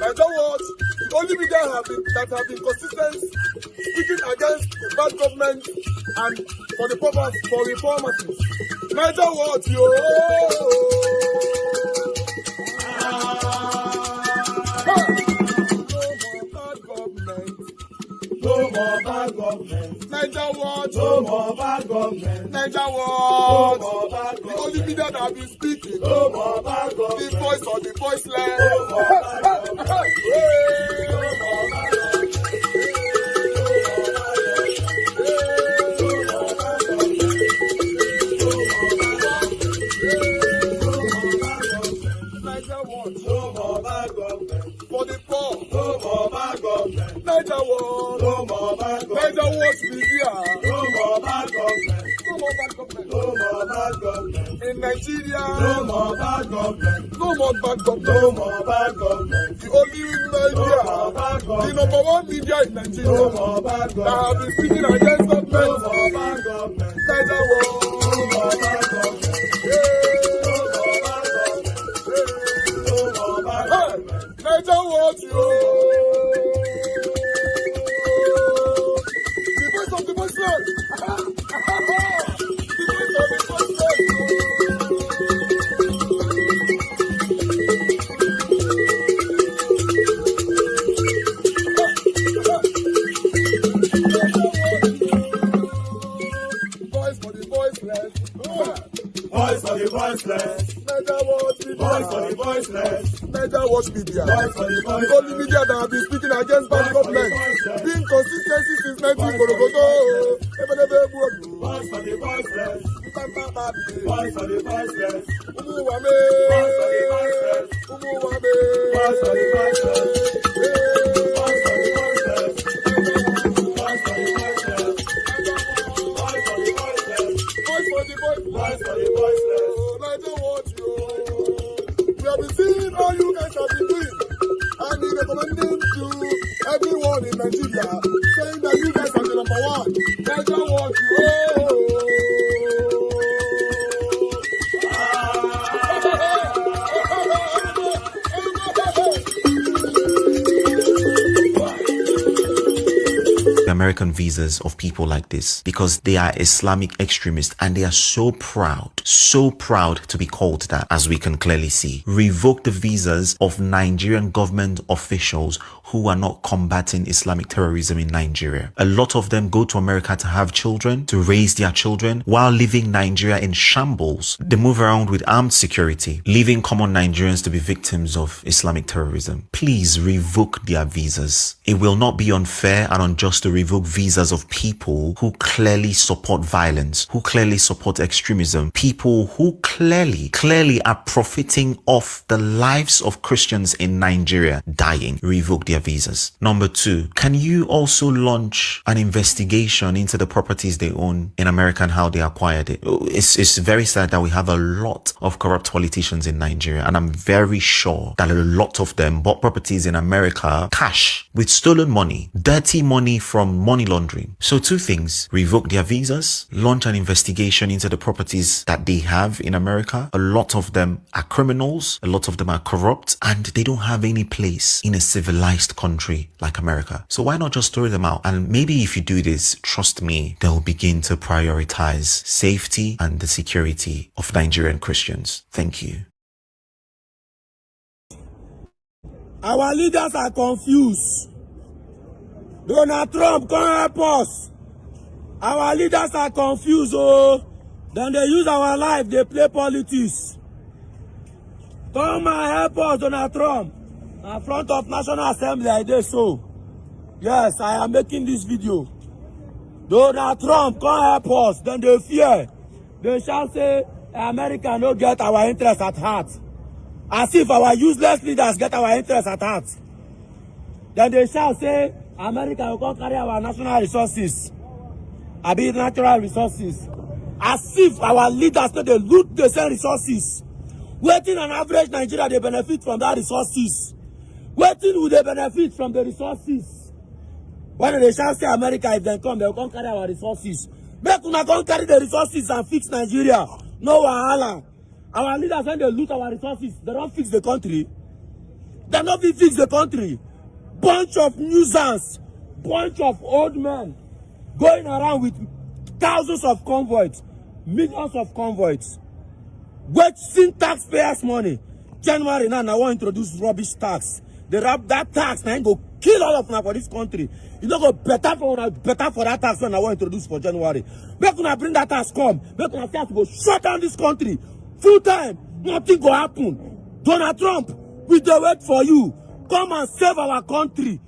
Nigeria Watch, the only media that have been consistent speaking against the bad government and for the purpose for reformers. Nigeria Watch, yo. No more bad government. Nigeria Watch. No more bad government. Nigeria Watch. No more bad government. The only media that have been speaking. No more bad government. The voice of the voiceless. No more bad government. No more bad government. For the poor, no more bad government. Nigeria Watch, no more bad government. Nigeria Watch media, no more bad government. No more bad government. No more bad government. In Nigeria, no more bad government. No more bad government. No more bad government. The only media, the number one media in Nigeria, no more bad government. That have been speaking against government. No more bad government. Nigeria Watch, no more bad government. Nigeria Watch, yo. The voice of the voiceless. The voice of the voiceless. Voice for the voiceless. Voice for the voiceless. Nigeria Watch media. Voice for the voiceless. Nigeria Watch media. The only media that have been speaking against bad government. Being consistency since 1944. Voice for the voiceless. Voice for the voiceless. Umuwame. Voice for the voiceless. Umuwame. Voice for the voiceless. Voice for the voiceless. Voice for the voiceless. Voice for the voiceless. Voice for the voiceless. Voice for the voiceless. Nigeria Watch, yo. We have been seeing all you guys have been doing, and we recommending to everyone in Nigeria, saying that you guys are the number one. Nigeria Watch, yo. American visas of people like this because they are Islamic extremists and they are so proud to be called that, as we can clearly see. Revoke the visas of Nigerian government officials who are not combating Islamic terrorism in Nigeria. A lot of them go to America to have children, to raise their children, while leaving Nigeria in shambles. They move around with armed security, leaving common Nigerians to be victims of Islamic terrorism. Please revoke their visas. It will not be unfair and unjust to revoke visas of people who clearly support violence, who clearly support extremism, people who clearly are profiting off the lives of Christians in Nigeria dying. Revoke their visas. Number two, can you also launch an investigation into the properties they own in America and how they acquired it? It's very sad that we have a lot of corrupt politicians in Nigeria, and I'm very sure that a lot of them bought properties in America cash with stolen money, dirty money from money laundering. So two things: revoke their visas, launch an investigation into the properties that they have in America. A lot of them are criminals, a lot of them are corrupt, and they don't have any place in a civilized country like America. So why not just throw them out? And maybe if you do this, trust me, they'll begin to prioritize safety and the security of Nigerian Christians. Thank you. Our leaders are confused. Donald Trump, come help us. Our leaders are confused, oh. Then they use our life, they play politics. Come and help us, Donald Trump. In front of National Assembly, I did so. Yes, I am making this video. Donald Trump, come help us. Then they fear. They shall say, America no get our interest at heart. As if our useless leaders get our interest at heart. Then they shall say, America will come carry our national resources. Abi natural resources. As if our leaders know they loot the same resources. Waiting on average Nigeria, they benefit from that resources. Waiting will they benefit from the resources. When they shall say America, if they come, they will come carry our resources. Make una come carry the resources and fix Nigeria. No wahala. Our leaders, when they loot our resources, they don't fix the country. They no fit fix the country. Bunch of nuisance, bunch of old men going around with thousands of convoys, millions of convoys, wasting taxpayers' money. January now, I want to introduce rubbish tax. They wrap that tax now go kill all of them for this country. You know, go better for that tax when I want to introduce for January. Make una bring that tax come. Make una start to go shut down this country full time. Nothing go happen. Donald Trump, we dey wait for you. Come and save our country.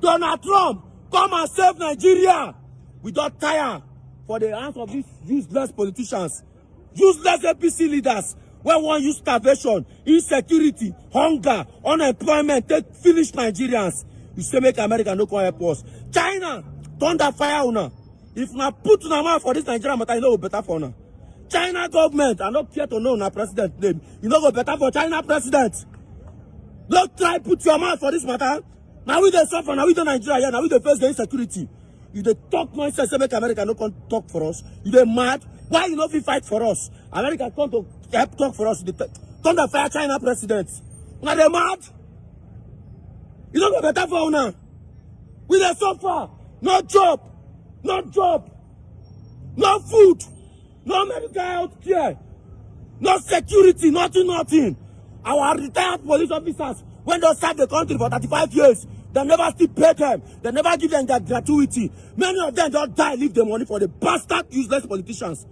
Donald Trump, come and save Nigeria. We don't tire for the hands of these useless politicians, useless APC leaders. When one use starvation, insecurity, hunger, unemployment, take finish Nigerians. You say make America no come help us. China, thunder fire una. If na put una mouth for this Nigerian matter, you know go better for una. China government, I not care to know na president name. You know go better for China president. Don't try put your mouth for this matter. Now we dey suffer, now we dey Nigeria here, now we dey face the insecurity. You dey talk nonsense, say make America no come talk for us. You dey mad? Why you no fit fight for us? America come to help talk for us. Thunder fire China president. Now they mad? You don't go better for una. We dey suffer. No job, no food, no medical health care, no security, nothing. Our retired police officers, when they serve the country for 35 years, they never still pay them. They never give them their gratuity. Many of them don't die, leave the money for the bastard, useless politicians.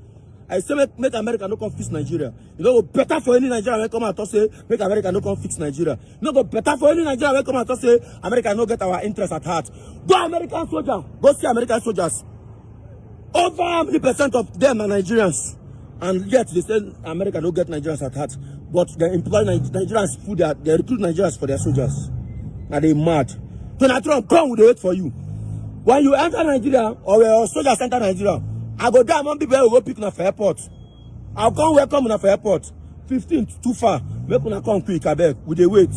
I say make America no come fix Nigeria. You know, better for any Nigerian when come out to say make America no come fix Nigeria. You know, better for any Nigerian when come out to say America no get our interest at heart. Go American soldier, go see American soldiers. Over how many % of them are Nigerians? And yet they say America no get Nigerians at heart. But they employ Nigerians, they recruit Nigerians for their soldiers. Are they mad? Donald Trump, come, we wait for you. When you enter Nigeria, or your soldiers enter Nigeria, I go down among people who go pick una for airport. I'll come welcome una for airport. 15 too far. Make una come quick, I beg. We dey wait.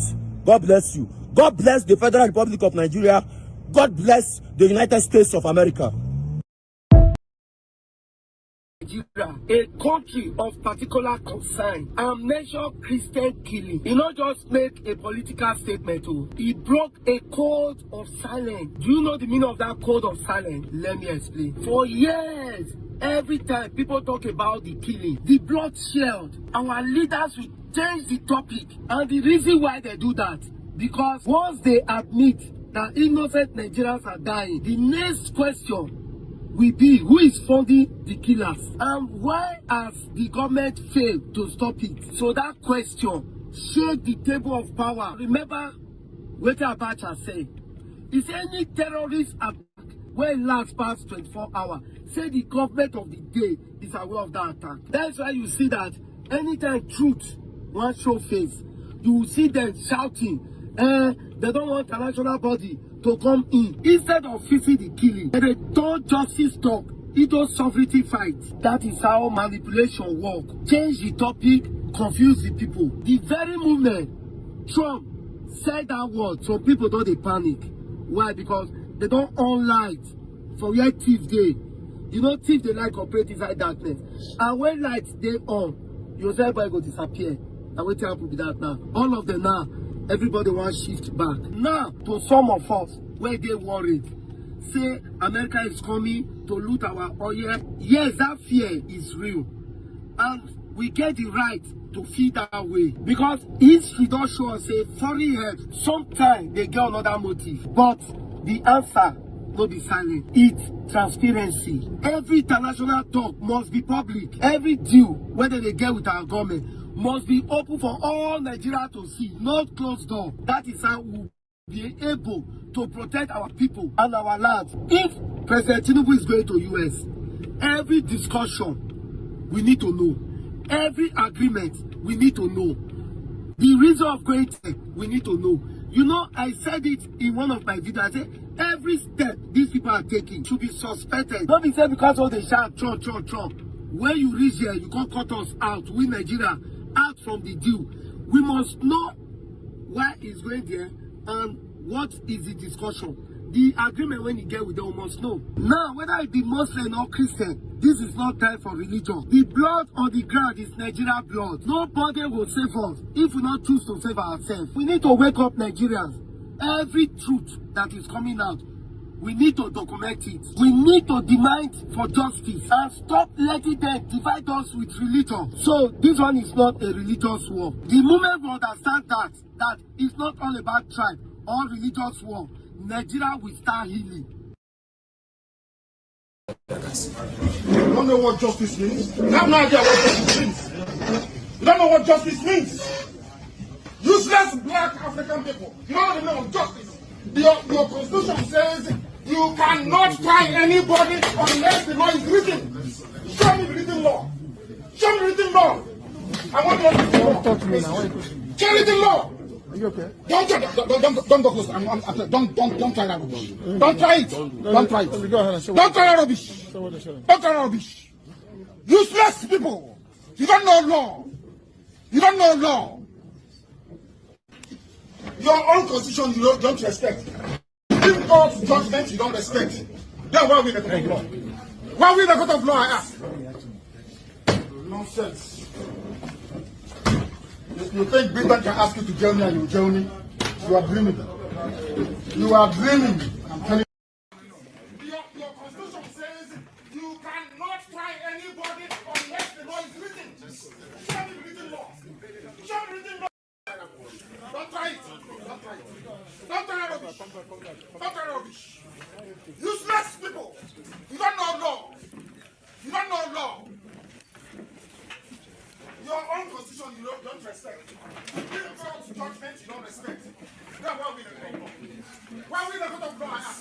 God bless you. God bless the Federal Republic of Nigeria. God bless the United States of America. Nigeria, a country of particular concern and measure Christian killing. He not just make a political statement, he broke a code of silence. Do you know the meaning of that code of silence? Let me explain. For years, every time people talk about the killing, the bloodshed, our leaders will change the topic. And the reason why they do that, because once they admit that innocent Nigerians are dying, the next question will be who is funding the killers and why has the government failed to stop it. So that question shake the table of power. Remember what Abacha said. He said any terrorist attack when last past 24 hours, say the government of the day is aware of that attack. That's why you see that anytime truth wants show face, you will see them shouting, they don't want a national body to come in. Instead of fixing the killing, they don't justice talk. It does sovereignty fight. That is how manipulation works. Change the topic, confuse the people. The very moment Trump said that word, some people don't they panic. Why? Because they don't on light for where thief they. You know, thief they like operate inside darkness. And when lights they on, your everybody go disappear. And what happen with that now? All of them now. Everybody wants shift back. Now, to some of us, where they worried, say America is coming to loot our oil. Yes, that fear is real. And we get the right to feel that way. Because history don't show us a foreign help. Sometimes they get another motive. But the answer no be silent. It's transparency. Every international talk must be public. Every deal, whether they get with our government, must be open for all Nigeria to see, not closed door. That is how we'll be able to protect our people and our land. If President Tinubu is going to US, every discussion we need to know. Every agreement we need to know. The reason of going there, we need to know. You know, I said it in one of my videos. I said every step these people are taking should be suspected. Don't be said because all they shout Trump. When you reach here, you can't cut us out. We Nigeria out from the deal. We must know why it's going there and what is the discussion. the agreement when you get with them must know. Now, whether it be Muslim or Christian, this is not time for religion. The blood on the ground is Nigeria blood. Nobody will save us if we not choose to save ourselves. We need to wake up Nigerians. Every truth that is coming out, we need to document it. We need to demand for justice and stop letting them divide us with religion. So this one is not a religious war. The moment we understand that it's not all about tribe or religious war, Nigeria will start healing. You don't know what justice means? You have no idea what justice means. You don't know what justice means. Useless black African people. You don't know the meaning of justice. Your constitution says you cannot try anybody unless the law is written. Show me the written law. Show me the written law. I want to know. Talk to me now. Show me the law. Are you okay? Don't go close. Don't try that rubbish. Don't try it. Don't try it. Don't try that rubbish. Don't try that rubbish. Useless people. You don't know law. You don't know law. Your own constitution you don't respect. Supreme Court judgment you don't respect. Then why are we in the court of law? Why are we in the court of law, I ask? Nonsense. You think Big Man can ask you to jail me and you will jail me? You are dreaming. You are dreaming. I'm telling you. Your constitution says you cannot try anybody unless the law is written. Show me the written law. Show me the written law. Don't try it. Don't try it. Don't try rubbish. Don't try rubbish. Useless people. You don't know law. You don't know law. Your own constitution you don't respect. Supreme Court judgment you don't respect. Then why are we in the court of law? Why are we in the court of law, I ask?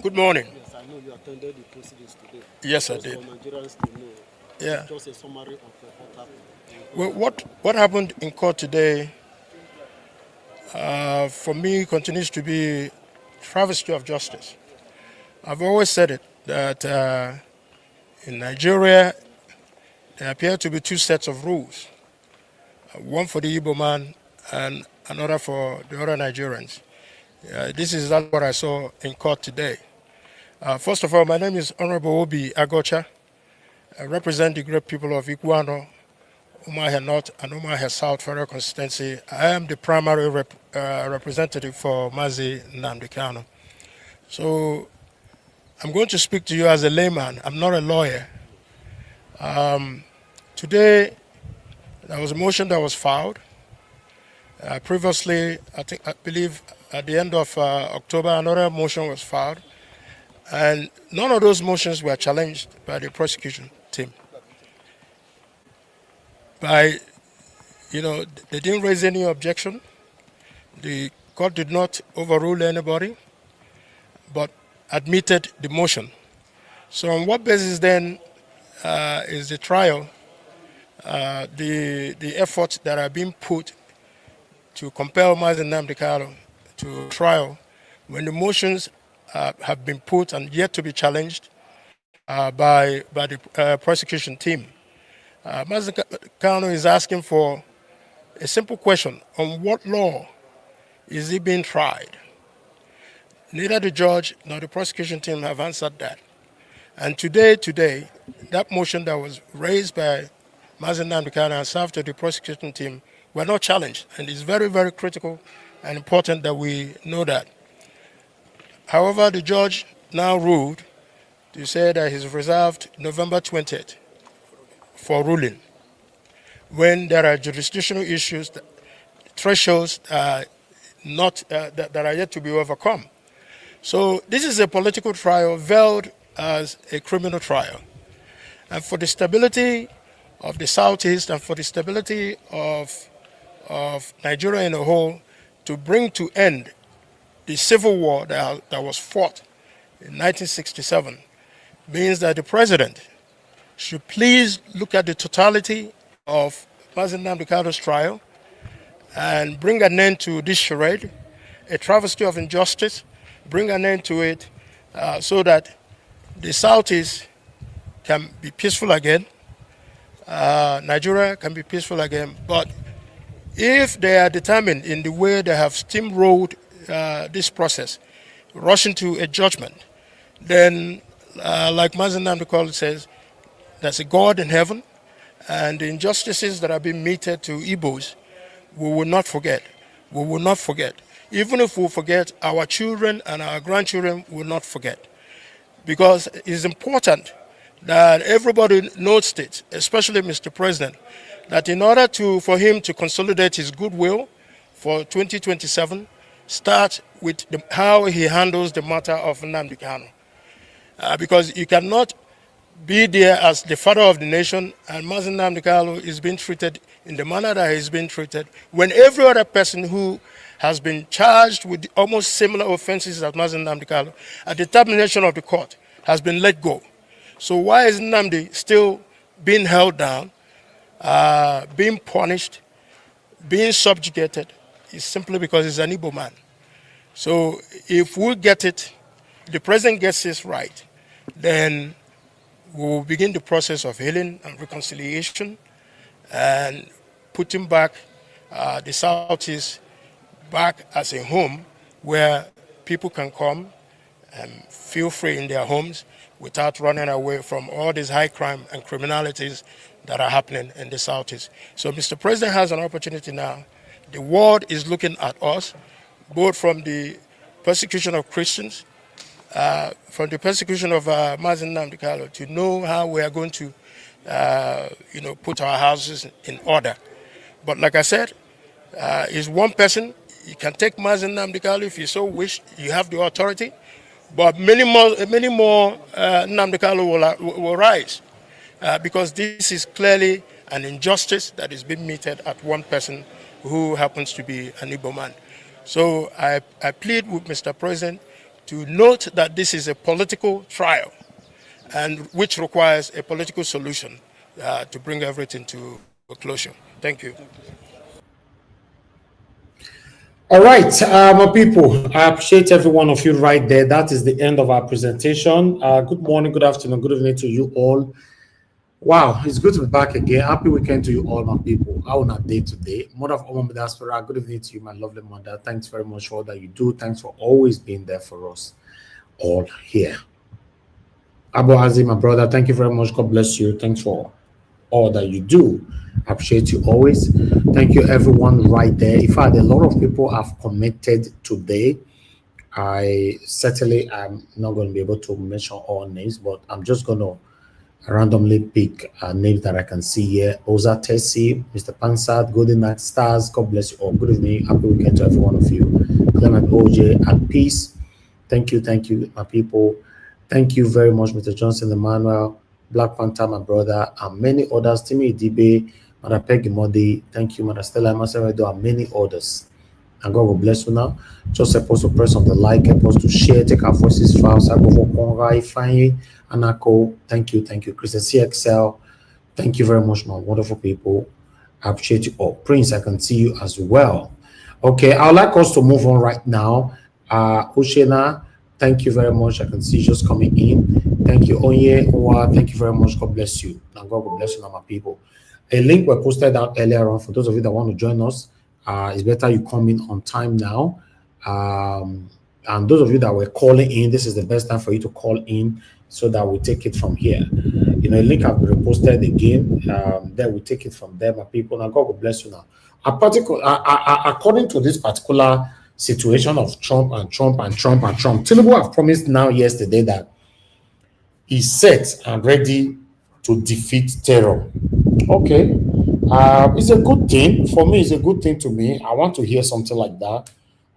Good morning. Yes, I know you attended the proceedings today. Yes, I Just did. for Nigerians to know. Yeah. Just a summary of what happened. Well, what happened in court today, for me, continues to be travesty of justice. I've always said it, that in Nigeria, there appear to be two sets of rules, one for the Igbo man and another for the other Nigerians. This is not what I saw in court today. First of all, my name is Honorable Obi Agocha. I represent the great people of Iguano, Umuahia North and Umuahia South Federal Constituency. I am the primary representative for Mazi Nnamdi Kanu. So I'm going to speak to you as a layman. I'm not a lawyer. Today, there was a motion that was filed. Previously, I believe at the end of October, another motion was filed. And none of those motions were challenged by the prosecution team. They didn't raise any objection. The court did not overrule anybody, but admitted the motion. So on what basis then is the trial, the efforts that are being put to compel Mazi Nnamdi Kanu to trial when the motions have been put and yet to be challenged by the prosecution team? Mazi Kanu is asking for a simple question: on what law is he being tried? Neither the judge nor the prosecution team have answered that. And today, that motion that was raised by Mazi Nnamdi Kanu and served to the prosecution team were not challenged. And it's very, very critical and important that we know that. However, the judge now ruled to say that he's reserved November 20th for ruling, when there are jurisdictional issues, thresholds that are yet to be overcome. So this is a political trial veiled as a criminal trial. And for the stability of the Southeast and for the stability of Nigeria in a whole, to bring to end the civil war that was fought in 1967, means that the president should please look at the totality of Mazi Nnamdi Kanu's trial and bring an end to this charade, a travesty of injustice, bring an end to it so that the Southeast can be peaceful again, Nigeria can be peaceful again, but If they are determined in the way they have steamrolled this process, rushing to a judgment, then, like Mazen Namdekolo says, there's a God in heaven, and the injustices that have been meted to Igbos, we will not forget. We will not forget. Even if we forget, our children and our grandchildren will not forget. Because it's important that everybody notes it, especially Mr. President, that in order for him to consolidate his goodwill for 2027, start with how he handles the matter of Nnamdi Kanu. Because you cannot be there as the father of the nation and Mazen Nnamdi Kanu is being treated in the manner that he's been treated when every other person who has been charged with almost similar offenses as Mazen Nnamdi Kanu, at the determination of the court, has been let go. So why is Nnamdi still being held down, being punished, being subjugated? It's simply because he's an Igbo man. So if we get it, the president gets this right, then we will begin the process of healing and reconciliation and putting back the Southeast back as a home where people can come and feel free in their homes without running away from all these high crime and criminalities that are happening in the Southeast. So Mr. President has an opportunity now. The world is looking at us, both from the persecution of Christians, from the persecution of Mazen Nnamdi Kanu, to know how we are going to, put our houses in order. But like I said, is one person. You can take Mazen Nnamdi Kanu if you so wish. You have the authority, but many more Nnamdi Kanu will rise because this is clearly an injustice that is being meted at one person who happens to be an Igbo man. So I plead with Mr. President to note that this is a political trial, and which requires a political solution to bring everything to a closure. Thank you. All right, my people, I appreciate every one of you right there. That is the end of our presentation. Good morning, good afternoon, good evening to you all. Wow, it's good to be back again. Happy weekend to you all, my people. How on our day today? Mother of Omar Diaspora, good evening to you, my lovely mother. Thanks very much for all that you do. Thanks for always being there for us all here. Abu Azi, my brother, thank you very much. God bless you. Thanks for all that you do. I appreciate you always. Thank you, everyone right there. In fact, a lot of people have commented today. I certainly am not going to be able to mention all names, but I'm just going to randomly pick names that I can see here. Oza Tessie, Mr. Pansat, Golden Night Stars, God bless you all. Good evening, happy weekend to every one of you. Clement OJ, at peace. Thank you, my people. Thank you very much, Mr. Johnson Emmanuel, Black Panther, my brother, and many others. Timmy Idibe, Mother Peggy Modi, thank you, Mother Stella Maseredo, and many others. And God will bless you now. Just supposed to press on the like, help us to share, take our voices fast. I go for Konga, Ifeanyi, Anako, thank you, Christian CXL, thank you very much, my wonderful people. I appreciate you all. Prince, I can see you as well. Okay, I would like us to move on right now. Oshena, thank you very much. I can see you just coming in. Thank you, Onye Owa. Thank you very much. God bless you. And God will bless you, my people. A link was posted out earlier on for those of you that want to join us. It's better you come in on time now. And those of you that were calling in, this is the best time for you to call in so that we take it from here. You know, a link has been reposted again. Then we take it from there, my people. Now, God will bless you now. According to this particular situation of Trump, Tinubu have promised now yesterday that he's set and ready to defeat terror. Okay. It's a good thing. For me, it's a good thing to me. I want to hear something like that.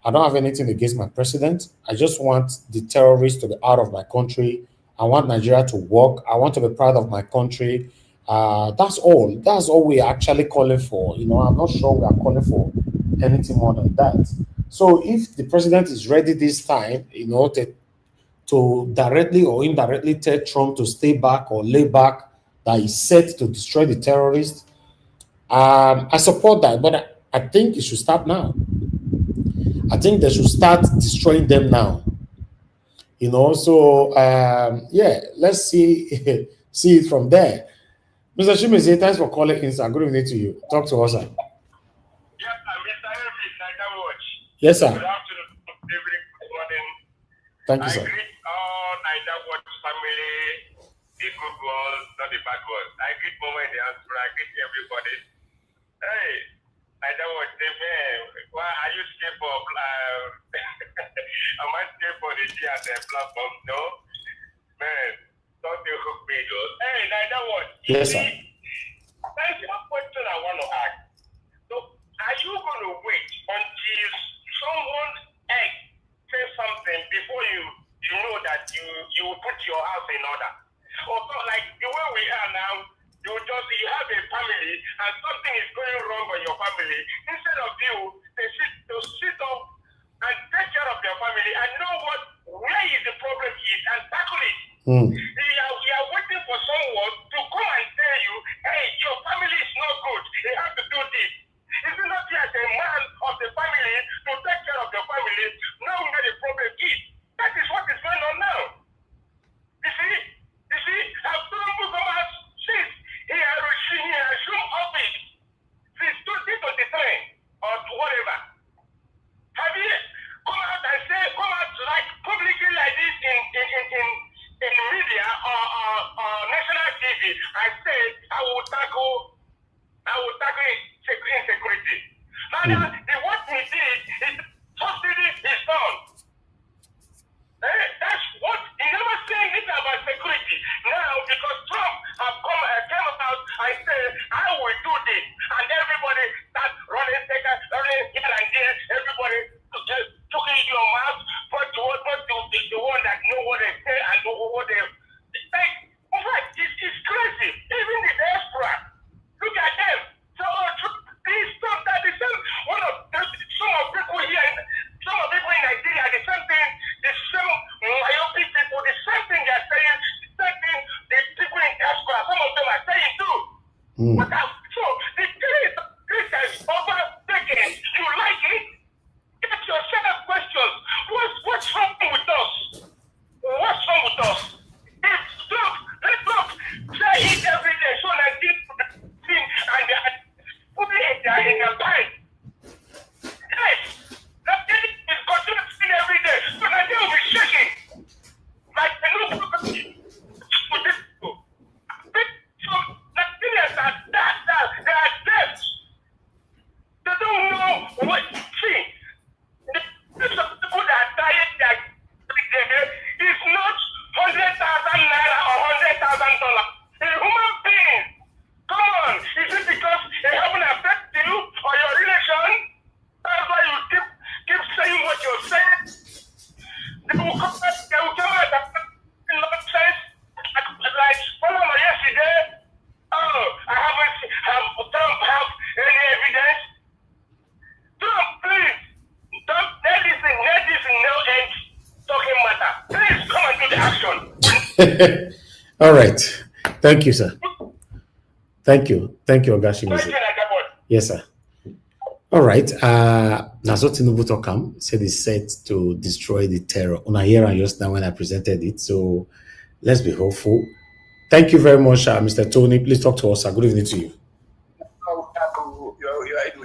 I don't have anything against my president. I just want the terrorists to be out of my country. I want Nigeria to work. I want to be proud of my country. That's all. That's all we're actually calling for. You know, I'm not sure we are calling for anything more than that. So if the president is ready this time, you know, to directly or indirectly tell Trump to stay back or lay back, that he's set to destroy the terrorists, I support that, but I think it should start now. I think they should start destroying them now. You know, so yeah, let's see see it from there. Mr. Shimizi, thanks for calling in, sir. Good evening to you. Talk to us, sir. Yeah, Yes, sir. Good afternoon, good evening, good morning. Thank you, I sir. greet all Niger Watch family, the good ones, not the bad ones. I greet Mama in the diaspora, I greet everybody. Hey, Niger Watch, say, man, why are you scared for, am I scared for the G and the platform? No? Man, don't you hook me, though. Hey, Niger Watch. Yes, sir. There's one question I want to ask. So, are you going to wait until someone else says something before you know that you put your house in order? Or so, like the way we are now, you have a family and something is going wrong in your family. Instead of to sit up and take care of your family and know where is the problem is and tackle it. We are waiting for someone to come and tell you, hey, your family is not good. They have to do this. Is it not as a man of the family to take care of your family, knowing where the problem is? That is what is going on now. You see, how Tinubu has since he has assumed office since 2023 or whatever. Have you come out like publicly like this in media or national TV and say I will tackle insecurity. Now what he did is subsidy is done. That's what he never said anything about security. Now because Trump came out and said I will do this, and everybody start running here and there. Everybody just took in your mouth, but the one that know what they say and know what they like. In fact, it's crazy. Even the diaspora, look at them. So this stuff that the same some of people here, some of people in Nigeria, the same thing, the same myopic people, the same thing they are saying, the same thing the people in diaspora, some of them are saying too. So the this is overtaken. You like it? Get yourself questions. What's wrong with us? What's wrong with us? Let's look. Say it every day. So that this thing and put it in their mind. Yes. That thing is continuing every day. So that they will be shaking. Like the new for this people. So Nigerians are they are deaf. They don't know what. See, the people that are dying that is not 100,000 naira or $100,000. It's human being. Come on, is it because they haven't affected you or your relation? That's why you keep saying what you're saying. They will come out and nonsense. Like follow yesterday. Oh, I haven't Trump have any evidence. Trump, please, don't let this no end talking matter. Please come and do the action. All right. Thank you, sir. Thank you, Ogashimizu. Yes, sir. All right. Nazo Tinubu Tokam said he's set to destroy the terror. On a year and just now when I presented it. So let's be hopeful. Thank you very much, Mr. Tony. Please talk to us, sir. Good evening to you.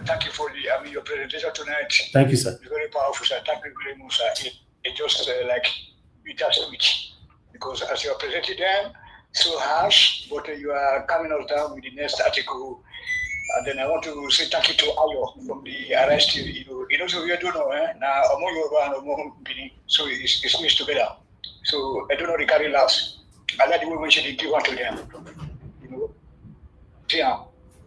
Thank you for your presentation tonight. Thank you, sir. It's very powerful, sir. Thank you very much, sir. It just like bittersweet because as you are presenting them, so harsh, but you are coming out down with the next article. And then I want to say thank you to Ayo from the arrest. So we don't know, now among your and among Bini, so it's mixed together. So I don't know the carry laughs. I like the way when she give one to them. Yeah.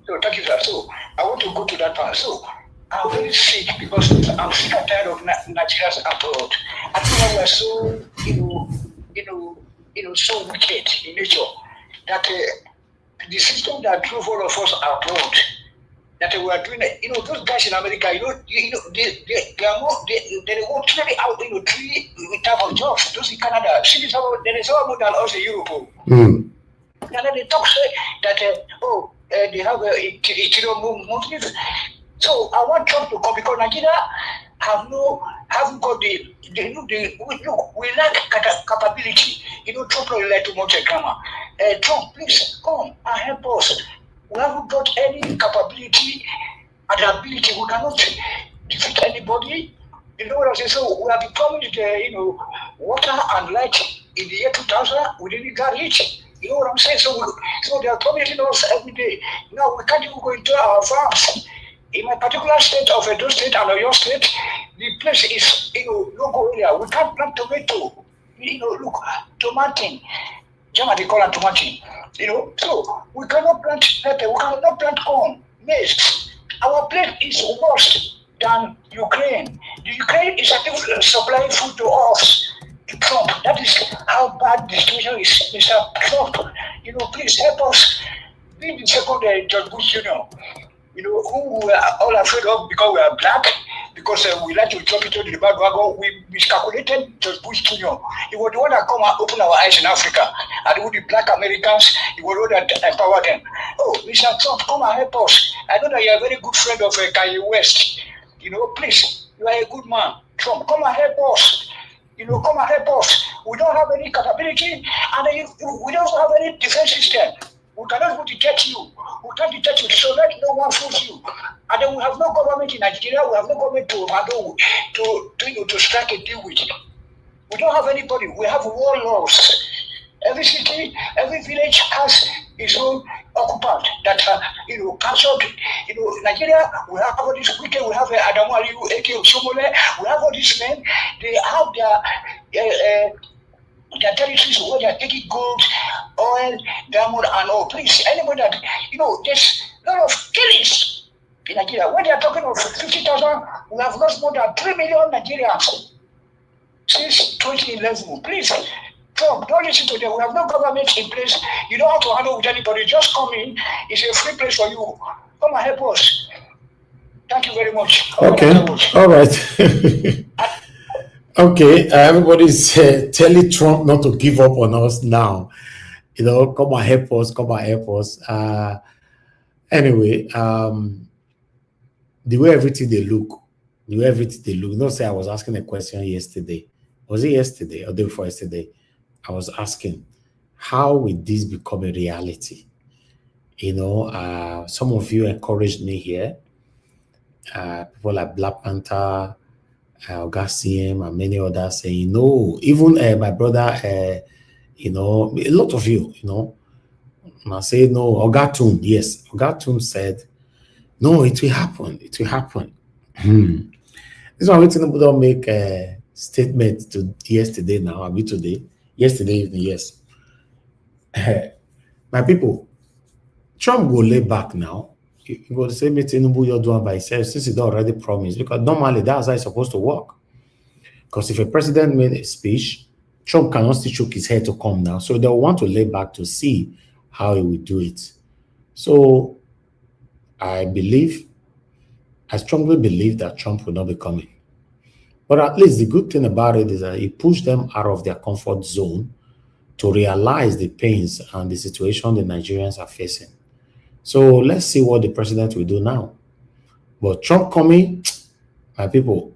So thank you, sir. So I want to go to that part. So I'm very sick because I'm sick and tired of Nigerians abroad. I think we are so, so wicked in nature that the system that drove all of us abroad, that we are doing it. Those guys in America, they are more, they work 20 out, 3 type of jobs. Those in Canada, there is more than us in Europe. And then they talk that they have a monthly. So I want Trump to come because Nigeria haven't got we lack capability. Trump don't like too much grammar. Trump, please come and help us. We haven't got any capability and ability. We cannot defeat anybody. You know what I'm saying? So we have been promised, water and light in the year 2000. We didn't get it. You know what I'm saying? So they are promising us every day. Now we can't even go into our farms. In my particular state of Edo State and Oyo State, the place is, no go area. We can't plant tomato. Look, tomato. German they call it tomato. So we cannot plant pepper. We cannot plant corn, maize. Our place is worse than Ukraine. The Ukraine is supplying food to us. Trump. That is how bad the situation is, Mr. Trump. Please help us. Being the second George Bush Jr., who we are all afraid of because we are black, because we like to jump into the bandwagon. We miscalculated George Bush Jr. He was the one that come and open our eyes in Africa. And with the black Americans, he was the one that empowered them. Oh, Mr. Trump, come and help us. I know that you are a very good friend of Kanye West. Please, you are a good man. Trump, come and help us. Come and help us. We don't have any capability, and we don't have any defense system. We cannot even detect you. We can't detect you, so let no one fool you. And then we have no government in Nigeria. We have no government to handle, to strike a deal with. We don't have anybody. We have warlords. Every city, every village has its own occupant that captured. Nigeria. We have all these wicked. We have Adamu Aliyu, A.K. Osomole. We have all these men. They have their territories where they are taking gold, oil, diamond, and all. Please, anybody that there's a lot of killings in Nigeria. When they are talking of 50,000, we have lost more than 3 million Nigerians since 2011. Please. Trump, don't listen to them. We have no government in place. You don't have to handle with anybody. Just come in. It's a free place for you. Come and help us. Thank you very much. Okay. All right. Okay. Everybody's telling Trump not to give up on us now. Come and help us. Come and help us. Anyway, the way everything they look. Say I was asking a question yesterday. Was it yesterday or the day before yesterday? I was asking, how will this become a reality? Some of you encouraged me here. People like Black Panther, Ogaciem, and many others saying, no, even my brother, a lot of you, and I say, no, Ogatun, yes. Ogatun said, no, it will happen. It will happen. This one, Tinubu don't make a statement to yesterday now, I mean today. Yesterday evening, yes. My people, Trump will lay back now. He will say, Tinubu, you're doing by himself, since he already promised. Because normally, that's how it's supposed to work. Because if a president made a speech, Trump cannot still choke his head to come now. So they'll want to lay back to see how he will do it. So I strongly believe that Trump will not be coming. But at least the good thing about it is that he pushed them out of their comfort zone to realize the pains and the situation the Nigerians are facing. So let's see what the president will do now. But Trump coming, my people,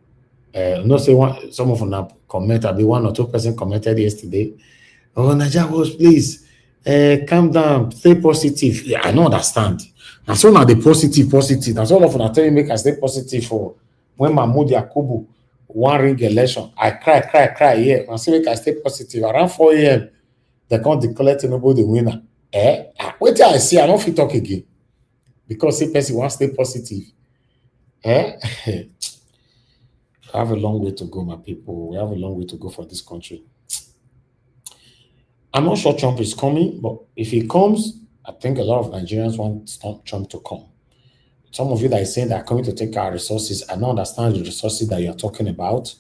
some of them commented, one or two person commented yesterday, oh, Nigeria, please, calm down, stay positive. Yeah, I don't understand. That's all now the positive. That's all of them tell you make I stay positive for when Mahmoud Yakubu one ring election. I cry. Yeah, I say make I stay positive. Around 4 a.m., they can't declare Tinubu the winner. Wait till I see, I don't fit talk again. Because the person wants to stay positive. I have a long way to go, my people. We have a long way to go for this country. I'm not sure Trump is coming, but if he comes, I think a lot of Nigerians want Trump to come. Some of you that are saying that are coming to take our resources, I don't understand the resources that you're talking about.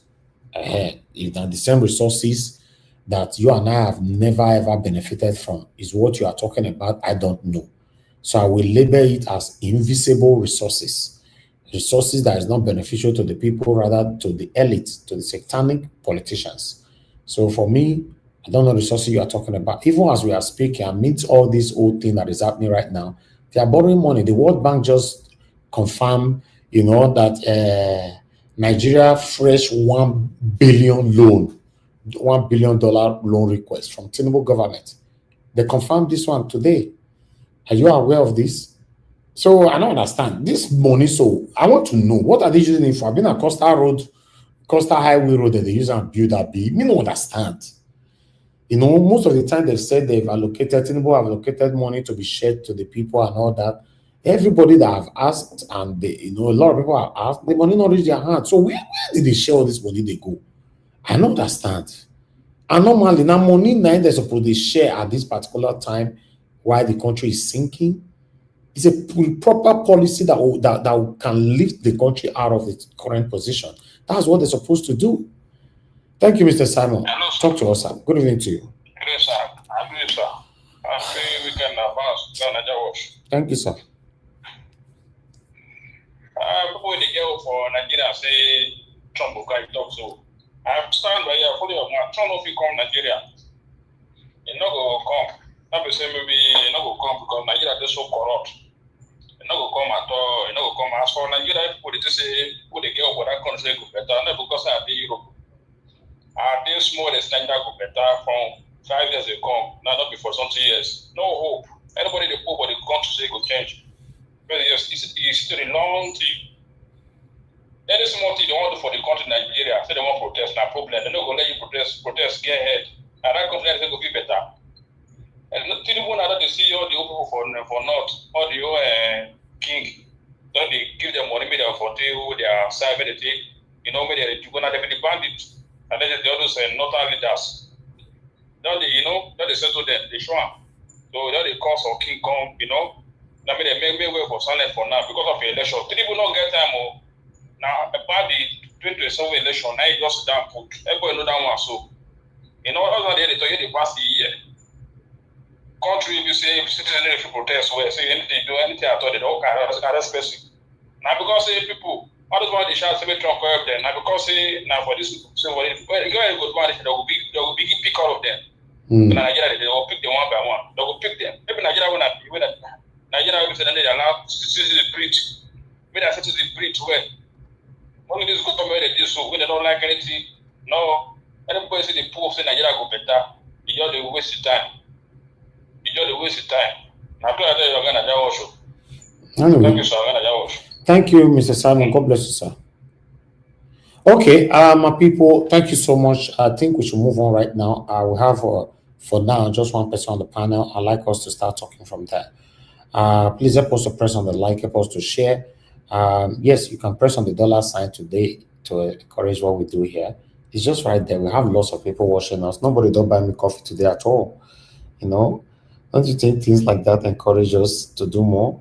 If they're the same resources that you and I have never ever benefited from, is what you are talking about, I don't know. So I will label it as invisible resources. Resources that is not beneficial to the people, rather to the elite, to the satanic politicians. So for me, I don't know the resources you are talking about. Even as we are speaking, amidst all this old thing that is happening right now, they are borrowing money. The World Bank just confirmed, that Nigeria fresh $1 billion loan, $1 billion loan request from Tinubu government. They confirmed this one today. Are you aware of this? So I don't understand this money. So I want to know what are they using it for? I've been at Costa Road, Costa Highway Road that they use and build that big. Me don't understand. You know, most of the time they've said they've allocated, Tinubu have allocated money to be shared to the people and all that. Everybody that have asked, and they, you know, a lot of people have asked, the money not reach their hand. So where did they share all this money they go? I don't understand. And normally, now money now they're supposed to share at this particular time while the country is sinking. It's a proper policy that can lift the country out of its current position. That's what they're supposed to do. Thank you, Mr. Simon. Hello, sir. Talk to us, sir. Good evening to you. Yes, sir. I'm good, sir. Happy weekend advance. Thank you, sir. People in the girl for Nigeria say Trump will talk so. I stand by here fully of my Trump if he come Nigeria. He not go come. Not be say maybe he not go come because Nigeria is so corrupt. He not go come at all. He not go come. As for Nigeria, people they just say put the girl for that country go better. Not because I be Europe. I think small extent go better from 5 years ago. Now not before 20 years. No hope. Anybody they put for the country say go change. But yes, it's still a long thing. Any small thing they want to do for the country Nigeria, say they want to protest, no problem. They're not going to let you protest, get ahead. And that country is going to be better. And Tinubu now that they see all the people for North, all the king, don't they give them money, maybe for their side, maybe they take, you know, maybe they're going to be bandits. And then they also say northern leaders. Don't they, you know, don't they settle them, they show them. So don't they cause of king come, you know. I mean, they make me way for silent for now because of the election. Tinubu not get time. Now, about the 2027 election, now you just down put. Everybody know that one. So, you know, other than they tell you the past year. Country, if you say citizens if you protest, well, say anything, do anything at all, they don't arrest person. Now, because say people, all those ones they shout, say Trump help them. Now, because say now for this, so when they go and go to one, they will be pick all of them. But Nigeria, they will pick them one by one. They will pick them. Maybe Nigeria will not. Nigeria will say that they allow citizens to preach. Maybe that citizens preach well. When this government they do so, when they don't like anything, no. Anybody say the poor say Nigeria go better, you just they waste your time. You just they waste your time. Now, you're going to also. Thank you, sir. Thank you, Mr. Simon. God bless you, sir. Okay, my people, thank you so much. I think we should move on right now. I will have, for now, just one person on the panel. I'd like us to start talking from there. Please help us to press on the like, help us to share. Yes, you can press on the dollar sign today to encourage what we do here. It's just right there. We have lots of people watching us. Nobody don't buy me coffee today at all. You know, don't you think things like that encourage us to do more?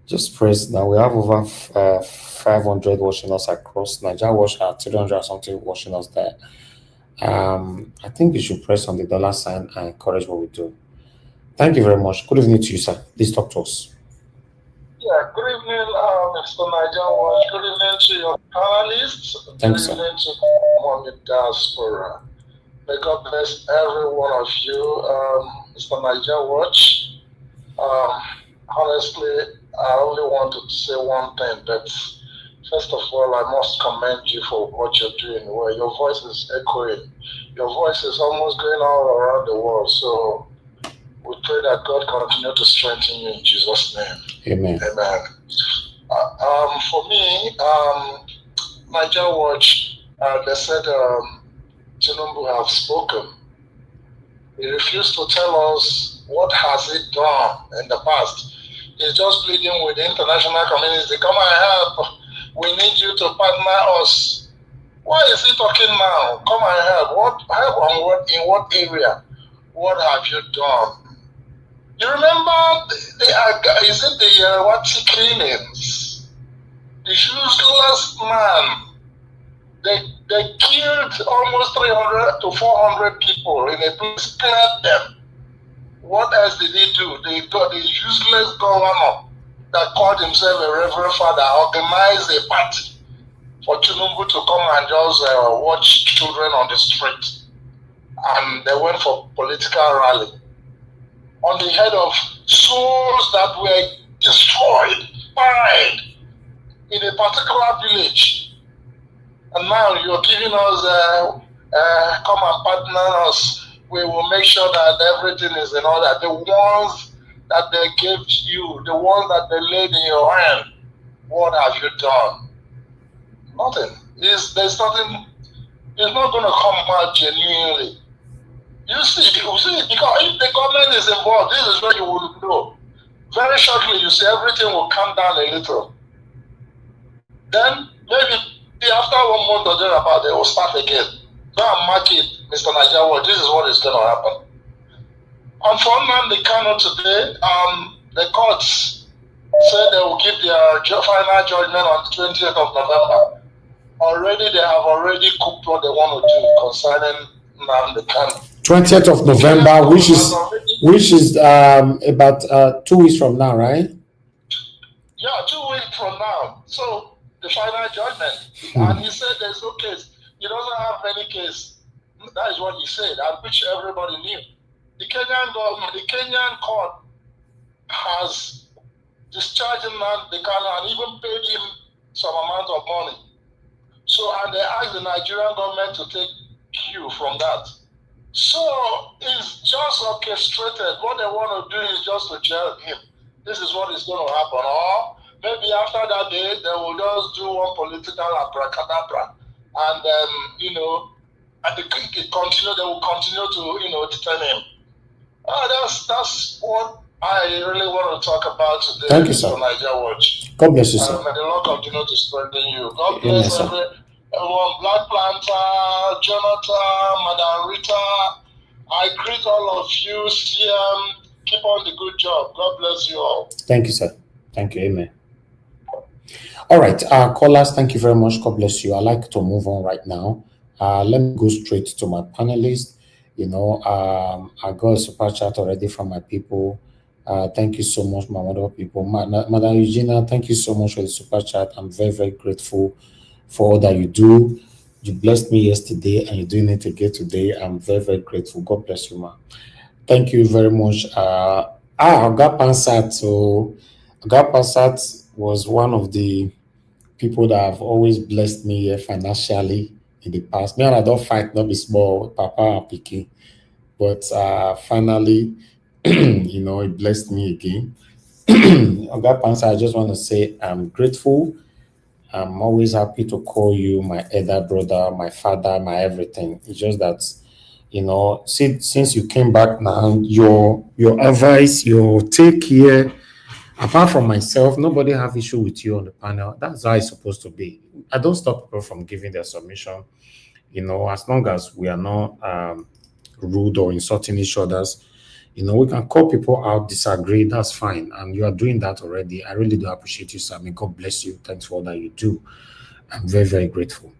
Just press. Now we have over 500 watching us across Nigeria. Watch 300 something watching us there. I think you should press on the dollar sign and encourage what we do. Thank you very much. Good evening to you, sir. Please talk to us. Yeah, good evening, Mr. Nigerian. Good evening to your panelists. Thanks, good sir. evening to the diaspora. May God bless every one of you, Mr. Nigerian Watch. Honestly, I only want to say one thing, but first of all, I must commend you for what you're doing. Well, your voice is echoing. Your voice is almost going all around the world. So we pray that God continue to strengthen you in Jesus' name. Amen. Amen. For me, Nigeria Watch, they said Tinubu have spoken. He refused to tell us what has he done in the past. He's just pleading with the international community, come and help. We need you to partner us. Why is he talking now? Come and help. What help on what? In what area? What have you done? You remember is it the Wati cleanings? The useless man. They killed almost 300 to 400 people in a place, cleared them. What else did he do? They got the useless governor that called himself a reverend father, organized a party for Tinubu to come and just watch children on the street. And they went for political rally. On the head of souls that were destroyed, buried in a particular village. And now you're giving us, come and partner us. We will make sure that everything is in order. The ones that they gave you, the one that they laid in your hand, what have you done? Nothing. There's nothing. It's not going to come out genuinely. You see, because if the government is involved, this is what you will know. Very shortly, you see everything will calm down a little. Then maybe after 1 month or thereabout, they will start again. Go and mark it, Mr. Nigerian. This is what is going to happen. And for Nnamdi Kanu today, the courts said they will give their final judgment on the 20th of November. They have already cooked what they want to do concerning Nnamdi Kanu. 20th of November, which is about 2 weeks from now, right? Yeah, 2 weeks from now. So the final judgment. And he said there's no case. He doesn't have any case. That is what he said, and which everybody knew. The Kenyan government, the Kenyan court has discharged Nnamdi Kanu and even paid him some amount of money. So, and they asked the Nigerian government to take cue from that. So it's just orchestrated. What they want to do is just to jail him. This is what is going to happen. Or maybe after that day, they will just do one political abracadabra. And then, and they will continue to detain him. That's what I really want to talk about today. Thank you, sir. Nigeria Watch. God bless you, sir. May the Lord continue to strengthen you. God bless everyone. Black Panther, Jonathan, Madam Rita. I greet all of you. CM, keep on the good job. God bless you all. Thank you, sir. Thank you. Amen. All right, callers, thank you very much. God bless you. I'd like to move on right now. Let me go straight to my panelists. I got a super chat already from my people. Thank you so much, my wonderful people. Madam Eugenia, thank you so much for the super chat. I'm very, very grateful for all that you do. You blessed me yesterday and you're doing it again today. I'm very, very grateful. God bless you, ma. Thank you very much. Oga Pansat. So Oga Pansat was one of the people that have always blessed me financially in the past. Me and I don't fight, not be small, Papa and Pikin. But finally, it blessed me again. Oga Pansat, I just want to say I'm grateful. I'm always happy to call you my elder brother, my father, my everything. It's just that, since you came back now, your advice, your take here, apart from myself, nobody have issue with you on the panel. That's how it's supposed to be. I don't stop people from giving their submission. As long as we are not rude or insulting each other's, we can call people out, disagree, that's fine. And you are doing that already. I really do appreciate you, sir. May God bless you. Thanks for all that you do. I'm very, very grateful.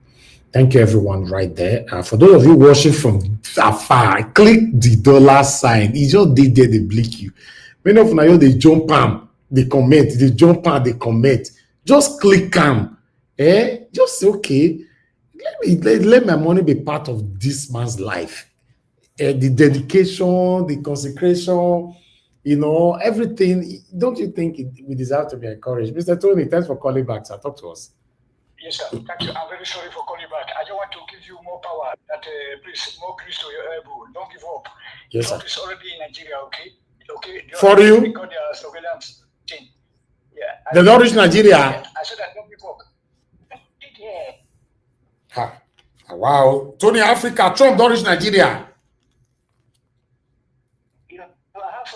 Thank you, everyone, right there. For those of you watching from afar, click the dollar sign. It just did there, they blink you. Many of you, they jump on, they comment, they jump on, they comment. Just click on. Just okay. Let my money be part of this man's life. The dedication, the consecration, everything. Don't you think we deserve to be encouraged? Mr. Tony, thanks for calling back, sir. Talk to us. Yes, sir. Thank you. I'm very sorry for calling back. I just want to give you more power. That please, more grease to your elbow. Don't give up. Yes, Trump sir. is already in Nigeria, okay? Okay. For you? Because their surveillance thing. Yeah. They don't reach Nigeria. I said that don't give up. Yeah. Wow. Tony, Africa, Trump don't reach Nigeria. I have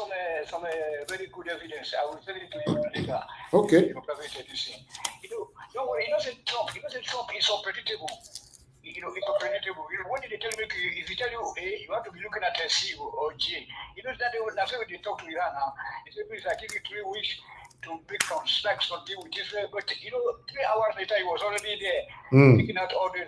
some very good evidence. I will tell it to you later. Okay. Don't worry. Trump is unpredictable. It's unpredictable. When they tell me, if you tell you A, you have to be looking at a C or J. That that's when they talk to Iran now. They say, please, I give you 3 weeks to make some snacks or deal with Israel. But 3 hours later, he was already there, picking out all the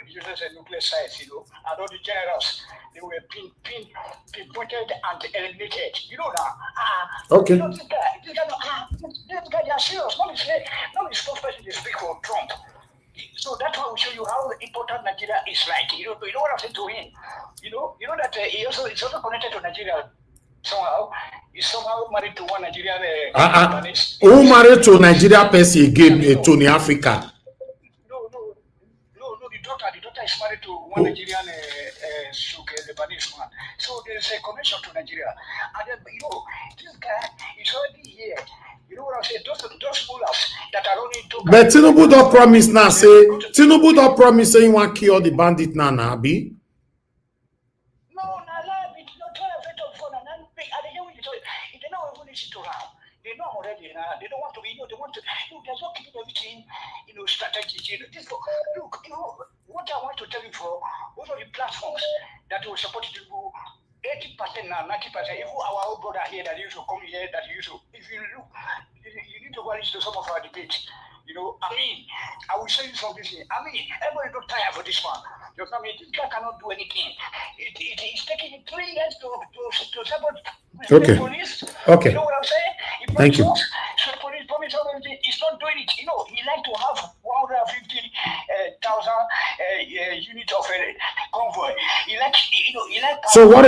useless nuclear sites, and all the generals. They were pinpointed and eliminated. Now. Okay. This guy, they are serious. Not the first person they speak for Trump. So that's why we show you how important Nigeria is like. You know what I'm saying to him. You know that it's also connected to Nigeria somehow. He's somehow married to one Nigerian. Who married to Nigeria person again? Tony Africa. No. The daughter is married to one Nigerian Lebanese man. So there's a connection to Nigeria. And then, this guy is already here. You know what I'm saying? Those mullahs that are only talking. But Tinubu don't promise now, say, Tinubu don't promise say you want to kill the bandit now, Abi. No, it's not for an and they know even listen to her. They know already now. They don't want to be, they want to, they're not keeping everything, strategy. Look, what I want to tell you for one of the platforms that will support Tinubu, 80% now, 90%, even our old brother here that used to come here, that used to, if you look, you need to go listen to some of our debates. I will show you something. Everybody don't tire for this one. You know what I mean? This guy cannot do anything. It's taking him 3 years to support the police. Okay. You know what I'm saying? Thank you. So police promise everything. He's not doing it. He like to have 150,000 units of convoy. He likes. So what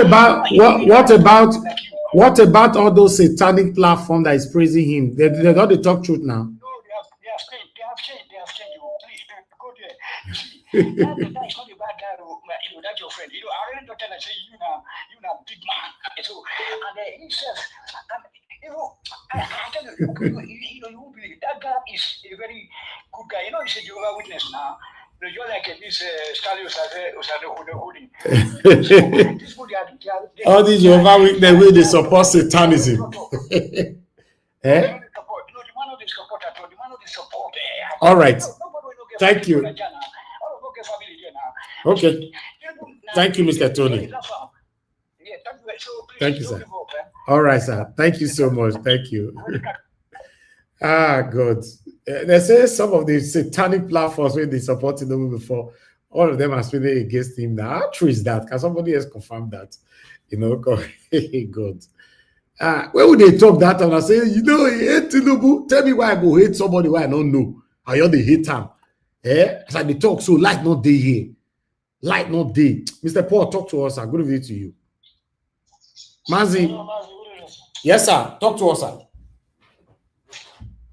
about all those satanic platforms that is praising him? They got to talk truth now. No, they have changed. Please go there. You see, that guy is not a bad guy. That's your friend. I already don't tell and say you now big man. So and he says, I tell you, you won't believe that guy is a very good guy. He's a Jehovah's Witness now. You're like this Stalios holding. All these Jehovah's Witnesses will they support satanism. All right. Thank you. Okay. Thank you, Mr. Tony. Thank you, sir. All right, sir. Thank you so much. Thank you. Good. They say some of the satanic platforms when they supported them before, all of them are speaking against him now. How true is that? Can somebody else confirm that? Good. Where would they talk that and I say, he hate Tinubu? Tell me why I go hate somebody who I don't know. How you they hate him? As I they talk, so light not day here. Light not day. Mr. Paul, talk to us, sir. Good evening to you. Mazi. Yes, sir. Talk to us, sir.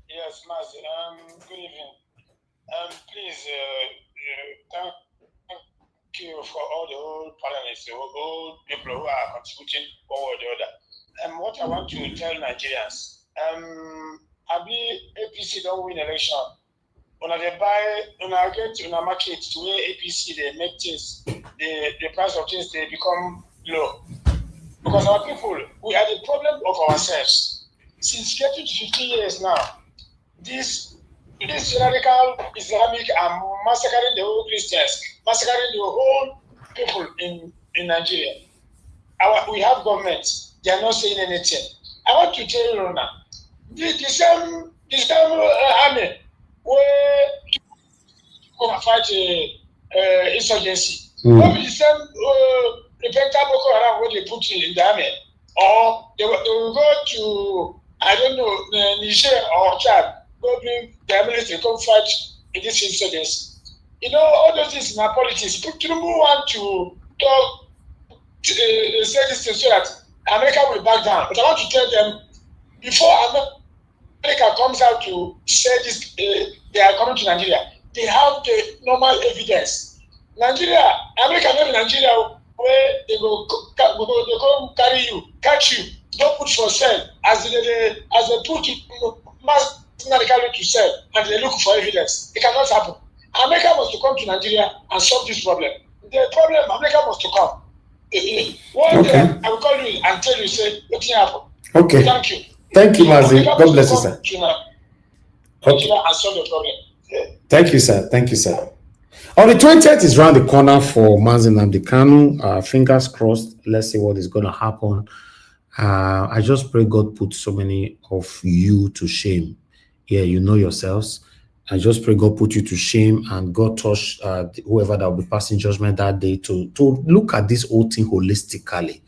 Yes, Mazi. Good evening. Please, thank you for all the old panelists, the old people who are contributing one way or the other. What I want to tell Nigerians, Abi APC don't win election. When they buy, when I get to the market to where APC they make things, the price of things they become low. Because our people, we are the problem of ourselves. Since getting to 15 years now, this radical Islamic are massacring the whole Christians, massacring the whole people in Nigeria. We have government, they are not saying anything. I want to tell you now, the same army where people fight insurgency. What is the same repentant Boko Haram where they put in the army? Or they will go to, I don't know, Niger or Chad, go bring their military, come fight in this insurgency. All those things in our politics. Tinubu want to talk, say this thing so that America will back down. But I want to tell them, before America comes out to say this, they are coming to Nigeria, they have the normal evidence. America not in Nigeria, where they go carry you, catch you, don't put for sale, as they put mass to sell, and they look for evidence. It cannot happen. America must to come to Nigeria and solve this problem. The problem, America must to come. One day, I will call you and tell you, say, what happened. Okay. Thank you. Thank you, Mazi. God bless you, sir. Okay. And solve the problem. Yeah. Thank you, sir. Thank you, sir. On the 20th is around the corner for Mazi Nnamdi Kanu. Fingers crossed. Let's see what is going to happen. I just pray God put so many of you to shame. Yeah, you know yourselves. I just pray God put you to shame and God touch whoever that will be passing judgment that day to look at this whole thing holistically.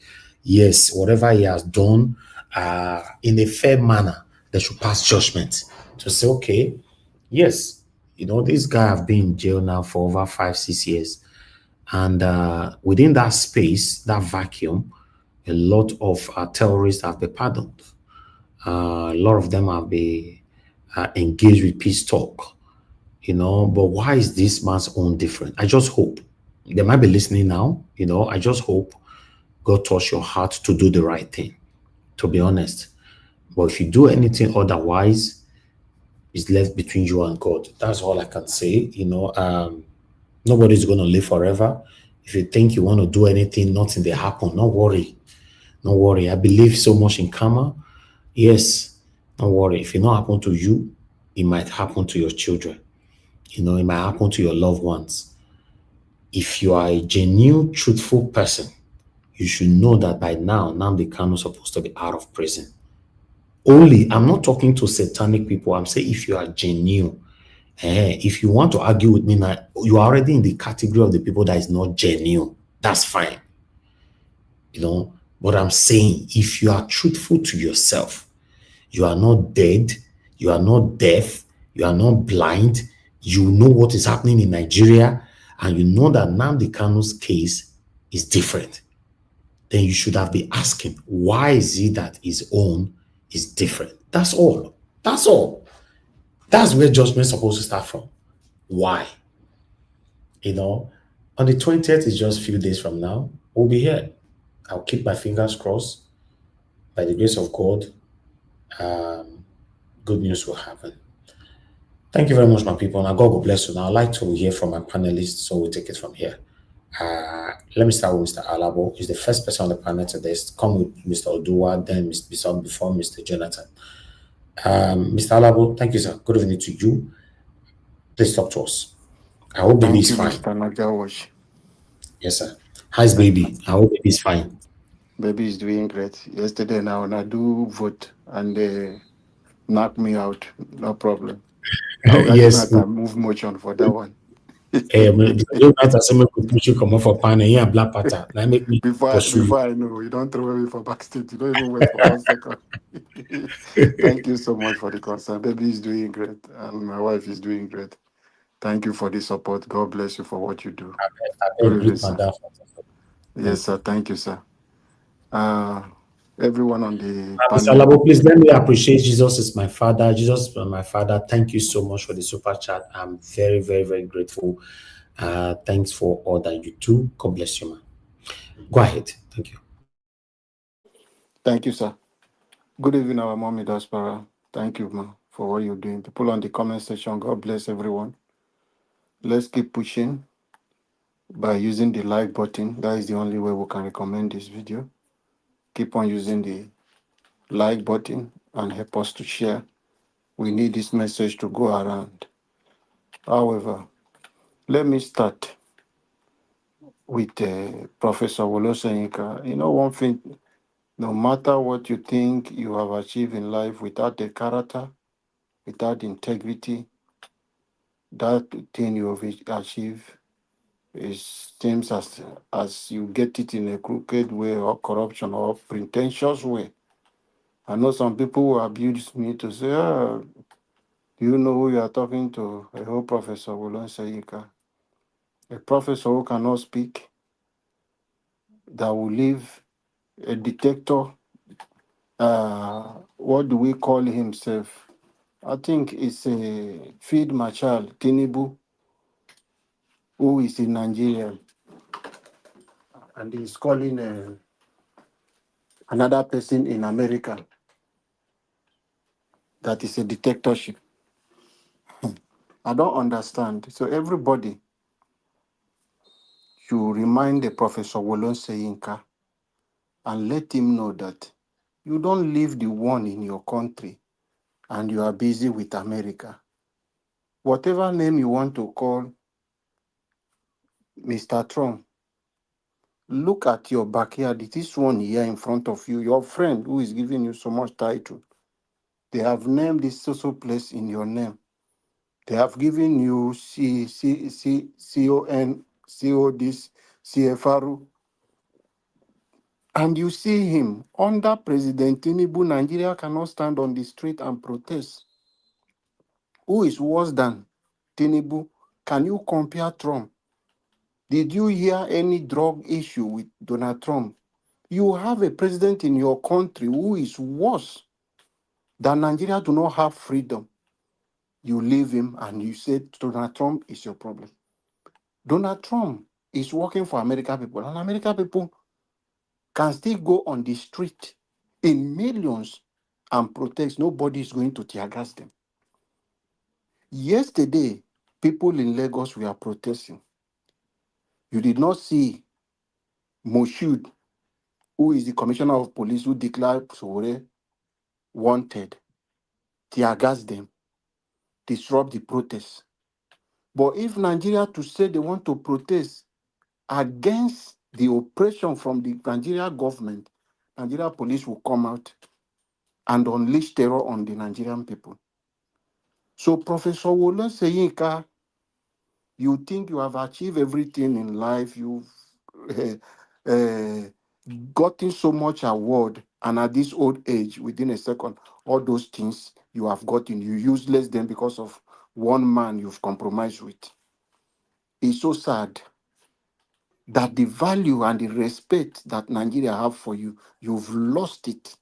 Yes, whatever he has done in a fair manner, they should pass judgment to say, okay, yes, this guy have been in jail now for over 5-6 years. And within that space, that vacuum, a lot of terrorists have been pardoned. A lot of them have been engaged with peace talk, but why is this man's own different? I just hope They might be listening now. I just hope God touch your heart to do the right thing, to be honest. But if you do anything otherwise, it's left between you and God. That's all I can say. Nobody's going to live forever. If you think you want to do anything, nothing will happen. Don't worry. Don't worry. I believe so much in karma. Yes, don't worry. If it not happen to you, it might happen to your children. It might happen to your loved ones. If you are a genuine, truthful person, you should know that by now, Nnamdi Kanu is supposed to be out of prison. Only, I'm not talking to satanic people. I'm saying if you are genuine. If you want to argue with me now, you are already in the category of the people that is not genuine. That's fine. But I'm saying if you are truthful to yourself, you are not dead, you are not deaf, you are not blind, you know what is happening in Nigeria, and you know that Nnamdi Kanu's case is different, then you should have been asking, why is it that his own is different? That's all. That's all. That's where judgment is supposed to start from. Why? On the 20th is just a few days from now. We'll be here. I'll keep my fingers crossed. By the grace of God, good news will happen. Thank you very much, my people. Now, God will bless you. Now, I'd like to hear from my panelists, so we'll take it from here. Let me start with Mr. Alabo. He's the first person on the panel today. Come with Mr. Oduwa, then Mr. Bison, before Mr. Jonathan. Mr. Alabo, thank you, sir. Good evening to you. Please talk to us. I hope baby is fine. Mr. Nagawash. Yes, sir. How's baby? I hope baby is fine. Baby is doing great. Yesterday now, when I do vote and they knock me out, no problem. Yes. I can move motion for that one. Push you come off for pan and black pattern. Now make me before I know, you don't throw me for backstage. You don't even wait for 1 second. Thank you so much for the concern. Baby is doing great, and my wife is doing great. Thank you for the support. God bless you for what you do. Yes, sir. Thank you, sir. Everyone on the Mr. Alabo, please let me appreciate Jesus is my father. Jesus is my father. Thank you so much for the super chat. I'm very, very, very grateful. Thanks for all that you do. God bless you, man. Go ahead. Thank you. Thank you, sir. Good evening, our mommy Daspara. Thank you, ma, for what you're doing. People on the comment section, God bless everyone. Let's keep pushing by using the like button. That is the only way we can recommend this video. Keep on using the like button and help us to share. We need this message to go around. However, let me start with Professor Wolosenyika. One thing, no matter what you think you have achieved in life, without the character, without integrity, that thing you have achieved seems as you get it in a crooked way or corruption or pretentious way. I know some people who abuse me to say, do you know who you are talking to? A whole Professor Wolosenyika. A professor who cannot speak, that will leave a dictator. What do we call himself? I think it's a Feed My Child, Tinubu, who is in Nigeria. And he's calling another person in America that is a dictatorship. I don't understand. So everybody should remind the Professor Wolosenyika and let him know that you don't leave the one in your country and you are busy with America. Whatever name you want to call Mr. Trump, look at your backyard. This one here in front of you, your friend who is giving you so much title. They have named this social place in your name. They have given you this, CFR. And you see him under President Tinubu. Nigeria cannot stand on the street and protest. Who is worse than Tinubu? Can you compare Trump? Did you hear any drug issue with Donald Trump? You have a president in your country who is worse than Nigeria do not have freedom. You leave him and you say Donald Trump is your problem. Donald Trump is working for American people, and American people can still go on the street in millions and protest. Nobody is going to tear gas them. Yesterday, people in Lagos were protesting. You did not see Moshood, who is the commissioner of police, who declared Sowore wanted, tear gas them, disrupt the protests. But if Nigeria to say they want to protest against the oppression from the Nigeria government, Nigeria police will come out and unleash terror on the Nigerian people. So, Professor Wole Soyinka, you think you have achieved everything in life, you've uh, gotten so much award, and at this old age, within a second, all those things you have gotten, you useless them because of one man you've compromised with. It's so sad that the value and the respect that Nigeria have for you, you've lost it.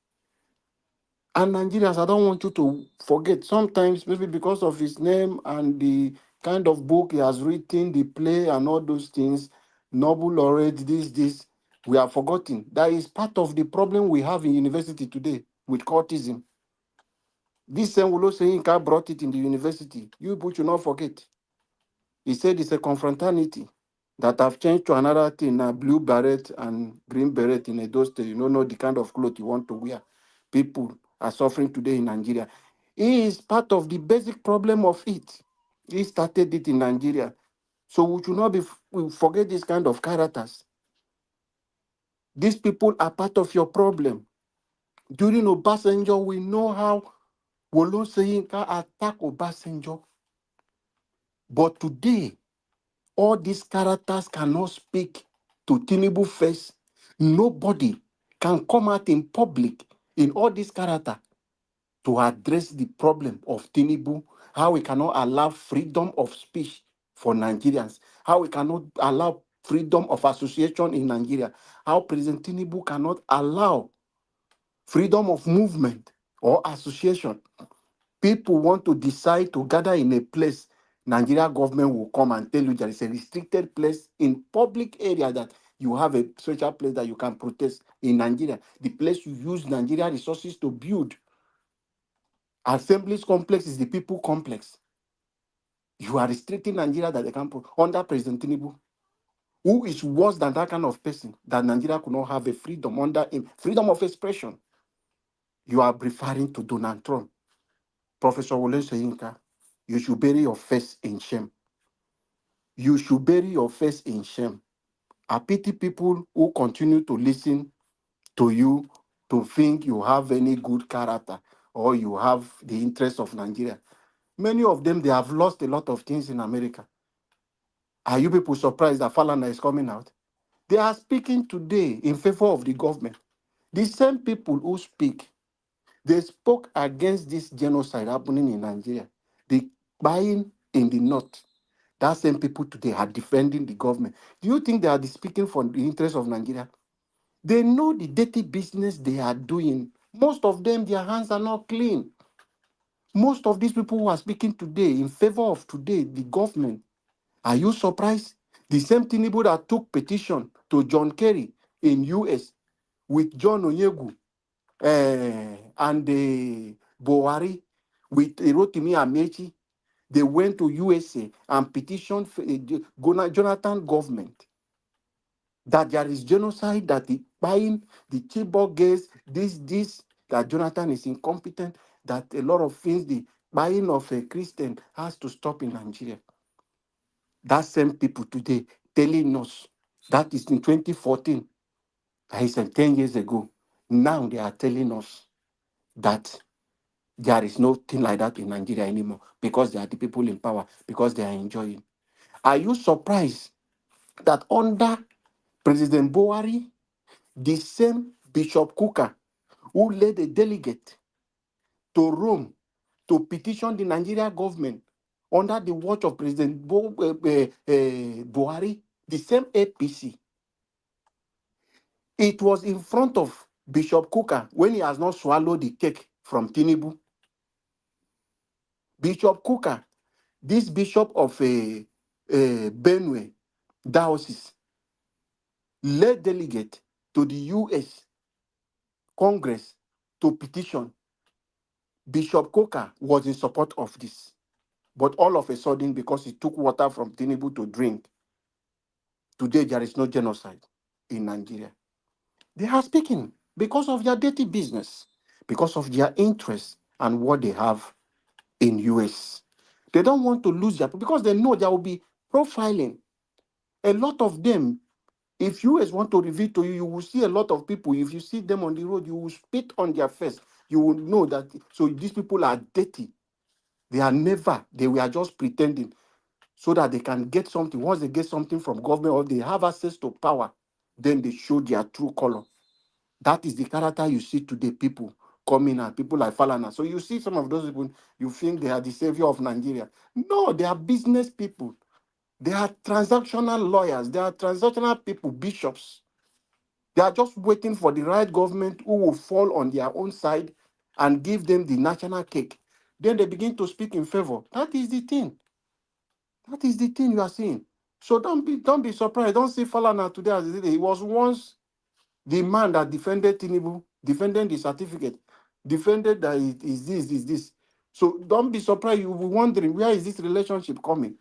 And Nigerians, I don't want you to forget, sometimes maybe because of his name and the kind of book he has written, the play and all those things, Nobel laureate, this, we are forgotten. That is part of the problem we have in university today with cultism. This same Wole Soyinka brought it in the university. You people should not forget. He said it's a confraternity that have changed to another thing now, blue beret and green beret in Edo State. You don't know the kind of clothes you want to wear. People are suffering today in Nigeria. He is part of the basic problem of it. He started it in Nigeria. So we should not we forget this kind of characters. These people are part of your problem. During Obasanjo, we know how Wole Soyinka attacked Obasanjo. But today, all these characters cannot speak to Tinubu face. Nobody can come out in public in all these characters to address the problem of Tinubu, how we cannot allow freedom of speech for Nigerians, how we cannot allow freedom of association in Nigeria, how President Tinubu cannot allow freedom of movement or association. People want to decide to gather in a place, Nigeria government will come and tell you there is a restricted place in public area that you have a special place that you can protest in Nigeria. The place you use Nigeria resources to build. Assemblies complex is the people complex. You are restricting Nigeria that they can put under President Tinubu, who is worse than that kind of person, that Nigeria could not have a freedom under him, freedom of expression. You are referring to Donald Trump. Professor Wole Soyinka, you should bury your face in shame. You should bury your face in shame. I pity people who continue to listen to you to think you have any good character or you have the interest of Nigeria. Many of them, they have lost a lot of things in America. Are you people surprised that Falana is coming out? They are speaking today in favor of the government. The same people who speak, they spoke against this genocide happening in Nigeria. The buying in the north. That same people today are defending the government. Do you think they are speaking for the interest of Nigeria? They know the dirty business they are doing. Most of them, their hands are not clean. Most of these people who are speaking today in favor of today, the government, are you surprised? The same Tinubu that took petition to John Kerry in US with John Onyegu and Buhari with Rotimi Amechi, they went to USA and petitioned Jonathan government that there is genocide, that the buying the Chibok girls, this, that Jonathan is incompetent, that a lot of things, the buying of a Christian has to stop in Nigeria. That same people today telling us that is in 2014, that is 10 years ago. Now they are telling us that there is nothing like that in Nigeria anymore because they are the people in power, because they are enjoying. Are you surprised that under President Buhari, the same Bishop Kuka, who led a delegate to Rome to petition the Nigeria government under the watch of President Buhari, the same APC, it was in front of Bishop Kuka when he has not swallowed the cake from Tinubu. Bishop Kuka, this bishop of Benue diocese, led delegate to the US Congress to petition. Bishop Coker was in support of this. But all of a sudden, because he took water from Tinubu to drink, today there is no genocide in Nigeria. They are speaking because of their dirty business, because of their interest and what they have in US. They don't want to lose their, because they know there will be profiling. A lot of them, if US want to reveal to you, you will see a lot of people. If you see them on the road, you will spit on their face. You will know that, so these people are dirty. They were just pretending so that they can get something. Once they get something from government or they have access to power, then they show their true color. That is the character you see today, people coming out, people like Falana. So you see some of those people, you think they are the savior of Nigeria. No, they are business people. They are transactional lawyers. They are transactional people, bishops. They are just waiting for the right government who will fall on their own side and give them the national cake. Then they begin to speak in favor. That is the thing. That is the thing you are seeing. So don't be surprised. Don't see Falana today as he was once the man that defended Tinubu, defended the certificate, defended that it is this. So don't be surprised. You'll be wondering, where is this relationship coming?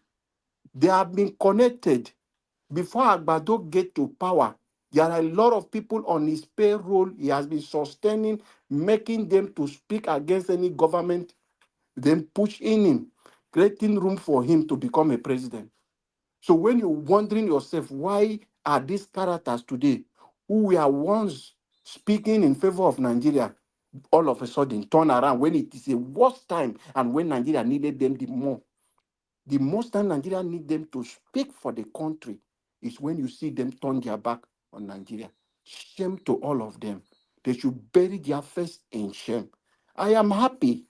They have been connected. Before Agbado get to power, there are a lot of people on his payroll he has been sustaining, making them to speak against any government, then pushing him, creating room for him to become a president. So when you're wondering yourself, why are these characters today, who were once speaking in favor of Nigeria, all of a sudden turn around when it is a worst time and when Nigeria needed them the more? The most time Nigeria need them to speak for the country is when you see them turn their back on Nigeria. Shame to all of them. They should bury their face in shame. I am happy.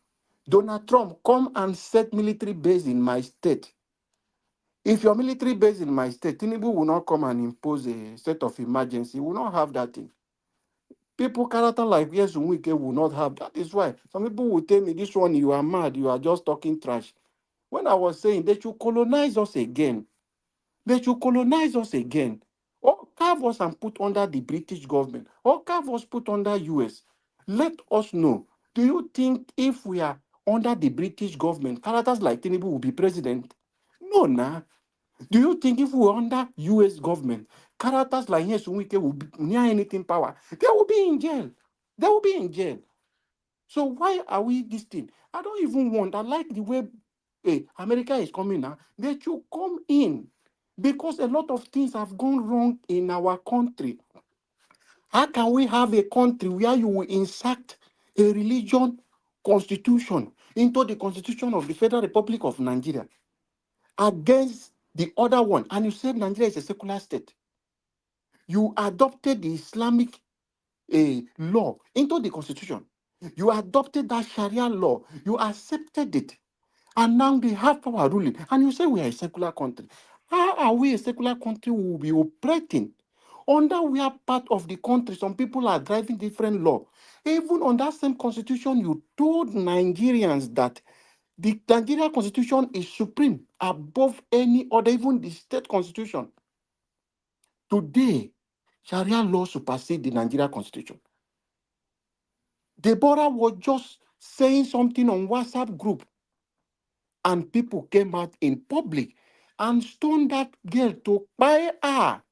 Donald Trump, come and set military base in my state. If your military base in my state, Tinubu will not come and impose a state of emergency. We will not have that thing. People character like Yes Nwike will not have. That is why some people will tell me, this one, you are mad, you are just talking trash. When I was saying they should colonize us again. They should colonize us again. Or carve us and put under the British government. Or carve us put under US. Let us know. Do you think if we are under the British government, characters like Tinubu will be president? No, nah. Do you think if we were under US government, characters like Yes Nwike will be near anything power? They will be in jail. They will be in jail. So why are we this thing? I don't even want. I like the way America is coming now. They should come in because a lot of things have gone wrong in our country. How can we have a country where you will insert a religion constitution into the constitution of the Federal Republic of Nigeria against the other one, and you said Nigeria is a secular state? You adopted the Islamic law into the constitution. You adopted that Sharia law. You accepted it. And now they have power ruling. And you say we are a secular country. How are we a secular country who will be operating? Under we are part of the country, some people are driving different law. Even on that same constitution, you told Nigerians that the Nigerian constitution is supreme above any other, even the state constitution. Today, Sharia law supersedes the Nigerian constitution. Deborah was just saying something on WhatsApp group, and people came out in public and stoned that girl to buy her.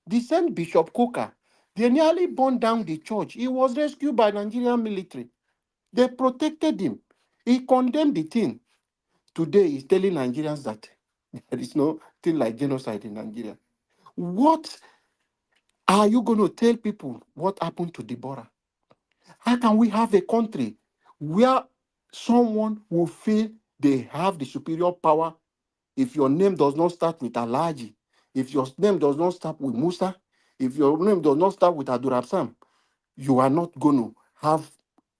The same Bishop Coker, they nearly burned down the church. He was rescued by Nigerian military. They protected him. He condemned the thing. Today, he's telling Nigerians that there is no thing like genocide in Nigeria. What are you going to tell people what happened to Deborah? How can we have a country where someone will feel they have the superior power if your name does not start with Alaji, if your name does not start with Musa, if your name does not start with Abdurrahman, you are not going to have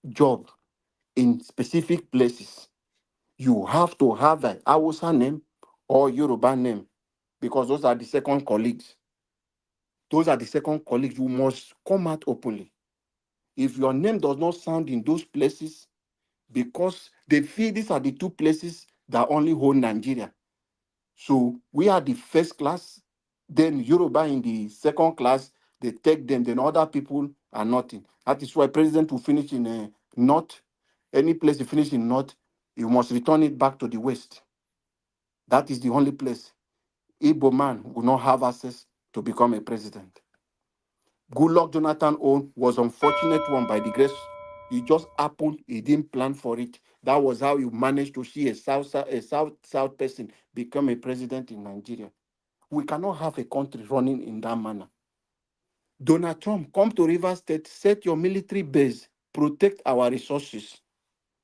job in specific places. You have to have an Hausa name or Yoruba name because those are the second colleagues. Those are the second colleagues. You must come out openly. If your name does not sound in those places, because they feel these are the two places that only hold Nigeria. So we are the first class, Then Yoruba in the second class, they take them, then other people are nothing. That is why president will finish in a north. Any place you finish in north, you must return it back to the west. That is the only place Igbo man will not have access to become a president. Goodluck Jonathan own was unfortunate one by the grace. It just happened. He didn't plan for it. That was how you managed to see a south person become a president in Nigeria. We cannot have a country running in that manner. Donald Trump, come to Rivers State, set your military base, protect our resources.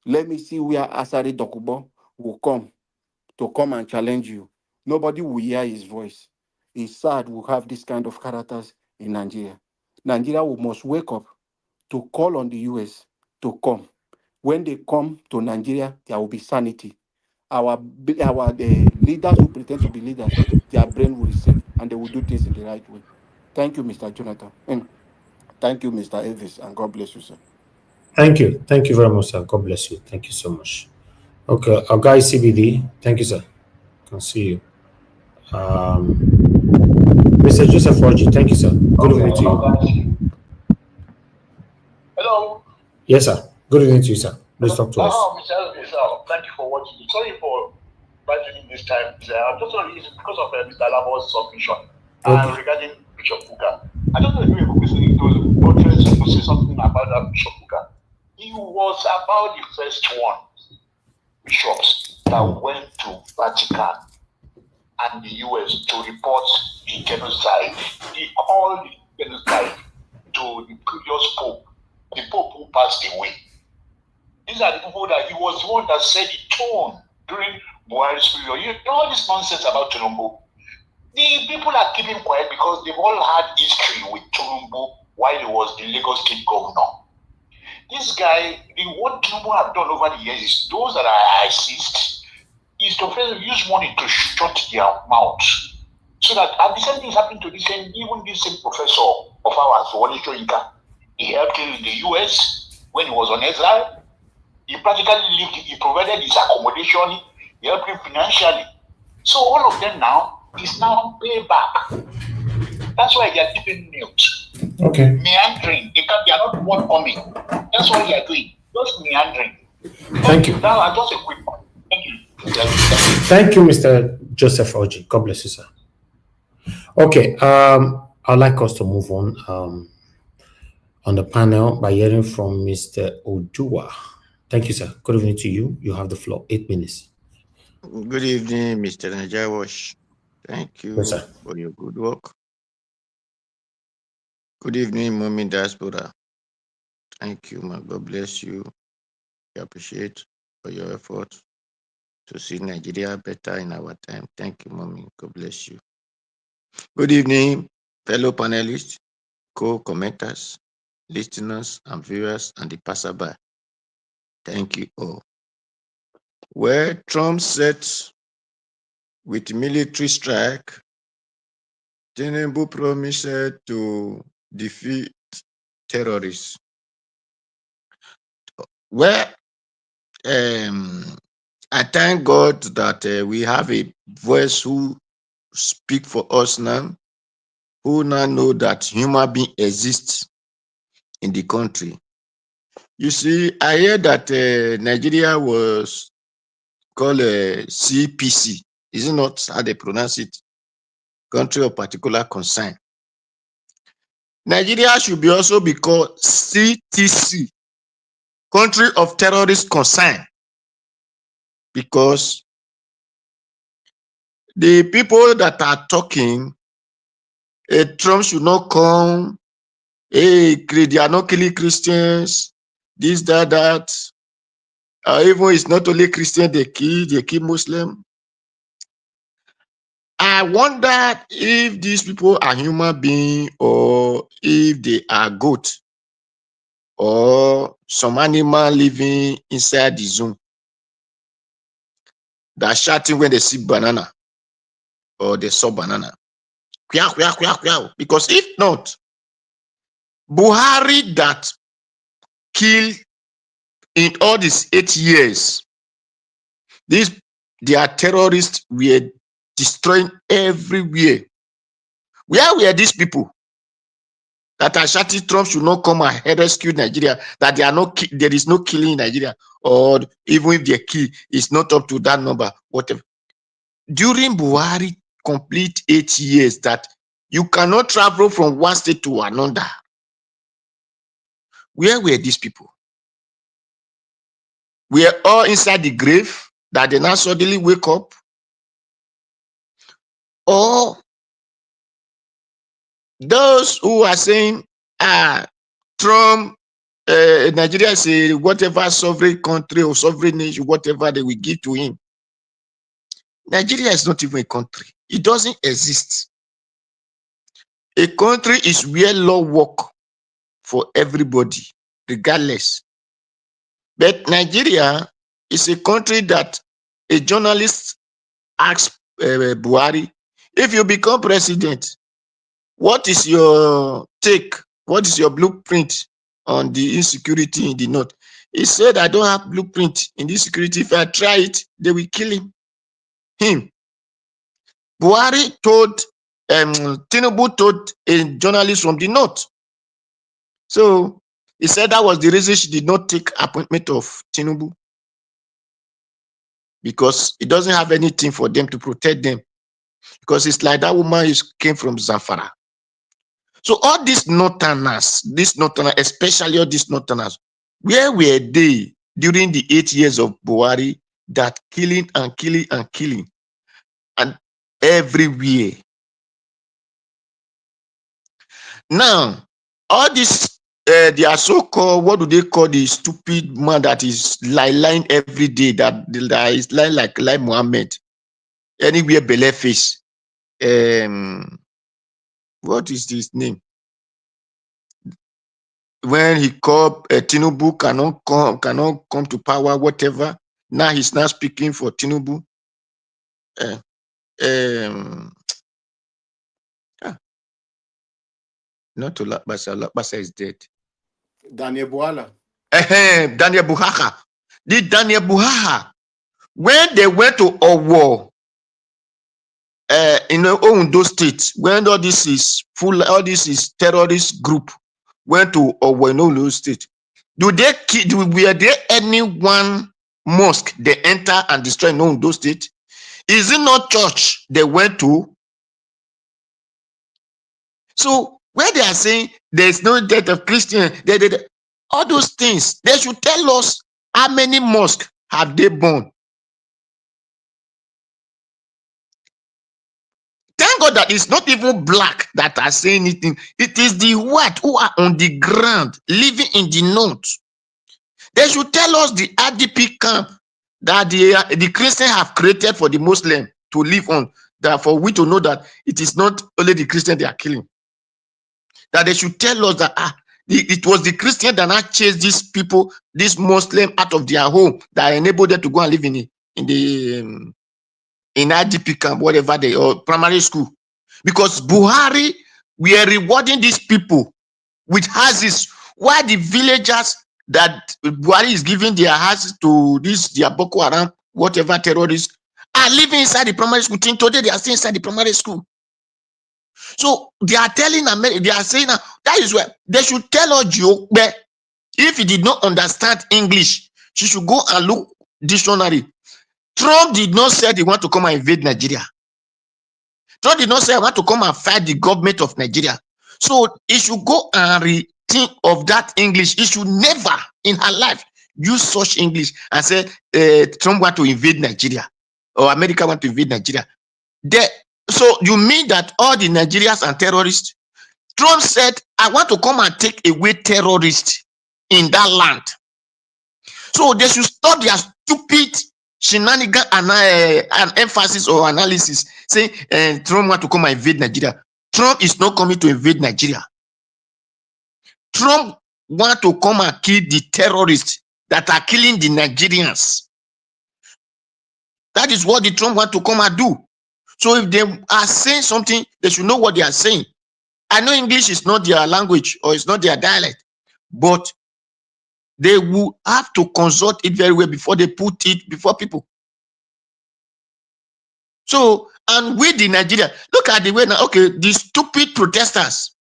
Let me see where Asari Dokubo will come and challenge you. Nobody will hear his voice. It's sad we have this kind of characters in Nigeria. Nigeria must wake up to call on the US to come. When they come to Nigeria, there will be sanity. The leaders who pretend to be leaders, their brain will reset and they will do things in the right way. Thank you, Mr. Jonathan. And thank you, Mr. Elvis, and God bless you, sir. Thank you. Thank you very much, sir. God bless you. Thank you so much. Okay, our guy CBD. Thank you, sir. Can see you. Mr. Joseph Orji, thank you, sir. Good evening to you. Hello. Yes, sir. Good evening to you, sir. Please talk to us. Mr. Elvis, thank you for watching. Sorry for inviting this time. I'm just sorry because of Mr. Labo's submission regarding Bishop Kuka. I don't know if you will say something about that Bishop Kuka. He was about the first one bishops that went to Vatican and the US to report the genocide. He called the genocide to the previous pope, the pope who passed away. These are the people that he was the one that set the tone during Buhari's period. You know all this nonsense about Tinubu. The people are keeping quiet because they've all had history with Tinubu while he was the Lagos State governor. This guy, what Tinubu have done over the years is those that I assist is to use money to shut their mouths. So that the same thing is happening to this same professor of ours, Wole Soyinka. He helped him in the US when he was on exile. He practically lived, he provided his accommodation, he helped him financially. So all of them now is now payback. That's why they are keeping mute. Okay. Meandering. They are not forthcoming. That's what they are doing. Just meandering. Thank you. Now, just a quick one. Thank you. Thank you, Mr. Joseph Orji. God bless you, sir. Okay. I'd like us to move on the panel by hearing from Mr. Odua. Thank you, sir. Good evening to you. You have the floor. 8 minutes. Good evening, Mr. Najawash. Thank you for your good work. Good evening, Mommy Diaspora. Thank you, man. God bless you. I appreciate for your effort to see Nigeria better in our time. Thank you, Mommy. God bless you. Good evening, fellow panelists, co-commenters, listeners, and viewers, and the passerby. Thank you all. Where Trump set with military strike, Tinubu promised to defeat terrorists. Well, I thank God that we have a voice who speak for us now, who now know that human being exists in the country. You see, I hear that Nigeria was called CPC. Is it not how they pronounce it? Country of particular concern. Nigeria should be also be called CTC, Country of Terrorist Concern, because the people that are talking, Trump should not come, they are not killing Christians, this, that. Even it's not only Christian they kill Muslim. I wonder if these people are human beings or if they are goat or some animal living inside the zone that are shouting when they see banana or they saw banana. Because if not, Buhari that killed in all these 8 years, their terrorists were destroying everywhere. Where were these people that are shouting Trump should not come and rescue Nigeria, that there is no killing in Nigeria, or even if they kill, it's not up to that number, whatever. During Buhari complete 8 years that you cannot travel from one state to another. Where were these people? We are all inside the grave that they now suddenly wake up, or those who are saying, Trump, Nigeria is a whatever sovereign country or sovereign nation, whatever they will give to him. Nigeria is not even a country. It doesn't exist. A country is where law works for everybody, regardless. But Nigeria is a country that a journalist asks Buhari, if you become president, what is your take? What is your blueprint on the insecurity in the north? He said, I don't have blueprint in this security. If I try it, they will kill him. Buhari told, Tinubu told a journalist from the north. So he said that was the reason she did not take appointment of Tinubu, because it doesn't have anything for them to protect them. Because it's like that woman came from Zamfara. So all these northerners, especially all these northerners, where were they during the 8 years of Buhari that killing and killing and killing and everywhere? Now, all this, they are so-called, what do they call the stupid man that is lying every day, that is lying like Muhammad, anywhere belle face. What is his name? When he called Tinubu cannot come to power, whatever. Now he's not speaking for Tinubu. Not to Lakbasa is dead. Daniel Buhala. Daniel Buhaha. The Daniel Buhaha, when they went to a war in Ondo State, when all this is terrorist group went to Owo in Ondo State, were there any one mosque they enter and destroy in Ondo State? Is it not church they went to? So where they are saying there's no death of Christian, all those things, they should tell us how many mosques have they burned. Thank God that it's not even black that are saying anything. It is the white who are on the ground, living in the north. They should tell us the RDP camp that the Christians have created for the Muslim to live on. Therefore, we to know that it is not only the Christian they are killing. That they should tell us that it was the Christian that now chased these people, these Muslims, out of their home, that enabled them to go and live in IDP camp, whatever or primary school. Because Buhari, we are rewarding these people with houses, while the villagers that Buhari is giving their houses to their Boko Haram, whatever terrorists, are living inside the primary school. Today they are still inside the primary school. So they are telling America, they are saying that is where they should tell us, if he did not understand English, she should go and look dictionary. Trump did not say he want to come and invade Nigeria. Trump did not say I want to come and fight the government of Nigeria. So he should go and rethink of that English. He should never in her life use such English and say Trump want to invade Nigeria or America want to invade Nigeria. So you mean that all the Nigerians are terrorists? Trump said, I want to come and take away terrorists in that land. So they should stop their stupid shenanigans and emphasis or analysis saying Trump want to come and invade Nigeria. Trump is not coming to invade Nigeria. Trump want to come and kill the terrorists that are killing the Nigerians. That is what the Trump want to come and do. So if they are saying something, they should know what they are saying. I know English is not their language or it's not their dialect, but they will have to consult it very well before they put it before people. So And we, the Nigeria, look at the way now. Okay, the stupid protesters.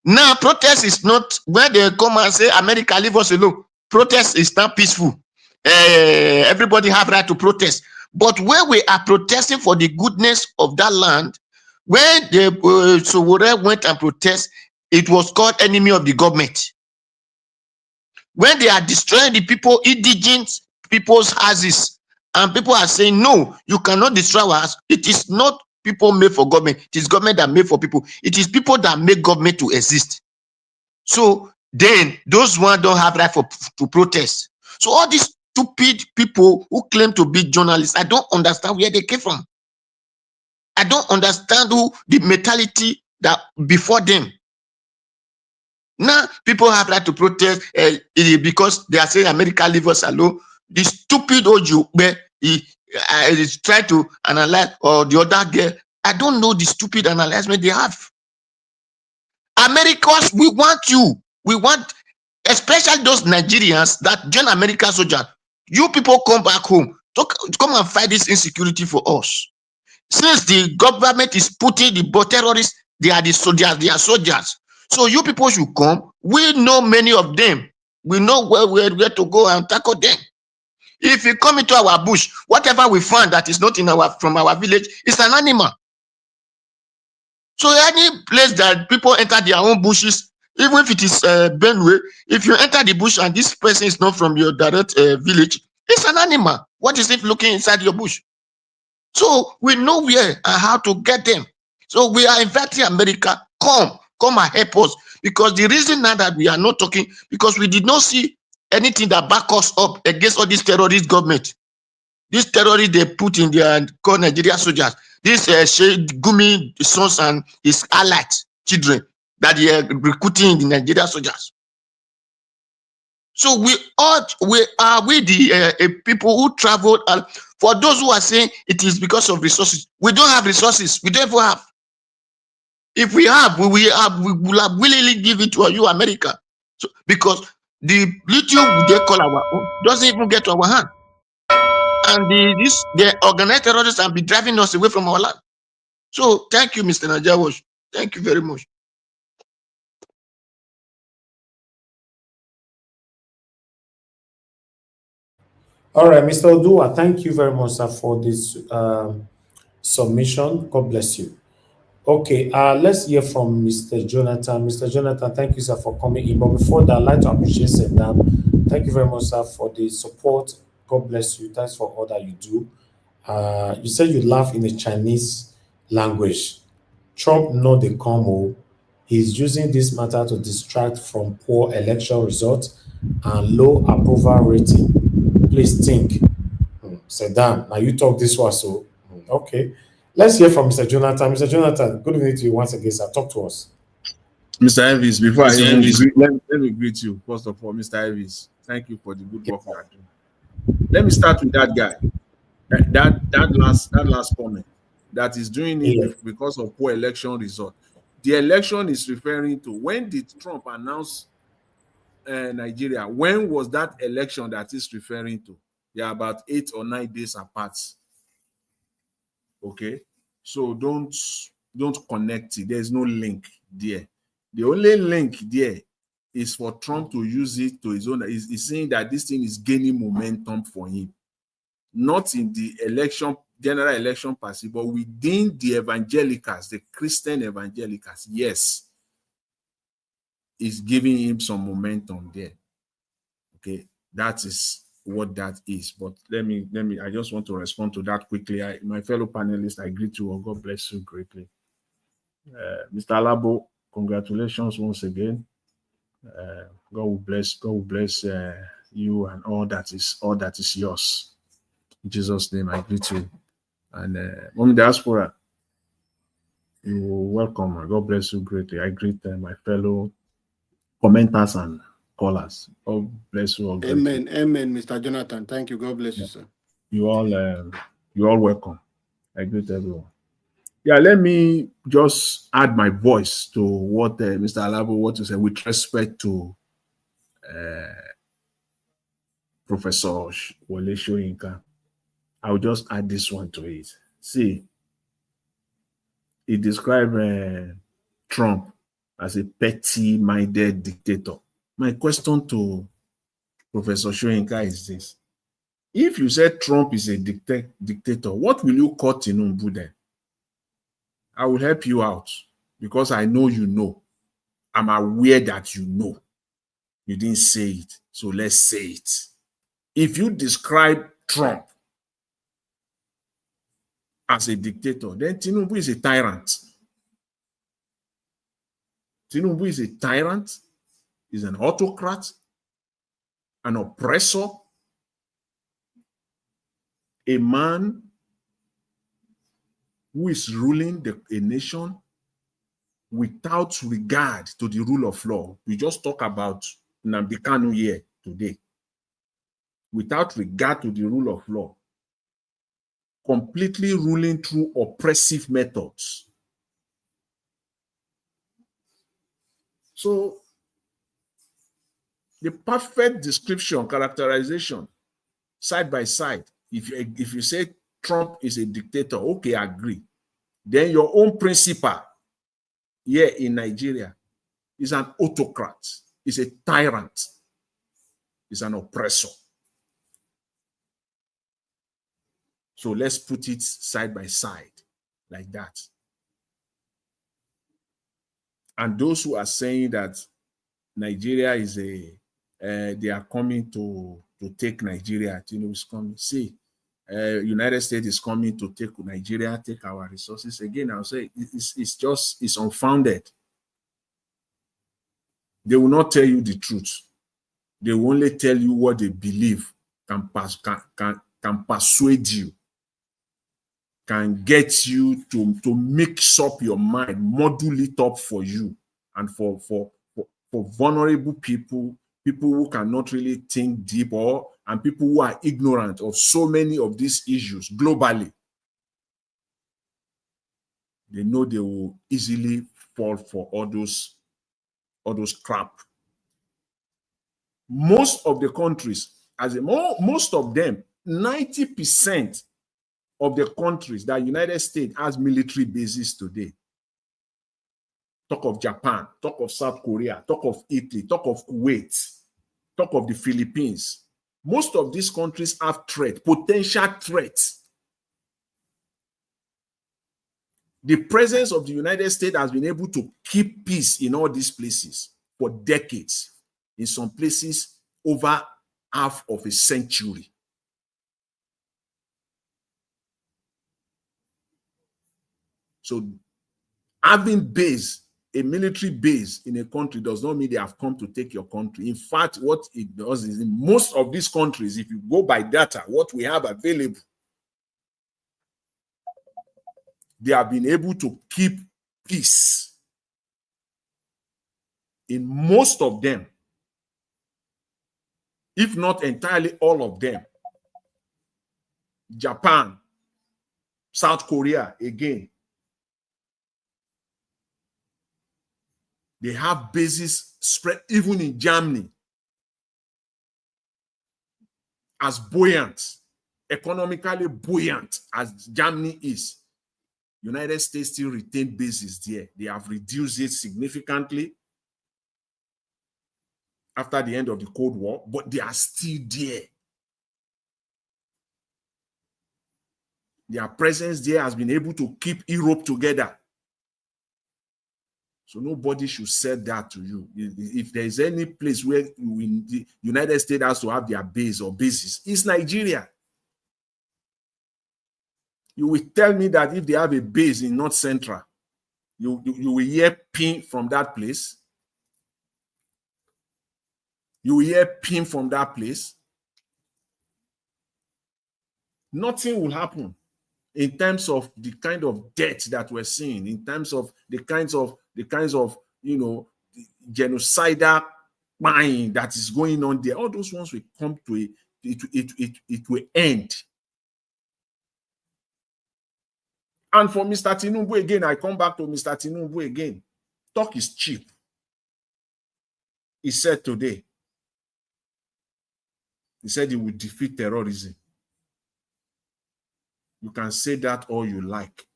Now, protest is not when they come and say, America, leave us alone. Protest is not peaceful. Everybody have right to protest. But when we are protesting for the goodness of that land, when the Sowore went and protest, it was called enemy of the government. When they are destroying the people, indigenous people's houses, and people are saying, no, you cannot destroy our house. It is not people made for government. It is government that made for people. It is people that make government to exist. So then those ones don't have right to protest. So all these stupid people who claim to be journalists, I don't understand where they came from. I don't understand who the mentality that before them. Now people have right to protest because they are saying America leave us alone. The stupid Oju where he is trying to analyze, or the other girl, I don't know the stupid analysis they have. Americans, we want you. We want, especially those Nigerians that join American soldiers. You people come back home. Come and fight this insecurity for us. Since the government is putting the terrorists, they are the soldiers, they are soldiers. So you people should come. We know many of them. We know where to go and tackle them. If you come into our bush, whatever we find that is not in from our village is an animal. So any place that people enter their own bushes, even if it is Benue, if you enter the bush and this person is not from your direct village, it's an animal. What is it looking inside your bush? So we know where and how to get them. So we are inviting America, come and help us. Because the reason now that we are not talking, because we did not see anything that back us up against all these terrorist government. These terrorists they put in their called Nigeria soldiers. This Gumi sons and his allied children that they are recruiting in the Nigeria soldiers. So we are the people who traveled. For those who are saying it is because of resources, we don't have resources. We don't even have. If we have, we will have willingly give it to you, America. So because the lithium they call our own doesn't even get to our hand. And the organized terrorists have been driving us away from our land. So thank you, Mr. Najawash. Thank you very much. All right, Mr. Odua, thank you very much, sir, for this submission. God bless you. Okay, let's hear from Mr. Jonathan. Mr. Jonathan, thank you, sir, for coming in. But before that, I'd like to appreciate Sedam. Thank you very much, sir, for the support. God bless you. Thanks for all that you do. You said you laugh in the Chinese language. Trump know the combo. He's using this matter to distract from poor election results and low approval rating. Please think. Sedam, now you talk this one, so okay. Let's hear from Mr. Jonathan. Mr. Jonathan, good evening to you once again, sir. Talk to us. Mr. Elvis, before I even greet, let me greet you. First of all, Mr. Elvis, thank you for the good work you are doing. Let me start with that guy. That last comment that is doing it because of poor election result. The election is referring to when did Trump announce Nigeria? When was that election that is referring to? They are about 8 or 9 days apart. Okay, so don't connect it. There's no link there. The only link there is for Trump to use it to his own. He's saying that this thing is gaining momentum for him, not in the election, general election pass, but within the evangelicals, the Christian evangelicals. Yes, it's giving him some momentum there. Okay, that is what that is. But let me I just want to respond to that quickly. My fellow panelists, I greet you all. God bless you greatly. Mr. Alabo, congratulations once again. God will bless you and all that is yours. In Jesus' name, I greet you. And Mommy Diaspora, you are welcome. God bless you greatly. I greet my fellow commenters and callers. God bless you all greatly. Amen, Mr. Jonathan. Thank you. God bless you, sir. You all welcome. I greet everyone. Yeah, let me just add my voice to what Mr. Alabo what to say with respect to Professor Wole Soyinka. I'll just add this one to it. See, he described Trump as a petty-minded dictator. My question to Professor Shoyinka is this. If you said Trump is a dictator, what will you call Tinubu then? I will help you out because I know you know. I'm aware that you know. You didn't say it, so let's say it. If you describe Trump as a dictator, then Tinubu is a tyrant. Tinubu is a tyrant, is an autocrat, an oppressor, a man who is ruling a nation without regard to the rule of law. We just talk about Nnamdi Kanu here today. Without regard to the rule of law, completely ruling through oppressive methods. So, the perfect description, characterization, side by side, if you say Trump is a dictator, okay, I agree. Then your own principal here in Nigeria is an autocrat, is a tyrant, is an oppressor. So let's put it side by side like that. And those who are saying that Nigeria is they are coming to take Nigeria, Tinubu is coming. See, United States is coming to take Nigeria, take our resources. Again, I'll say it's unfounded. They will not tell you the truth. They will only tell you what they believe can persuade you, can get you to mix up your mind, model it up for you, and for vulnerable people who cannot really think deep, and people who are ignorant of so many of these issues globally. They know they will easily fall for all those crap. Most of the countries, most of them, 90% of the countries that United States has military bases today. Talk of Japan, talk of South Korea, talk of Italy, talk of Kuwait, talk of the Philippines. Most of these countries have potential threats. The presence of the United States has been able to keep peace in all these places for decades. In some places, over half of a century. So having a military base in a country does not mean they have come to take your country. In fact, what it does is in most of these countries, if you go by data, what we have available, they have been able to keep peace. In most of them, if not entirely all of them. Japan, South Korea, again, they have bases spread even in Germany. As buoyant, economically buoyant as Germany is, United States still retain bases there. They have reduced it significantly after the end of the Cold War, but they are still there. Their presence there has been able to keep Europe together. So nobody should say that to you. If there is any place where the United States has to have their base or bases, it's Nigeria. You will tell me that if they have a base in North Central, you will hear ping from that place. You will hear ping from that place. Nothing will happen in terms of the kind of debt that we're seeing, in terms of the kinds of genocidal buying that is going on there. All those ones will come to it will end. And for Mr. Tinubu again, I come back to Mr. Tinubu again. Talk is cheap. He said today, he said he will defeat terrorism. You can say that all you like.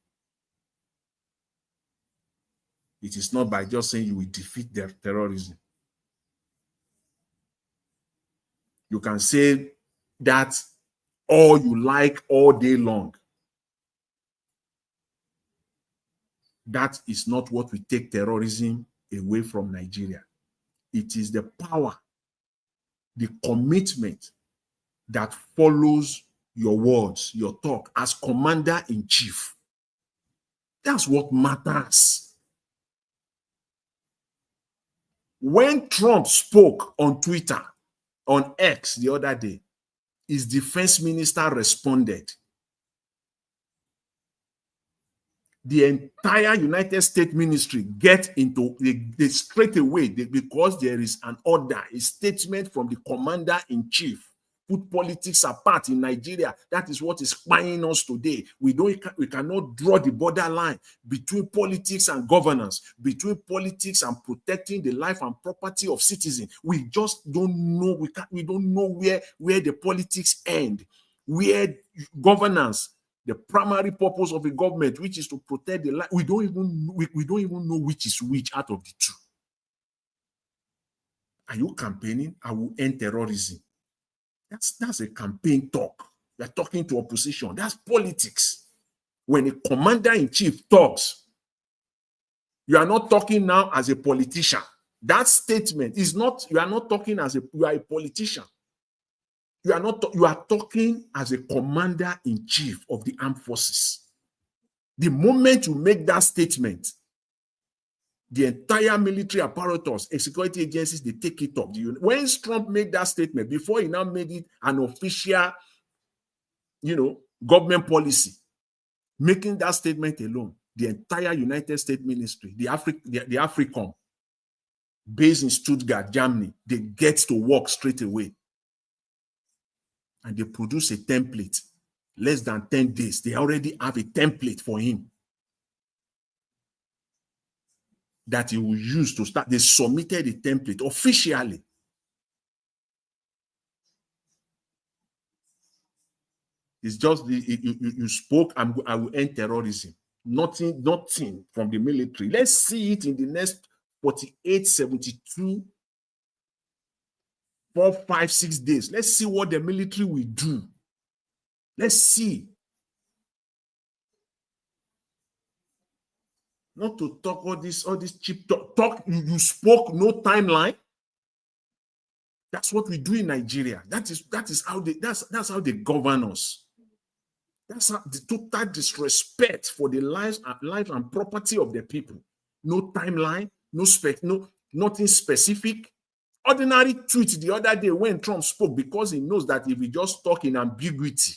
It is not by just saying you will defeat their terrorism. You can say that all you like all day long. That is not what will take terrorism away from Nigeria. It is the power, the commitment that follows your words, your talk as commander-in-chief. That's what matters. When Trump spoke on Twitter, on X the other day, his defense minister responded. The entire United States ministry get into they straight away because there is an order, a statement from the commander-in-chief. Put politics apart in Nigeria. That is what is spying us today. We cannot draw the borderline between politics and governance, between politics and protecting the life and property of citizens. We just don't know. We don't know where the politics end, where governance, the primary purpose of a government, which is to protect the life. We don't even know which is which out of the two. Are you campaigning? I will end terrorism. That's a campaign talk. You're talking to opposition. That's politics. When a commander-in-chief talks, you are not talking now as a politician. That statement is not, you are not talking as you are a politician. You are talking as a commander-in-chief of the armed forces. The moment you make that statement, the entire military apparatus, security agencies, they take it up. When Trump made that statement, before he now made it an official, government policy, making that statement alone, the entire United States ministry, the AFRICOM, based in Stuttgart, Germany, they get to work straight away. And they produce a template. Less than 10 days, they already have a template for him that he will use to start. They submitted a template officially. It's just you spoke, I will end terrorism. Nothing from the military. Let's see it in the next 48, 72, 4, 5, 6 days. Let's see what the military will do. Let's see. Not to talk all this cheap talk. You spoke, no timeline. That's what we do in Nigeria. That's how they govern us. That's the total disrespect for the life and property of the people. No timeline, nothing specific. Ordinary tweet the other day when Trump spoke, because he knows that if he just talk in ambiguity,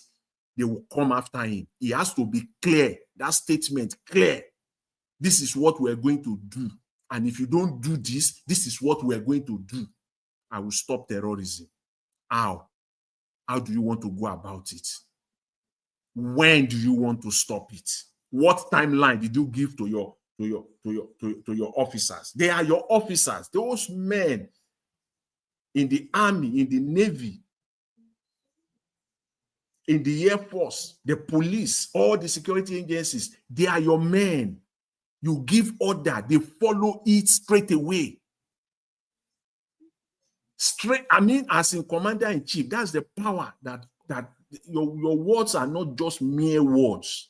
they will come after him. He has to be clear. That statement clear. This is what we're going to do. And if you don't do this, this is what we're going to do. I will stop terrorism. How? How do you want to go about it? When do you want to stop it? What timeline did you give to your officers? They are your officers. Those men in the army, in the navy, in the Air Force, the police, all the security agencies, they are your men. You give order, they follow it straight away. As in commander-in-chief, that's the power that your words are not just mere words.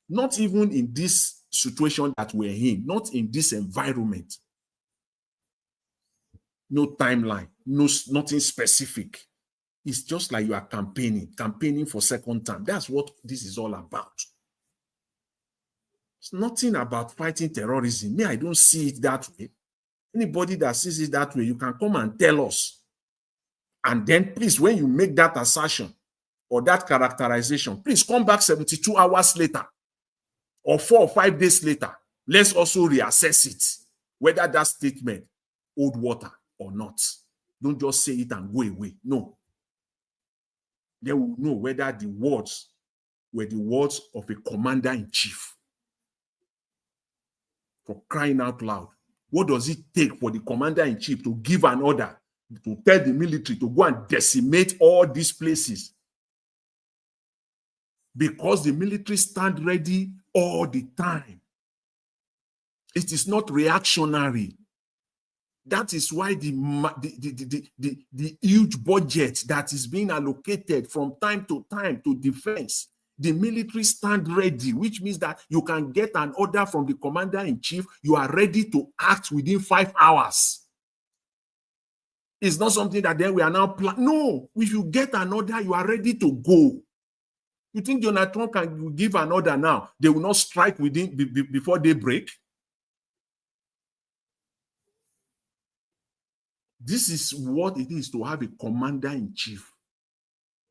Not even in this situation that we're in, not in this environment. No timeline, nothing specific. It's just like you are campaigning for second term. That's what this is all about. It's nothing about fighting terrorism. Me, I don't see it that way. Anybody that sees it that way, you can come and tell us. And then, please, when you make that assertion or that characterization, please come back 72 hours later or 4 or 5 days later. Let's also reassess it, whether that statement hold water or not. Don't just say it and go away. No. They will know whether the words were the words of a commander-in-chief. For crying out loud. What does it take for the commander-in-chief to give an order to tell the military to go and decimate all these places? Because the military stand ready all the time. It is not reactionary. That is why the huge budget that is being allocated from time to defense, the military stand ready, which means that you can get an order from the commander-in-chief, you are ready to act within 5 hours. It's not something that then we are now planning. No, if you get an order, you are ready to go. You think Donald Trump can give an order now? They will not strike within before they break? This is what it is to have a commander-in-chief.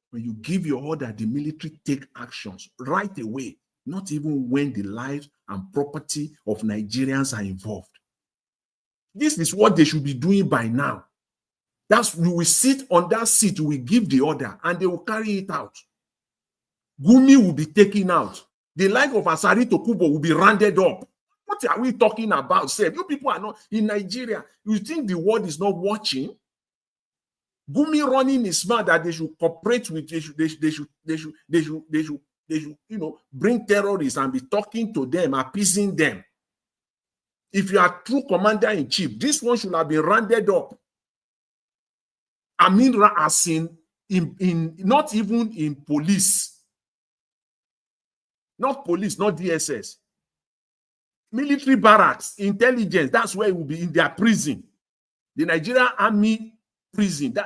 When you give your order, the military take actions right away, not even when the lives and property of Nigerians are involved. This is what they should be doing by now. You will sit on that seat, you will give the order, and they will carry it out. Gumi will be taken out. The life of Asari Tokubo will be rounded up. What are we talking about, sir? You people are not in Nigeria. You think the world is not watching? Gumi running is smart that they should cooperate with, they should, bring terrorists and be talking to them, appeasing them. If you are true commander-in-chief, this one should have been rounded up. I mean, as in not even in police. Not police, not DSS. Military barracks, intelligence, that's where it will be, in their prison. The Nigerian army prison,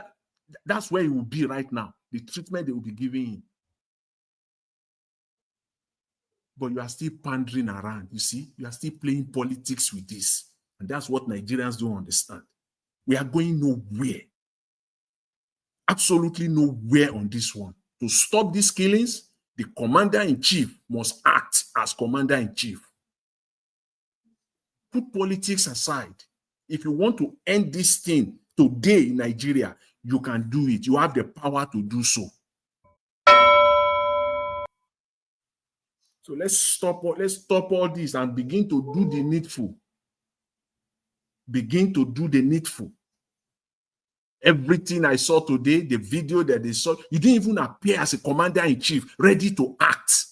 that's where it will be right now. The treatment they will be giving him. But you are still pandering around, you see? You are still playing politics with this. And that's what Nigerians don't understand. We are going nowhere. Absolutely nowhere on this one. To stop these killings, the commander-in-chief must act as commander-in-chief. Put politics aside. If you want to end this thing today in Nigeria, you can do it. You have the power to do so. So let's stop all this and begin to do the needful. Begin to do the needful. Everything I saw today, the video that they saw, you didn't even appear as a commander-in-chief, ready to act.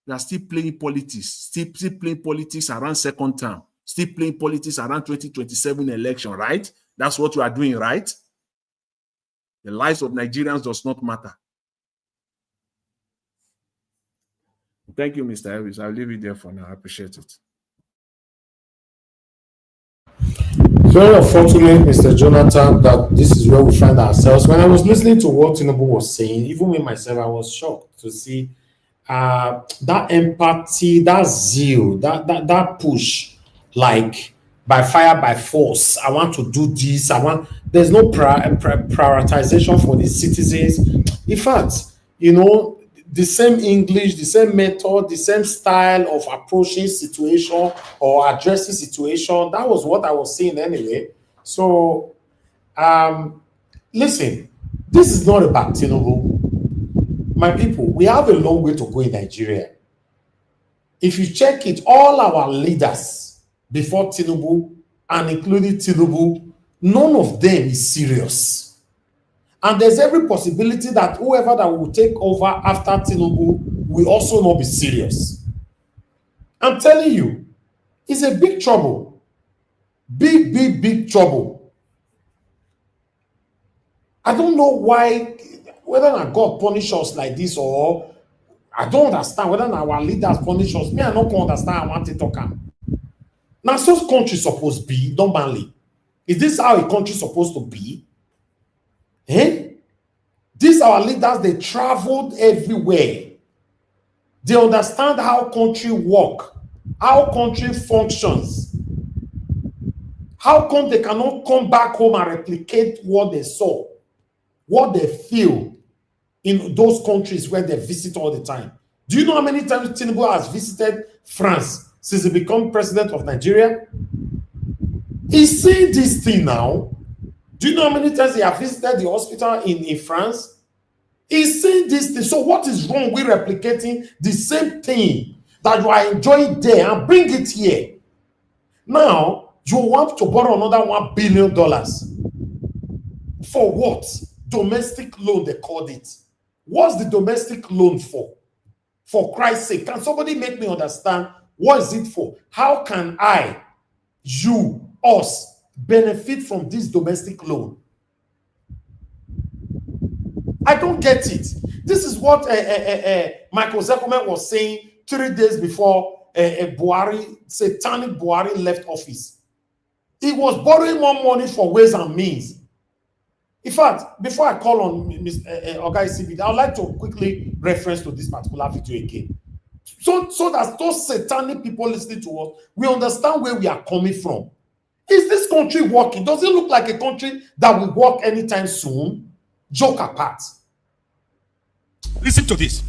You are still playing politics, still playing politics around second term, still playing politics around 2027 election, right? That's what you are doing, right? The lives of Nigerians does not matter. Thank you, Mr. Elvis. I'll leave it there for now. I appreciate it. Very unfortunate, Mr. Jonathan, that this is where we find ourselves. When I was listening to what Tinubu was saying, even me myself, I was shocked to see that empathy, that zeal, that push, like by fire, by force. I want to do this. There's no prioritization for the citizens. In fact, the same English, the same method, the same style of approaching situation or addressing situation. That was what I was seeing anyway. So, listen, this is not about Tinubu. My people, we have a long way to go in Nigeria. If you check it, all our leaders before Tinubu, and including Tinubu, none of them is serious. And there's every possibility that whoever that will take over after Tinubu will also not be serious. I'm telling you, it's a big trouble. Big trouble. I don't know whether God punish us like this, or I don't understand whether our leaders punish us. Me, I don't understand. I want to talk. Now, so country supposed to be, normally. Is this how a country supposed to be? These our leaders, they traveled everywhere. They understand how country work, how country functions. How come they cannot come back home and replicate what they saw, what they feel in those countries where they visit all the time? Do you know how many times Tinubu has visited France since he became president of Nigeria? He's seeing this thing now. Do you know how many times he has visited the hospital in France? He's seeing this thing. So what is wrong with replicating the same thing that you are enjoying there and bring it here? Now, you want to borrow another $1 billion. For what? Domestic loan, they called it. What's the domestic loan for? For Christ's sake, can somebody make me understand What is it for? How can I, you, us, benefit from this domestic loan? I don't get it. This is what Michael Zekumen was saying 3 days before Buhari, satanic Buhari left office. He was borrowing more money for ways and means. In fact, before I call on Oga CB, I would like to quickly reference to this particular video again. So that those satanic people listening to us, we understand where we are coming from. Is this country working? Does it look like a country that will work anytime soon? Joke apart. Listen to this.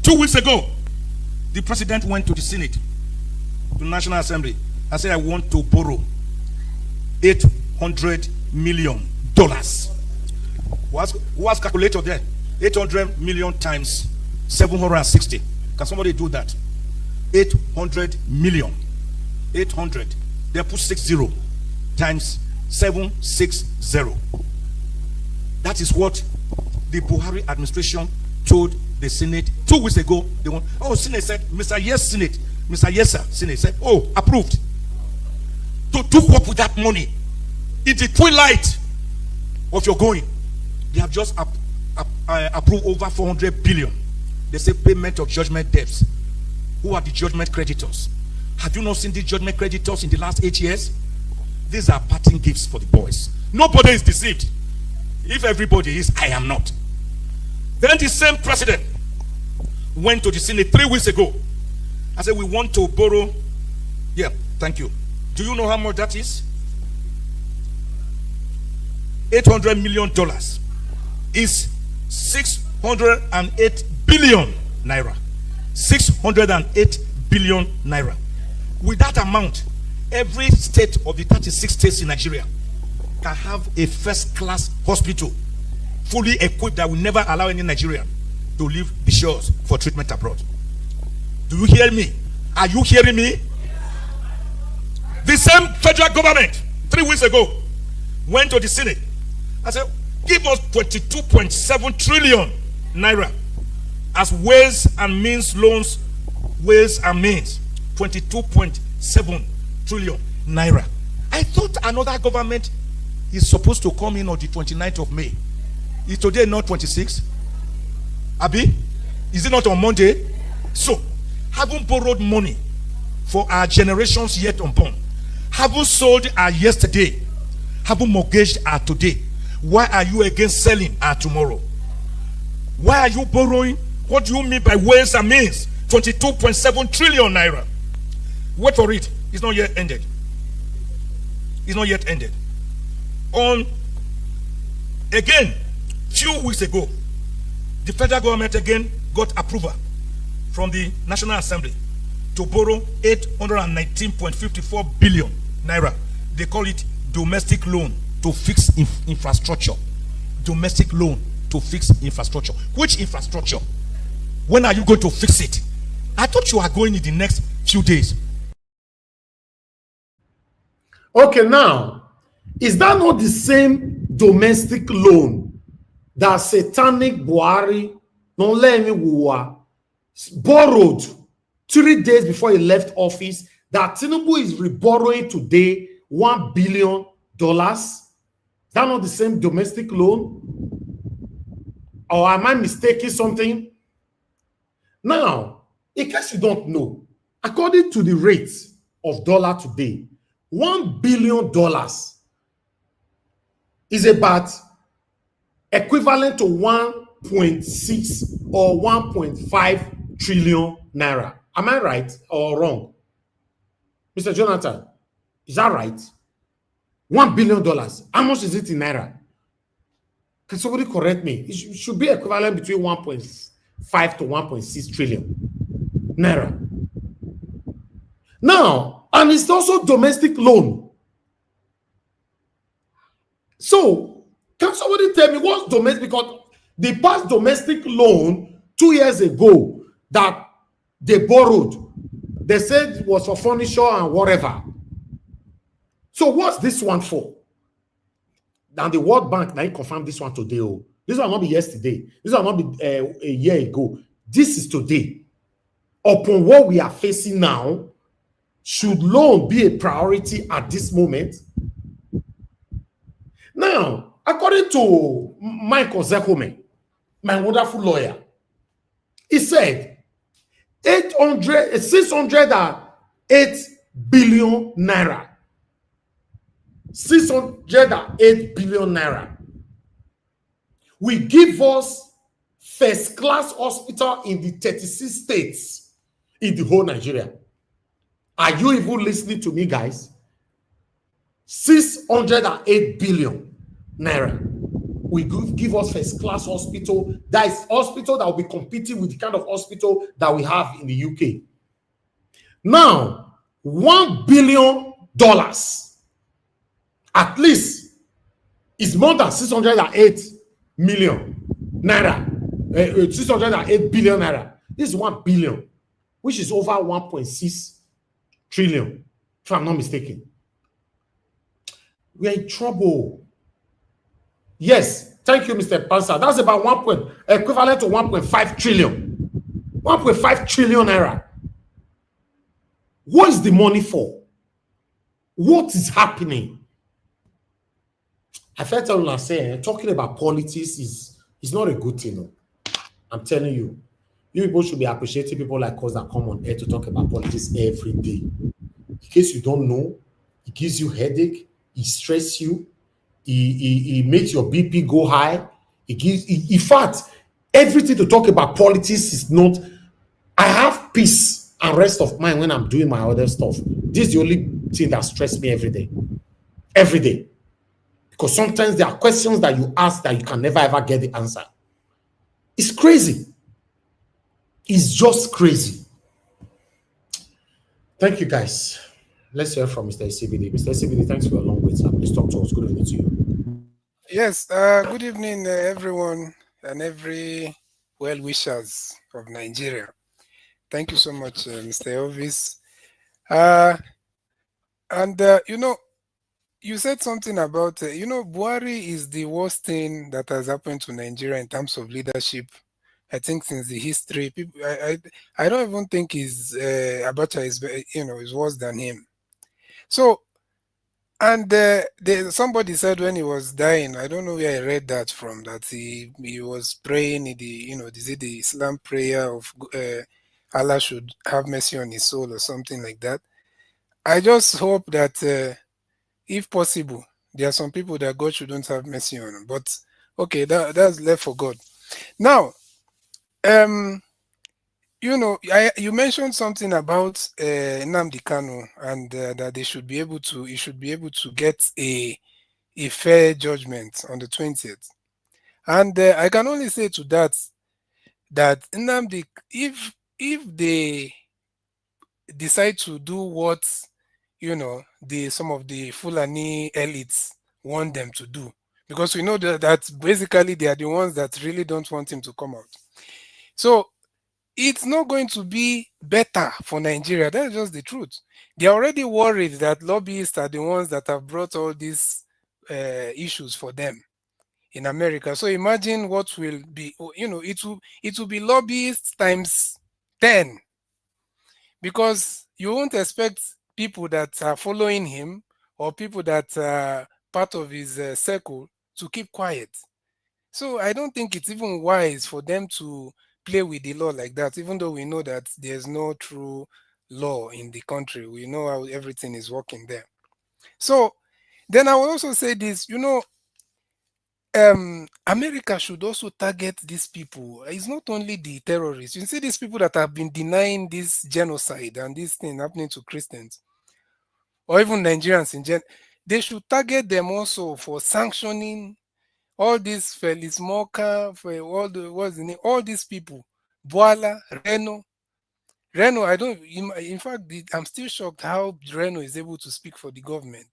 2 weeks ago, the president went to the Senate, to the National Assembly, and said, I want to borrow $800 million. Who has calculator there? 800 million times 760. Can somebody do that? 800 million. 800. They put 60 times 760. That is what the Buhari administration told the Senate 2 weeks ago. They want, Senate said, Mr. Yes, Senate. Mr. Yes, sir. Senate said, approved. To do what with that money? In the twilight of your going, they have just approved over 400 billion. They say payment of judgment debts. Who are the judgment creditors? Have you not seen the judgment creditors in the last 8 years? These are parting gifts for the boys. Nobody is deceived. If everybody is, I am not. Then the same president went to the Senate 3 weeks ago and said, we want to borrow. Yeah, thank you. Do you know how much that is? $800 million is 608 billion naira. 608 billion naira. With that amount, every state of the 36 states in Nigeria can have a first-class hospital fully equipped that will never allow any Nigerian to leave the shores for treatment abroad. Do you hear me? Are you hearing me? The same federal government 3 weeks ago went to the Senate and said, give us 22.7 trillion naira as ways and means loans. Ways and means 22.7 trillion naira. I thought another government is supposed to come in on the 29th of May. Is today not 26? Abi? Is it not on Monday? So, haven't borrowed money for our generations yet unborn. Haven't sold our yesterday. Haven't mortgaged our today. Why are you against selling our tomorrow? Why are you borrowing? What do you mean by ways and means? 22.7 trillion naira. Wait for it. It's not yet ended. It's not yet ended. On again, few weeks ago, the federal government again got approval from the National Assembly to borrow 819.54 billion naira. They call it domestic loan to fix infrastructure. Domestic loan to fix infrastructure. Which infrastructure? When are you going to fix it? I thought you are going in the next few days. Okay, now, is that not the same domestic loan that satanic Buhari borrowed 3 days before he left office, that Tinubu is reborrowing today $1 billion? Is that not the same domestic loan? Or am I mistaking something? Now, in case you don't know, according to the rate of dollar today, $1 billion is about equivalent to 1.6 or 1.5 trillion naira. Am I right or wrong? Mr. Jonathan, is that right? $1 billion. How much is it in naira? Can somebody correct me? It should be equivalent between 1.5 to 1.6 trillion naira. Now, and it's also domestic loan. So, can somebody tell me what's domestic? Because the past domestic loan 2 years ago that they borrowed, they said it was for furniture and whatever. So, what's this one for? And the World Bank now confirmed this one today. This will not be yesterday. This will not be a year ago. This is today. upon what we are facing now, should loan be a priority at this moment? Now, according to Michael Zekome, my wonderful lawyer, he said 608 billion naira. 608 billion naira will give us first class hospital in the 36 states in the whole Nigeria. Are you even listening to me, guys? 608 billion naira will give us first class hospital. That is hospital that will be competing with the kind of hospital that we have in the UK. Now, $1 billion at least is more than 608 million naira, 608 billion naira. This is 1 billion, which is over 1.6 trillion, if I'm not mistaken. We are in trouble. Yes, thank you, Mr. Pansa. That's about equivalent to 1.5 trillion. 1.5 trillion naira. What is the money for? What is happening? I felt I saying talking about politics is not a good thing. No? I'm telling you. You people should be appreciating people like us that come on air to talk about politics every day. In case you don't know, it gives you headache, it stresses you, it makes your BP go high. In fact, everything to talk about politics is not. I have peace and rest of mind when I'm doing my other stuff. This is the only thing that stresses me every day. Every day. Because sometimes there are questions that you ask that you can never ever get the answer. It's crazy. It's just crazy. Thank you, guys. Let's hear from Mr. CBD. Mr. CBD, thanks for a long wait, sir. Please talk to us. Good evening to you. Yes, good evening, everyone, and every well-wishers of Nigeria. Thank you so much, Mr. Elvis. You said something about, Buhari is the worst thing that has happened to Nigeria in terms of leadership. I think since the history, people, I don't even think Abacha is worse than him. So, and somebody said when he was dying, I don't know where I read that from, that he was praying the Islam prayer of Allah should have mercy on his soul or something like that. I just hope that if possible, there are some people that God shouldn't have mercy on. But okay, that's left for God. Now, you mentioned something about Nnamdi Kanu and that he should be able to get a fair judgment on the 20th. And I can only say to that Nnamdi, if they decide to do what some of the Fulani elites want them to do, because we know that basically they are the ones that really don't want him to come out. So it's not going to be better for Nigeria. That's just the truth. They're already worried that lobbyists are the ones that have brought all these issues for them in America. So imagine what will be, it will be lobbyists times 10, because you won't expect people that are following him or people that are part of his circle to keep quiet. So I don't think it's even wise for them to play with the law like that, even though we know that there's no true law in the country. We know how everything is working there. So then I will also say this, America should also target these people. It's not only the terrorists. You see these people that have been denying this genocide and this thing happening to Christians, or even Nigerians in general. They should target them also for sanctioning all these Felix Moka, for all these people, Boala, Reno, in fact, I'm still shocked how Reno is able to speak for the government.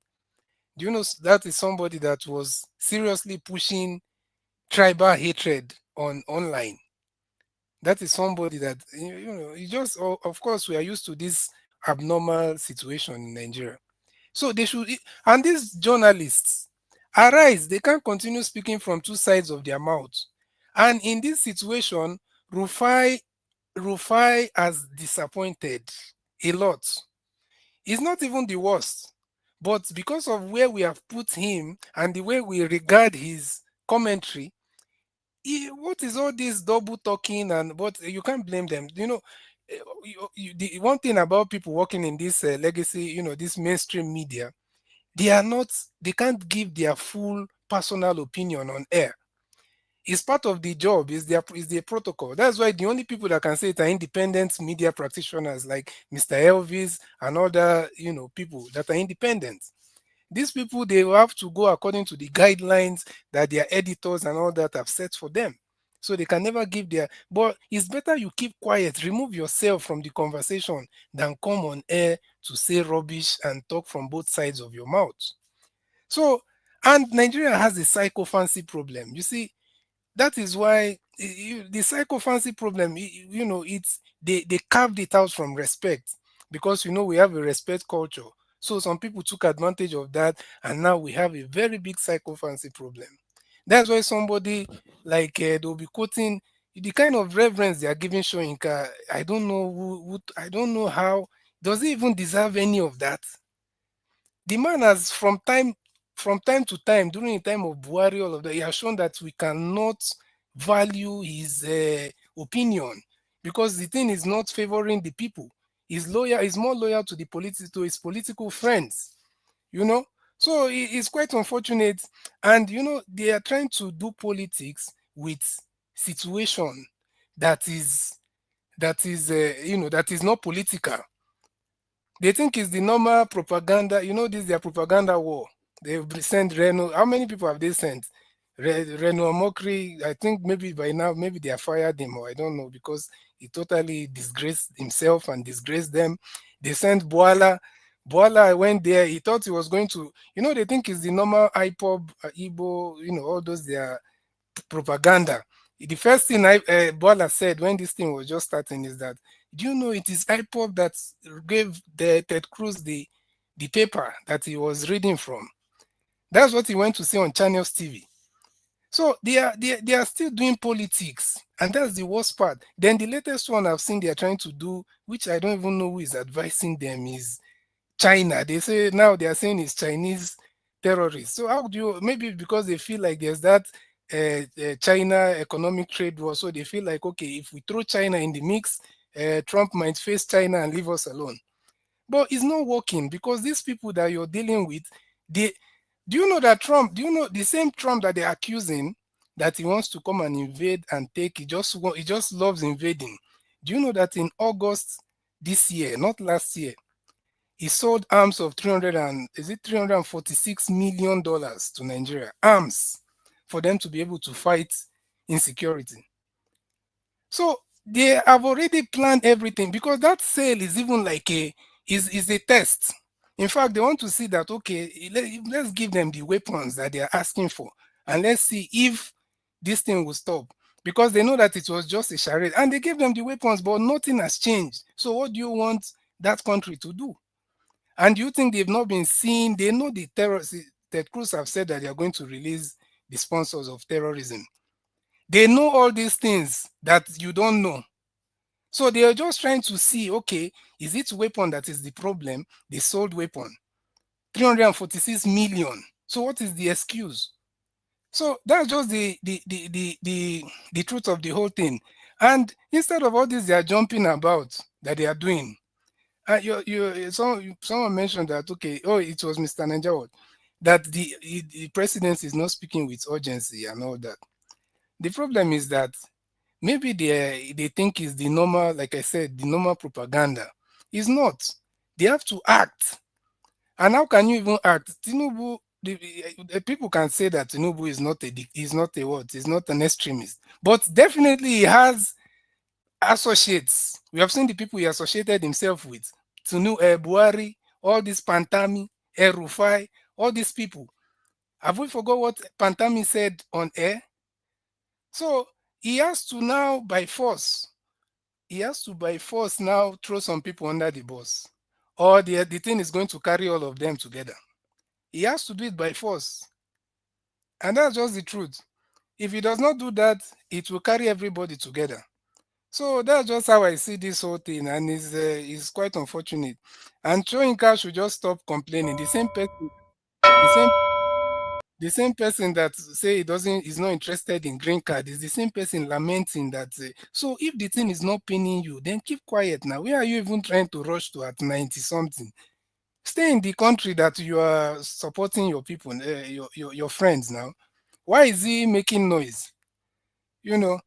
Do you know that is somebody that was seriously pushing tribal hatred online? That is somebody that, of course, we are used to this abnormal situation in Nigeria. So they should, and these journalists, arise. They can't continue speaking from two sides of their mouth. And in this situation, Rufai Rufai has disappointed a lot. He's not even the worst, but because of where we have put him and the way we regard his commentary, what is all this double talking? And but you can't blame them. The one thing about people working in this legacy, this mainstream media, they can't give their full personal opinion on air. It's part of the job, is their protocol. That's why the only people that can say it are independent media practitioners like Mr. Elvis and other, people that are independent. These people, they will have to go according to the guidelines that their editors and all that have set for them. So they can never give their, but it's better you keep quiet, remove yourself from the conversation than come on air to say rubbish and talk from both sides of your mouth. So, and Nigeria has a psychophancy problem. You see, that is why the psychophancy problem, it's they carved it out from respect, because we have a respect culture. So some people took advantage of that, and now we have a very big psychophancy problem. That's why somebody like they'll be quoting the kind of reverence they are giving Shoyinka. I don't know I don't know how, does he even deserve any of that? The man has, from time to time, during the time of Buhari, all of that, he has shown that we cannot value his opinion, because the thing is not favoring the people. He's more loyal to to his political friends, you know. So it's quite unfortunate, and they are trying to do politics with situation that is that is not political. They think it's the normal propaganda. This is their propaganda war. They've sent Reno. How many people have they sent? Reno Mokri, I think maybe by now, maybe they have fired him, or I don't know, because he totally disgraced himself and disgraced them. They sent Boala. Boala went there. He thought he was going to, they think it's the normal IPOB, Igbo, all those their propaganda. The first thing Bola said when this thing was just starting is that, do you know it is IPOB that gave Ted Cruz the paper that he was reading from? That's what he went to say on Channels TV. So they are still doing politics, and that's the worst part. Then the latest one I've seen they are trying to do, which I don't even know who is advising them, is China. They say now they are saying it's Chinese terrorists. So how do you, maybe because they feel like there's that China economic trade war, so they feel like, okay, if we throw China in the mix, Trump might face China and leave us alone. But it's not working, because these people that you're dealing with, they do you know that Trump, do you know the same Trump that they're accusing that he wants to come and invade and take, he just loves invading. Do you know that in August this year, not last year, he sold arms of 346 million dollars to Nigeria, arms for them to be able to fight insecurity. So they have already planned everything, because that sale is even like is a test. In fact, they want to see that, okay, let's give them the weapons that they are asking for, and let's see if this thing will stop, because they know that it was just a charade, and they gave them the weapons, but nothing has changed. So what do you want that country to do? And you think they've not been seen? They know the terrorists. Ted Cruz have said that they are going to release the sponsors of terrorism. They know all these things that you don't know. So they are just trying to see, okay, is it weapon that is the problem? They sold weapon, 346 million. So what is the excuse? So that's just the truth of the whole thing. And instead of all this they are jumping about that they are doing, someone mentioned that, okay, oh, it was Mr. Nanjawad, that the president is not speaking with urgency and all that. The problem is that maybe they think is the normal, like I said, the normal propaganda. It's not. They have to act. And how can you even act? Tinubu, the people can say that Tinubu is not an extremist, but definitely he has associates. We have seen the people he associated himself with. Buhari, all these Pantami, Rufai, all these people. Have we forgot what Pantami said on air? So he has to now by force now throw some people under the bus, or the thing is going to carry all of them together. He has to do it by force, and that's just the truth. If he does not do that, it will carry everybody together. So that's just how I see this whole thing, and it's quite unfortunate. And Choinka should just stop complaining. The same the same person that say he doesn't is not interested in green card is the same person lamenting that. So if the thing is not pinning you, then keep quiet now. Where are you even trying to rush to at 90 something? Stay in the country that you are supporting your people, your friends now. Why is he making noise? You know.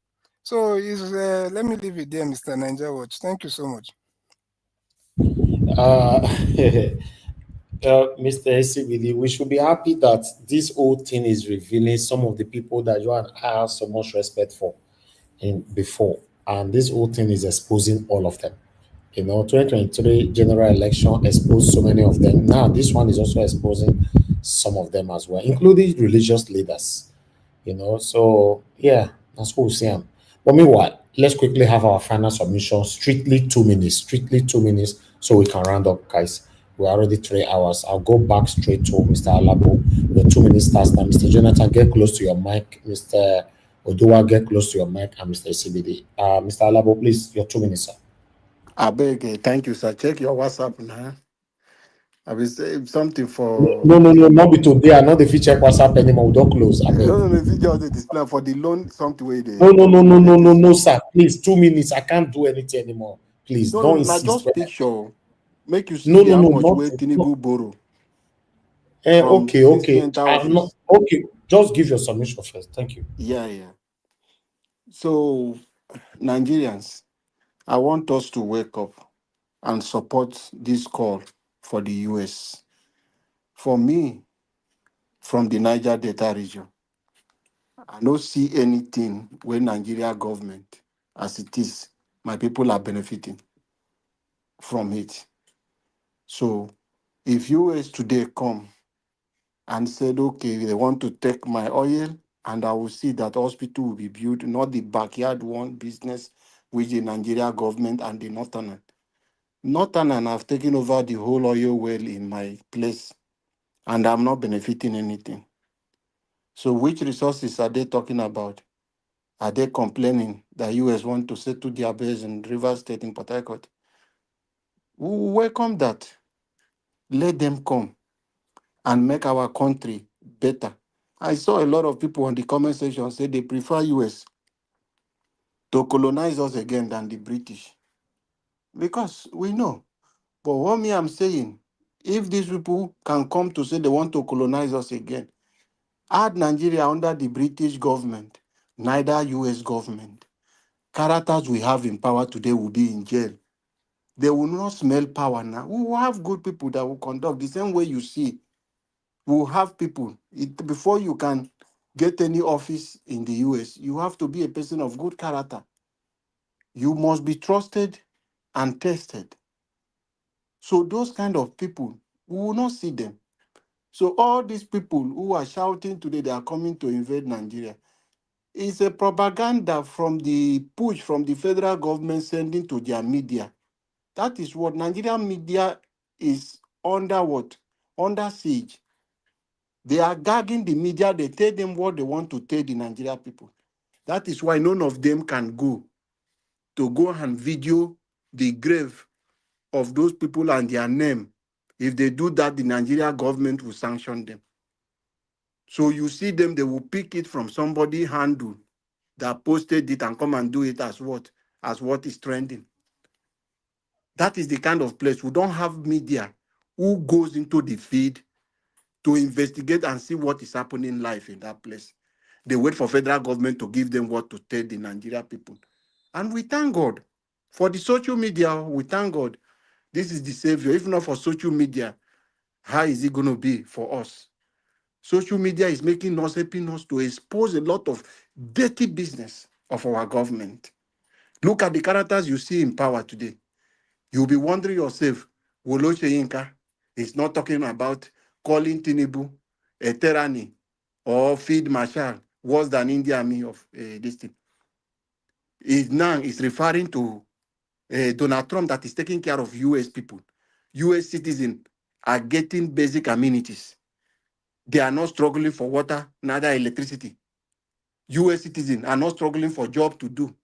So let me leave it there, Mr. Ninja Watch. Thank you so much. Uh, Mr. SCBD, we should be happy that this whole thing is revealing some of the people that you and I have so much respect for in before, and this whole thing is exposing all of them. 2023 general election exposed so many of them. Now, this one is also exposing some of them as well, including religious leaders. So yeah, that's what we see. But meanwhile, let's quickly have our final submission. Strictly 2 minutes, so we can round up, guys. We're already 3 hours. I'll go back straight to Mr. Alabo. Your 2 minutes starts now. Mr. Jonathan, get close to your mic. Mr. Odua, get close to your mic, and Mr. CBD. Mr. Alabo, please, your 2 minutes, sir. I beg, thank you, sir. Check your WhatsApp now. I will say something No, for no, no, the not be today. I not the feature WhatsApp anymore. We don't close. I beg. no, if you just the display for the loan, something where they No, no, talk no, no, no, no, immediately. no, sir. Please, 2 minutes. I can't do anything anymore. Please, No, don't not insist. just picture. Make you No, see no, how no, much not. where No. Tinubu borrow from Okay, since he okay. enter I'm not. office. Okay, just give your submission first. Thank you. Yeah. So Nigerians, I want us to wake up and support this call for the US. For me, from the Niger Delta region, I don't see anything where Nigeria government, as it is, my people are benefiting from it. So if US today come and said, okay, they want to take my oil, and I will see that hospital will be built, not the backyard one business which the Nigeria government and the Northern. Northern have taken over the whole oil well in my place, and I'm not benefiting anything. So which resources are they talking about? Are they complaining that US want to settle their base in River State in Port Harcourt? We welcome that. Let them come and make our country better. I saw a lot of people on the comment section say they prefer US to colonize us again than the British. Because we know. But what me I'm saying, if these people can come to say they want to colonize us again, add Nigeria under the British government, neither US government. Characters we have in power today will be in jail. They will not smell power now. We will have good people that will conduct the same way you see. We will have people. Before you can get any office in the US, you have to be a person of good character. You must be trusted and tested. So those kind of people, we will not see them. So all these people who are shouting today, they are coming to invade Nigeria. It's a propaganda from the push from the federal government sending to their media. That is what Nigerian media is under what? Under siege. They are gagging the media. They tell them what they want to tell the Nigerian people. That is why none of them can go and video the grave of those people and their name. If they do that, the Nigerian government will sanction them. So you see them, they will pick it from somebody handle that posted it and come and do it as what? As what is trending. That is the kind of place. We don't have media who goes into the feed to investigate and see what is happening live in that place. They wait for federal government to give them what to tell the Nigeria people. And we thank God. For the social media, we thank God. This is the savior. If not for social media, how is it going to be for us? Social media is making us, helping us to expose a lot of dirty business of our government. Look at the characters you see in power today. You'll be wondering yourself, Wolo Soyinka is not talking about calling Tinubu a tyranny or Field Marshal worse than India Army of this thing. Now is referring to Donald Trump that is taking care of US people. US citizens are getting basic amenities. They are not struggling for water, neither electricity. US citizens are not struggling for job to do.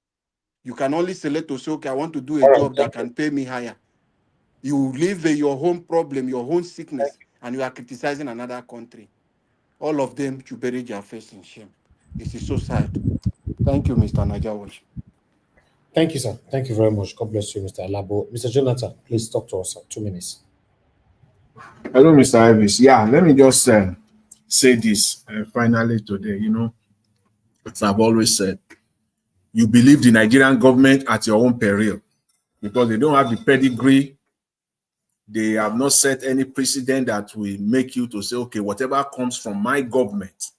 You can only select to say, okay, I want to do a job that can pay me higher. You live your own problem, your own sickness, and you are criticizing another country. All of them should bury their face in shame. It is so sad. Thank you, Mr. Nigerian. Thank you, sir. Thank you very much. God bless you, Mr. Alabo. Mr. Jonathan, please talk to us, sir. 2 minutes. Hello, Mr. Ivis. Yeah, let me just say this finally today. You know, as I've always said, you believe the Nigerian government at your own peril because they don't have the pedigree. They have not set any precedent that will make you to say, okay, whatever comes from my government,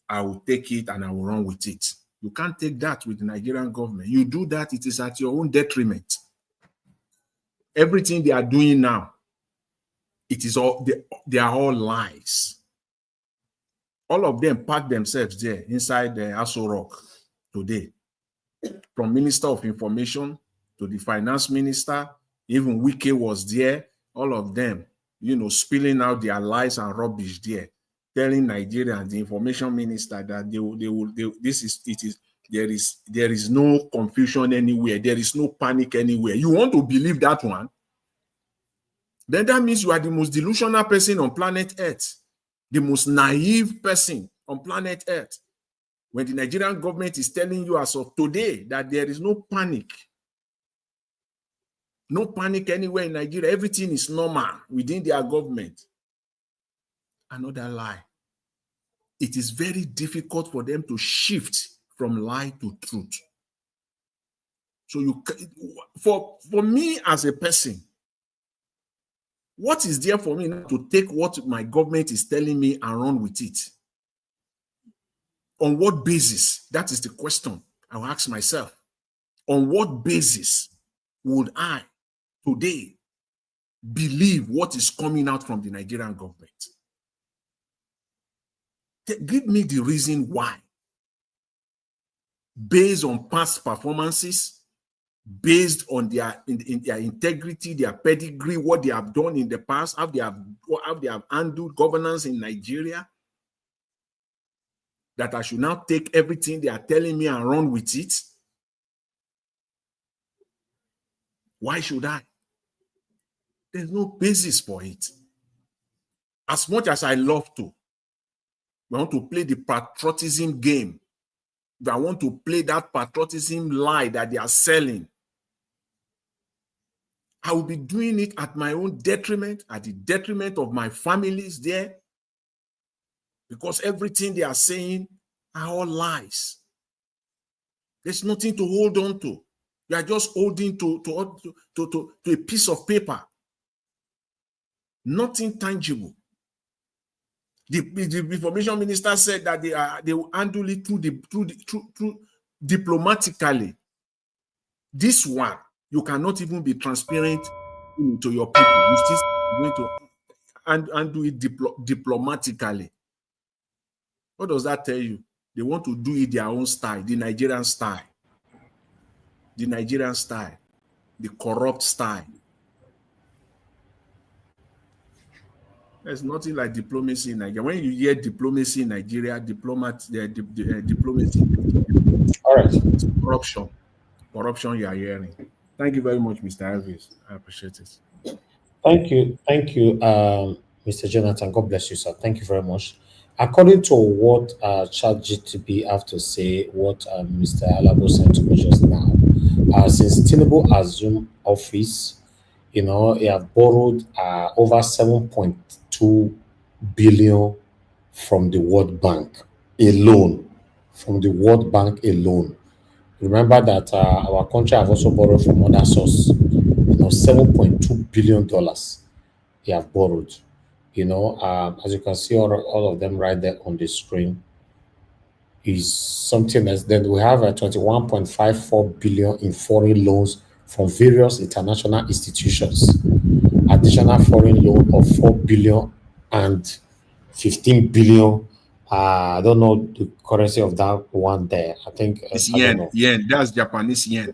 I will take it and I will run with it. You can't take that with the Nigerian government. You do that, it is at your own detriment. Everything they are doing now, it is all they are all lies. All of them pack themselves there inside the Aso Rock today. From Minister of Information to the Finance Minister, even Wike was there. All of them, you know, spilling out their lies and rubbish there, telling Nigerians, the Information Minister, that there is no confusion anywhere. There is no panic anywhere. You want to believe that one? Then that means you are the most delusional person on planet Earth, the most naive person on planet Earth. When the Nigerian government is telling you as of today that there is no panic anywhere in Nigeria, everything is normal within their government. Another lie. It is very difficult for them to shift from lie to truth. So for me as a person, what is there for me to take what my government is telling me and run with it? On what basis? That is the question I will ask myself. On what basis would I today believe what is coming out from the Nigerian government? Give me the reason why. Based on past performances, based on their integrity, their pedigree, what they have done in the past, how they have handled governance in Nigeria, that I should now take everything they are telling me and run with it? Why should I? There's no basis for it. As much as I love to, I want to play the patriotism game. If I want to play that patriotism lie that they are selling, I will be doing it at my own detriment, at the detriment of my families there, because everything they are saying are all lies. There's nothing to hold on to. You are just holding to a piece of paper. Nothing tangible. The information minister said that they will handle it through diplomatically. This one, you cannot even be transparent to your people. You still going to handle it diplomatically. What does that tell you? They want to do it their own style, the Nigerian style. The Nigerian style, the corrupt style. There's nothing like diplomacy in Nigeria. When you hear diplomacy in Nigeria, diplomacy. All right. It's corruption you are hearing. Thank you very much, Mr. Elvis. I appreciate it. Thank you, Mr. Jonathan. God bless you, sir. Thank you very much. According to what ChatGTP have to say, what Mr. Alabo sent to me just now, since Tinubu assumed office, you know, he have borrowed over 7.2 billion from the World Bank alone. From the World Bank alone. Remember that our country have also borrowed from other sources. You know, $7.2 billion they have borrowed. You know, as you can see, all of them right there on the screen is something else. Then we have 21.54 billion in foreign loans from various international institutions. Additional foreign loan of 4 billion and 15 billion. I don't know the currency of that one there. I think it's I yen. don't know. Yen. That's Japanese yen.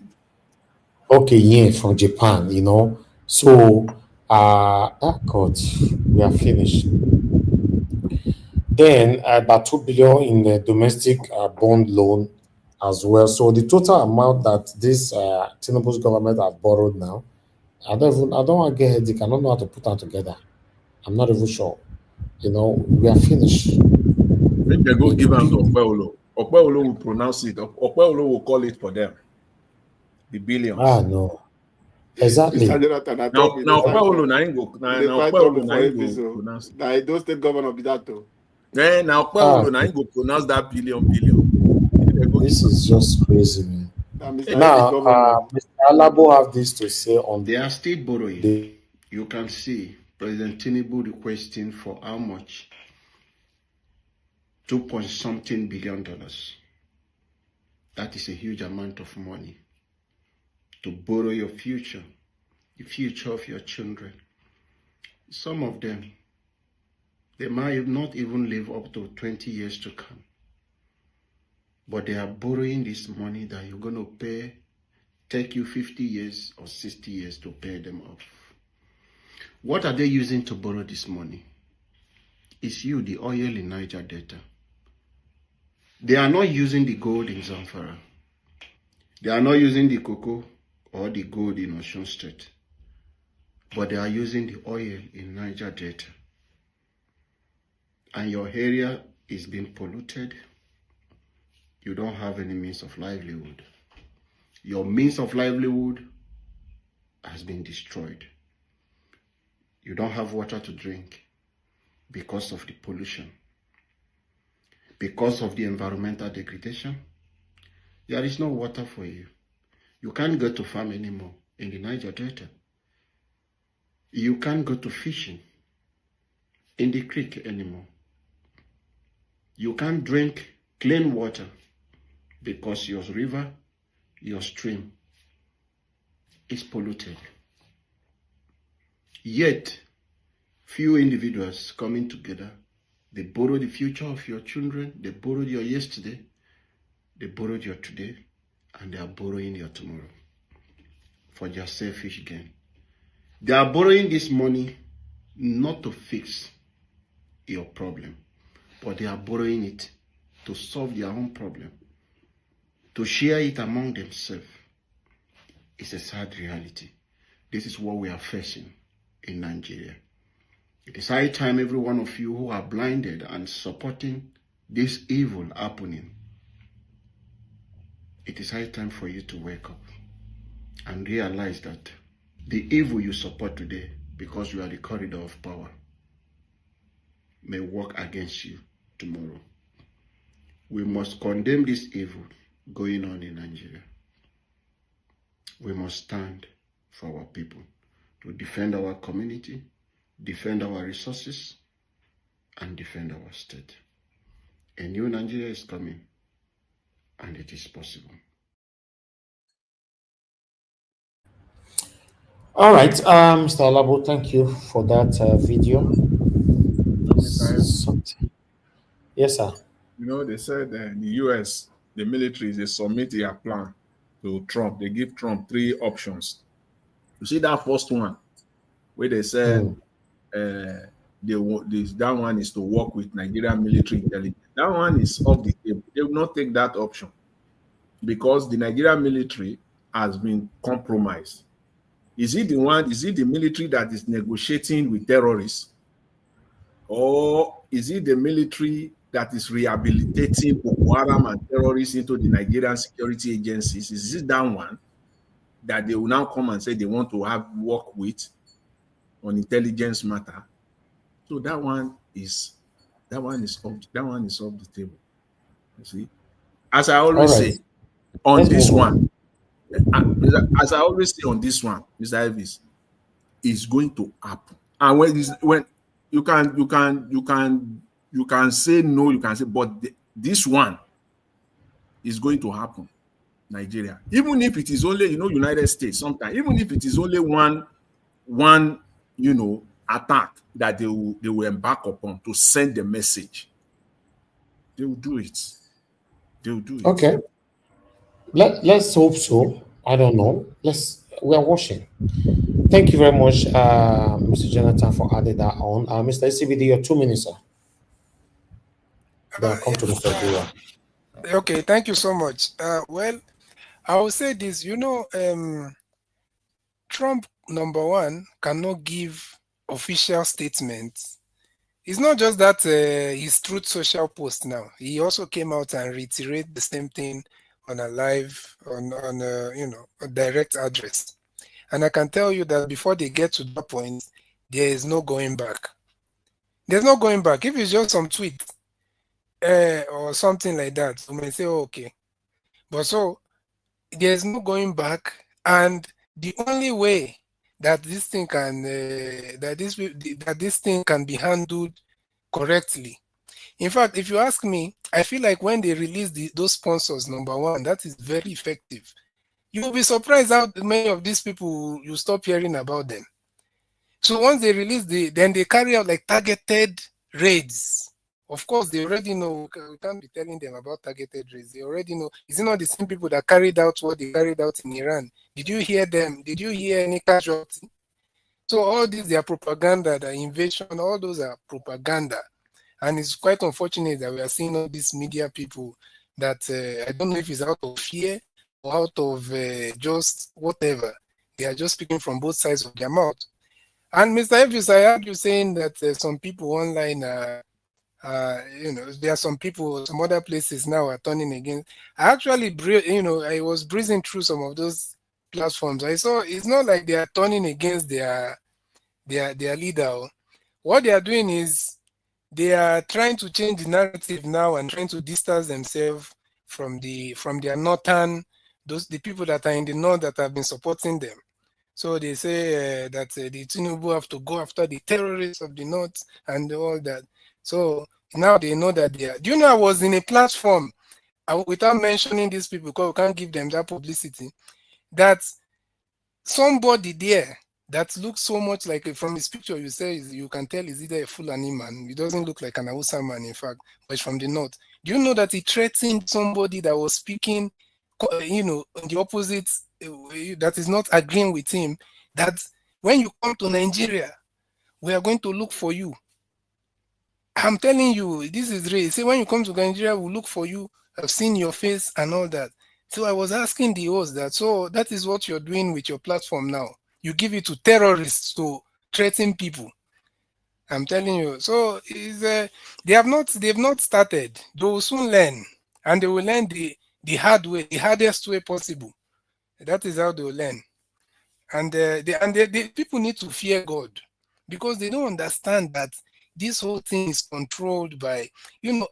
Okay, yen from Japan. You know, so God, we are finished. Then about 2 billion in the domestic bond loan as well. So the total amount that this Tinubu's government have borrowed now, I don't want to get headache. I don't know how to put that together. I'm not even sure. You know, we are finished. Make they go give them to Okpeolo. Okpeolo will pronounce it. Okpeolo will call it for them. The billions. No. Exactly. Mr. Jonathan, I Now, told now you Okpeolo na him go. Now Okpeolo na him go pronounce it. Now, those state governor be that too. Then now Okpeolo na him go pronounce that billion. This is just crazy, man. Now, Mr. Alabo have this to say on They are still borrowing. You can see President Tinubu requesting for how much? $2.something billion. That is a huge amount of money to borrow your future, the future of your children. Some of them, they might not even live up to 20 years to come. But they are borrowing this money that you're going to pay, take you 50 years or 60 years to pay them off. What are they using to borrow this money? It's you, the oil in Niger Delta. They are not using the gold in Zamfara. They are not using the cocoa or the gold in Osun State. But they are using the oil in Niger Delta. And your area is being polluted. You don't have any means of livelihood. Your means of livelihood has been destroyed. You don't have water to drink because of the pollution. Because of the environmental degradation, there is no water for you. You can't go to farm anymore in the Niger Delta. You can't go to fishing in the creek anymore. You can't drink clean water because your river, your stream is polluted. Yet, few individuals coming together, they borrow the future of your children, they borrowed your yesterday, they borrowed your today, and they are borrowing your tomorrow for their selfish gain. They are borrowing this money not to fix your problem, but they are borrowing it to solve their own problem, to share it among themselves. It's a sad reality. This is what we are facing in Nigeria. It is high time every one of you who are blinded and supporting this evil happening, it is high time for you to wake up and realize that the evil you support today, because you are the corridor of power, may work against you tomorrow. We must condemn this evil going on in Nigeria. We must stand for our people, to defend our community, defend our resources, and defend our state. A new Nigeria is coming, and it is possible. All right, Mr. Alabo, thank you for that video. Yes, sir. You know, they said the U.S., the military, they submit their plan to Trump. They give Trump 3 options. You see that first one, where they said that one is to work with Nigerian military intelligence. That one is off the table. They will not take that option because the Nigerian military has been compromised. Is it the military that is negotiating with terrorists? Or is it the military that is rehabilitating Boko Haram and terrorists into the Nigerian security agencies? Is it that one that they will now come and say they want to have work with on intelligence matter? So that one is off the table. You see, as I always say on this one, as I always say on this one, Mr. Elvis, is going to happen. And when you can say no, you can say, but this one is going to happen. Nigeria, even if it is only, United States, sometimes, even if it is only one attack that they will embark upon to send the message, they will do it. They will do it. Okay. Let's hope so. I don't know. We are watching. Thank you very much, Mr. Jonathan, for adding that on. Mr. CBD, your 2 minutes, sir. Then come to Mr. Dura. Okay, thank you so much. Well, I will say this. Trump, number one, cannot give official statements. It's not just that his Truth Social post now. He also came out and reiterated the same thing on a live, on a direct address. And I can tell you that before they get to that point, there is no going back. There's no going back. If it's just some tweet or something like that, you may say, oh, okay. But so there's no going back, and the only way that this thing can that this thing can be handled correctly. In fact, if you ask me, I feel like when they release those sponsors, number one, that is very effective. You will be surprised how many of these people you stop hearing about them. So once they release then they carry out like targeted raids. Of course, they already know. We can't be telling them about targeted raids. They already know. Is it not the same people that carried out what they carried out in Iran? Did you hear them? Did you hear any casualty? So all these, their propaganda, the invasion, all those are propaganda. And it's quite unfortunate that we are seeing all these media people that I don't know if it's out of fear or out of just whatever. They are just speaking from both sides of their mouth. And Mr. Evans, I heard you saying that some people online, there are some people, some other places now are turning against. I actually, I was breezing through some of those platforms. I saw it's not like they are turning against their leader. What they are doing is they are trying to change the narrative now and trying to distance themselves from their northern, the people that are in the north that have been supporting them. So they say that the Tinubu have to go after the terrorists of the north and all that. So now they know that they are. Do you know I was in a platform without mentioning these people because we can't give them that publicity, that somebody there that looks so much like from his picture, you can tell is either a Fulani man. He doesn't look like an Hausa man, in fact, but it's from the north. Do you know that he threatened somebody that was speaking, on the opposite, that is not agreeing with him, that when you come to Nigeria, we are going to look for you. I'm telling you, this is real. Say when you come to Nigeria, we'll look for you. I've seen your face and all that. So I was asking the host that, so that is what you're doing with your platform now. You give it to terrorists to threaten people. I'm telling you. So they've not started. They will soon learn, and they will learn the hard way, the hardest way possible. That is how they will learn. And the people need to fear God, because they don't understand that this whole thing is controlled by,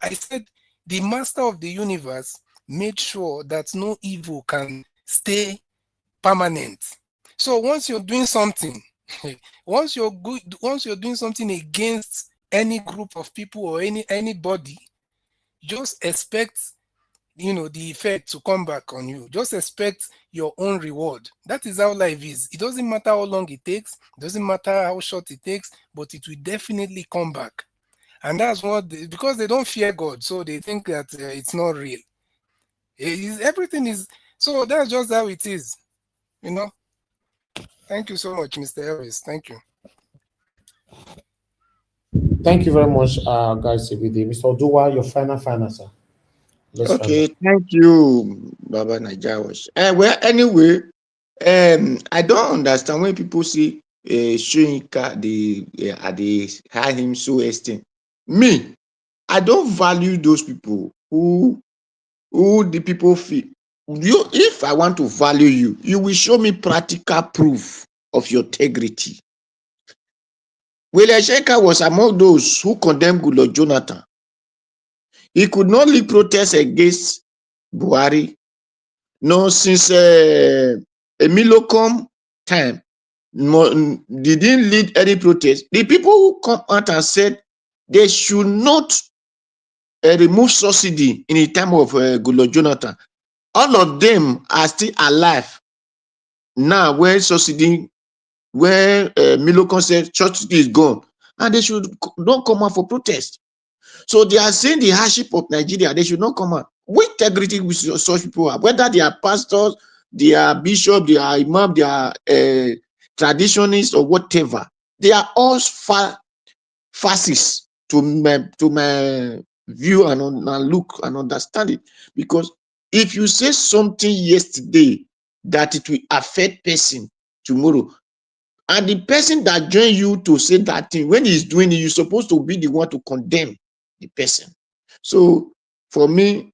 I said the master of the universe made sure that no evil can stay permanent. So once you're doing something, once you're doing something against any group of people or anybody, just expect the effect to come back on you. Just expect your own reward. That is how life is. It doesn't matter how long it takes, it doesn't matter how short it takes, but it will definitely come back. And that's because they don't fear God, so they think that it's not real. Everything is, so that's just how it is. Thank you so much, Mr. Elvis. Thank you. Thank you very much, guys. Mr. Oduwa, your final, sir. Okay, thank you, Baba Najawash. Well, anyway, I don't understand when people see Shoyinka, they hire him so esteem. Me, I don't value those people who the people feel. If I want to value you, you will show me practical proof of your integrity. William Sheka was among those who condemned Goodluck Jonathan. He could not lead protests against Buhari. No, since Emilocom time, they didn't lead any protest. The people who come out and said they should not remove subsidy in the time of Goodluck Jonathan, all of them are still alive now. When subsidy, when Milocom said subsidy is gone, and they should not come out for protest. So they are saying the hardship of Nigeria, they should not come out. With integrity with such people are, whether they are pastors, they are bishops, they are imam, they are traditionists or whatever, they are all fascists to my view and look and understand it. Because if you say something yesterday that it will affect person tomorrow, and the person that joined you to say that thing, when he's doing it, you're supposed to be the one to condemn the person. So for me,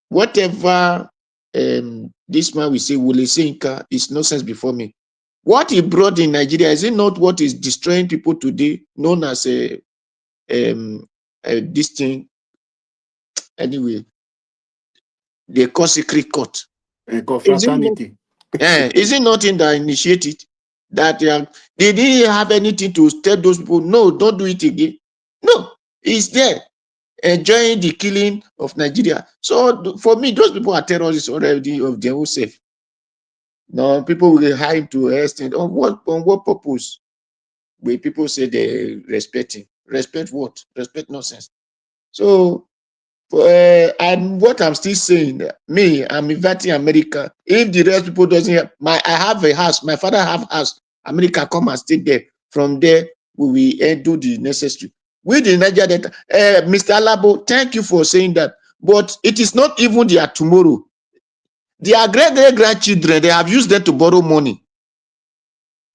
whatever this man will say, Wole Soyinka, is nonsense before me. What he brought in Nigeria, is it not what is destroying people today, known as this thing? Anyway, they call secret court. Fraternity. Is it nothing that initiated that they didn't have anything to tell those people, no, don't do it again? No, it's there enjoying the killing of Nigeria. So for me, those people are terrorists already of their own self. No, people will hide to extent. On what purpose? When people say they respecting, respect what? Respect nonsense. So and what I'm still saying, me, I'm inviting America. If the rest people doesn't have, I have a house, my father have house. America come and stay there. From there, we will do the necessary. With the Niger Delta, Mr. Alabo, thank you for saying that. But it is not even their tomorrow. Their great grandchildren, they have used them to borrow money.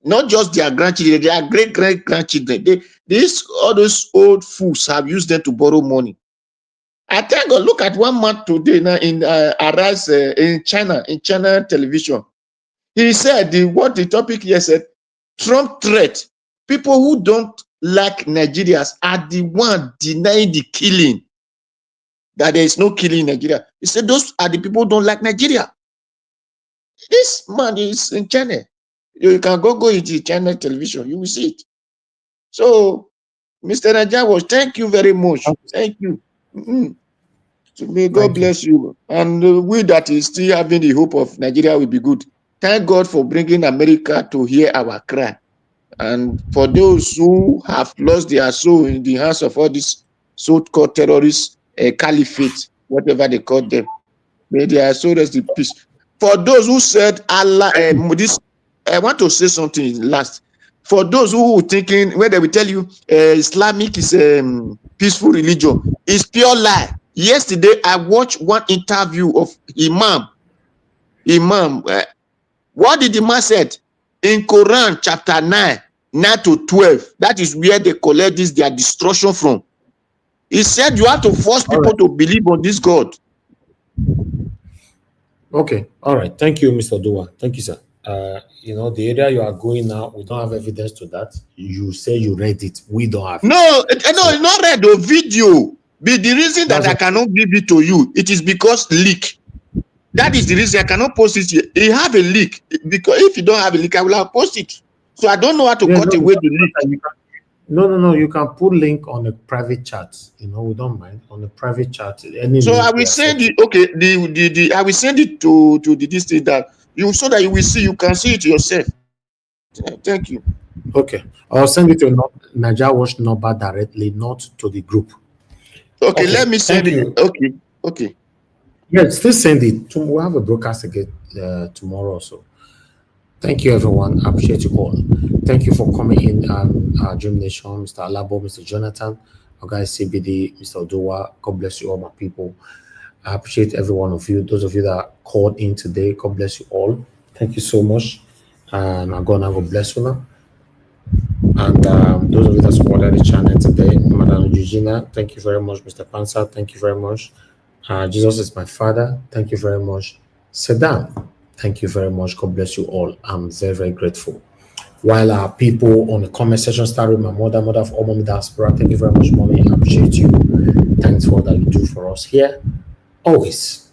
Not just their grandchildren, their great grandchildren. All those old fools have used them to borrow money. I thank God. Look at one man today now in Arise in China television. He said what the topic here said, Trump threat. People who don't like Nigerians are the one denying the killing. That there is no killing in Nigeria. He said those are the people who don't like Nigeria. This man is in China. You can go into China television, you will see it. So, Mr. Najawash, thank you very much. Thank you. So may God bless you. And we that is still having the hope of Nigeria will be good. Thank God for bringing America to hear our cry. And for those who have lost their soul in the hands of all these so-called terrorists, caliphate, whatever they call them, may their soul rest in peace. For those who said Allah, I want to say something last. For those who are thinking, when they will tell you Islamic is a peaceful religion, it's pure lie. Yesterday, I watched one interview of Imam. What did the man said? In Quran chapter 9 to 12, that is where they collect their destruction from. He said you have to force people to believe on this God. Okay, all right. Thank you, Mr. Dua. Thank you, sir. The area you are going now, we don't have evidence to that. You say you read it. We don't have it. No, it's not read the video. But the reason that I cannot give it to you, it is because leak. That is the reason I cannot post it here. You have a leak. Because if you don't have a leak, I will have post it. So I don't know how to cut away the leak. No. You can put link on a private chat. We don't mind on a private chat. So I will send it. Okay, I will send it to the district that you so that you will see. You can see it yourself. Thank you. Okay, I'll send it to Najawash number directly, not to the group. Okay, let me send it. Okay. Yeah, still send it. We'll have a broadcast again tomorrow also. Thank you, everyone. I appreciate you all. Thank you for coming in, our Dream Nation, Mr. Alabo, Mr. Jonathan, our guys, CBD, Mr. Odowa. God bless you all, my people. I appreciate every one of you. Those of you that called in today, God bless you all. Thank you so much. And I'm going to have a bless you now. And those of you that supported the channel today, Madam Eugenia, thank you very much. Mr. Pansa, thank you very much. Jesus is my father. Thank you very much. Sedan, thank you very much. God bless you all. I'm very, very grateful. While our people on the comment section start with my mother of all mommy diaspora, thank you very much, mommy. I appreciate you. Thanks for all that you do for us here. Always.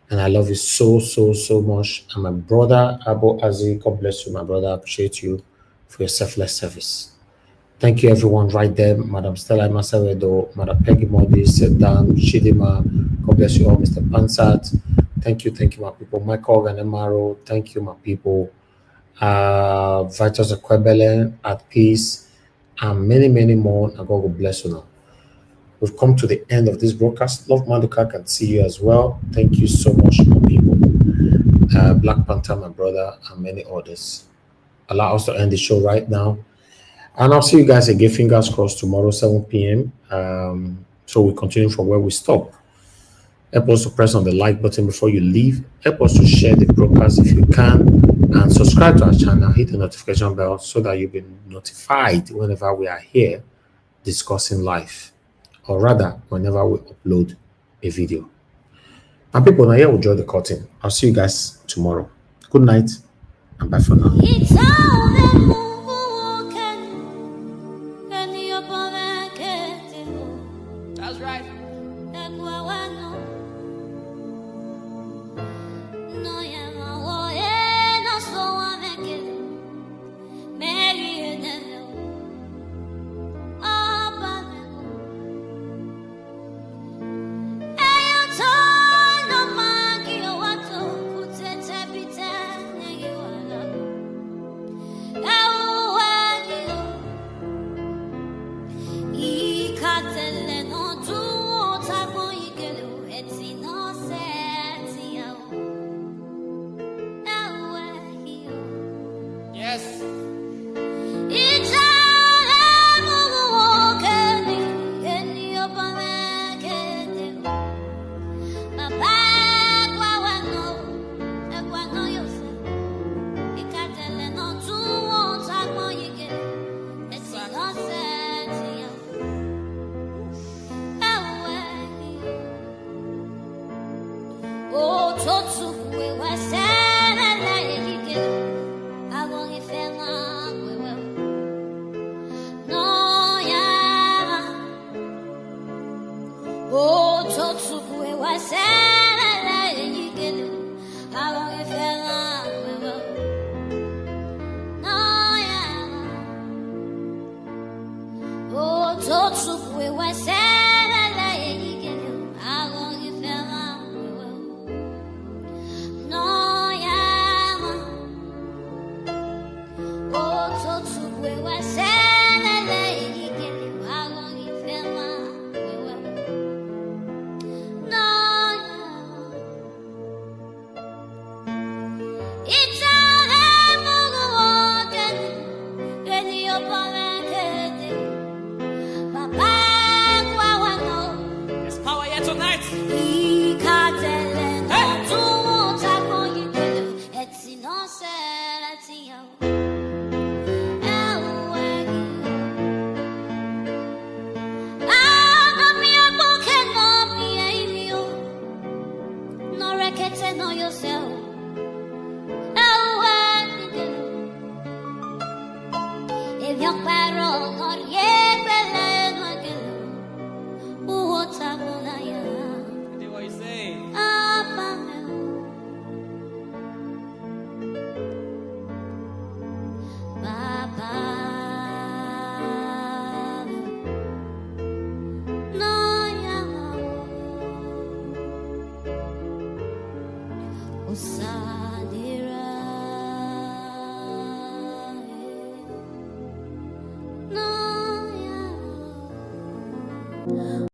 And I love you so, so, so much. And my brother, Abo Azi, God bless you, my brother. I appreciate you for your selfless service. Thank you, everyone, right there. Madam Stella Masawedo, Madam Peggy Modi, Sedan, Shidima, God bless you all, Mr. Pansat. Thank you, my people. Michael Ganemaro, thank you, my people. Vitus Akwebele, at peace, and many, many more. And God will bless you now. We've come to the end of this broadcast. Love Manduka can see you as well. Thank you so much, my people. Black Panther, my brother, and many others. Allow us to end the show right now. And I'll see you guys again, fingers crossed, tomorrow, 7 p.m. So we continue from where we stop. Help us to press on the like button before you leave. Help us to share the broadcast if you can. And subscribe to our channel. Hit the notification bell so that you'll be notified whenever we are here discussing life. Or rather, whenever we upload a video. And people, now here will draw the curtain. I'll see you guys tomorrow. Good night and bye for now. That's right. Yes. There's power here tonight. What you say? No, yeah.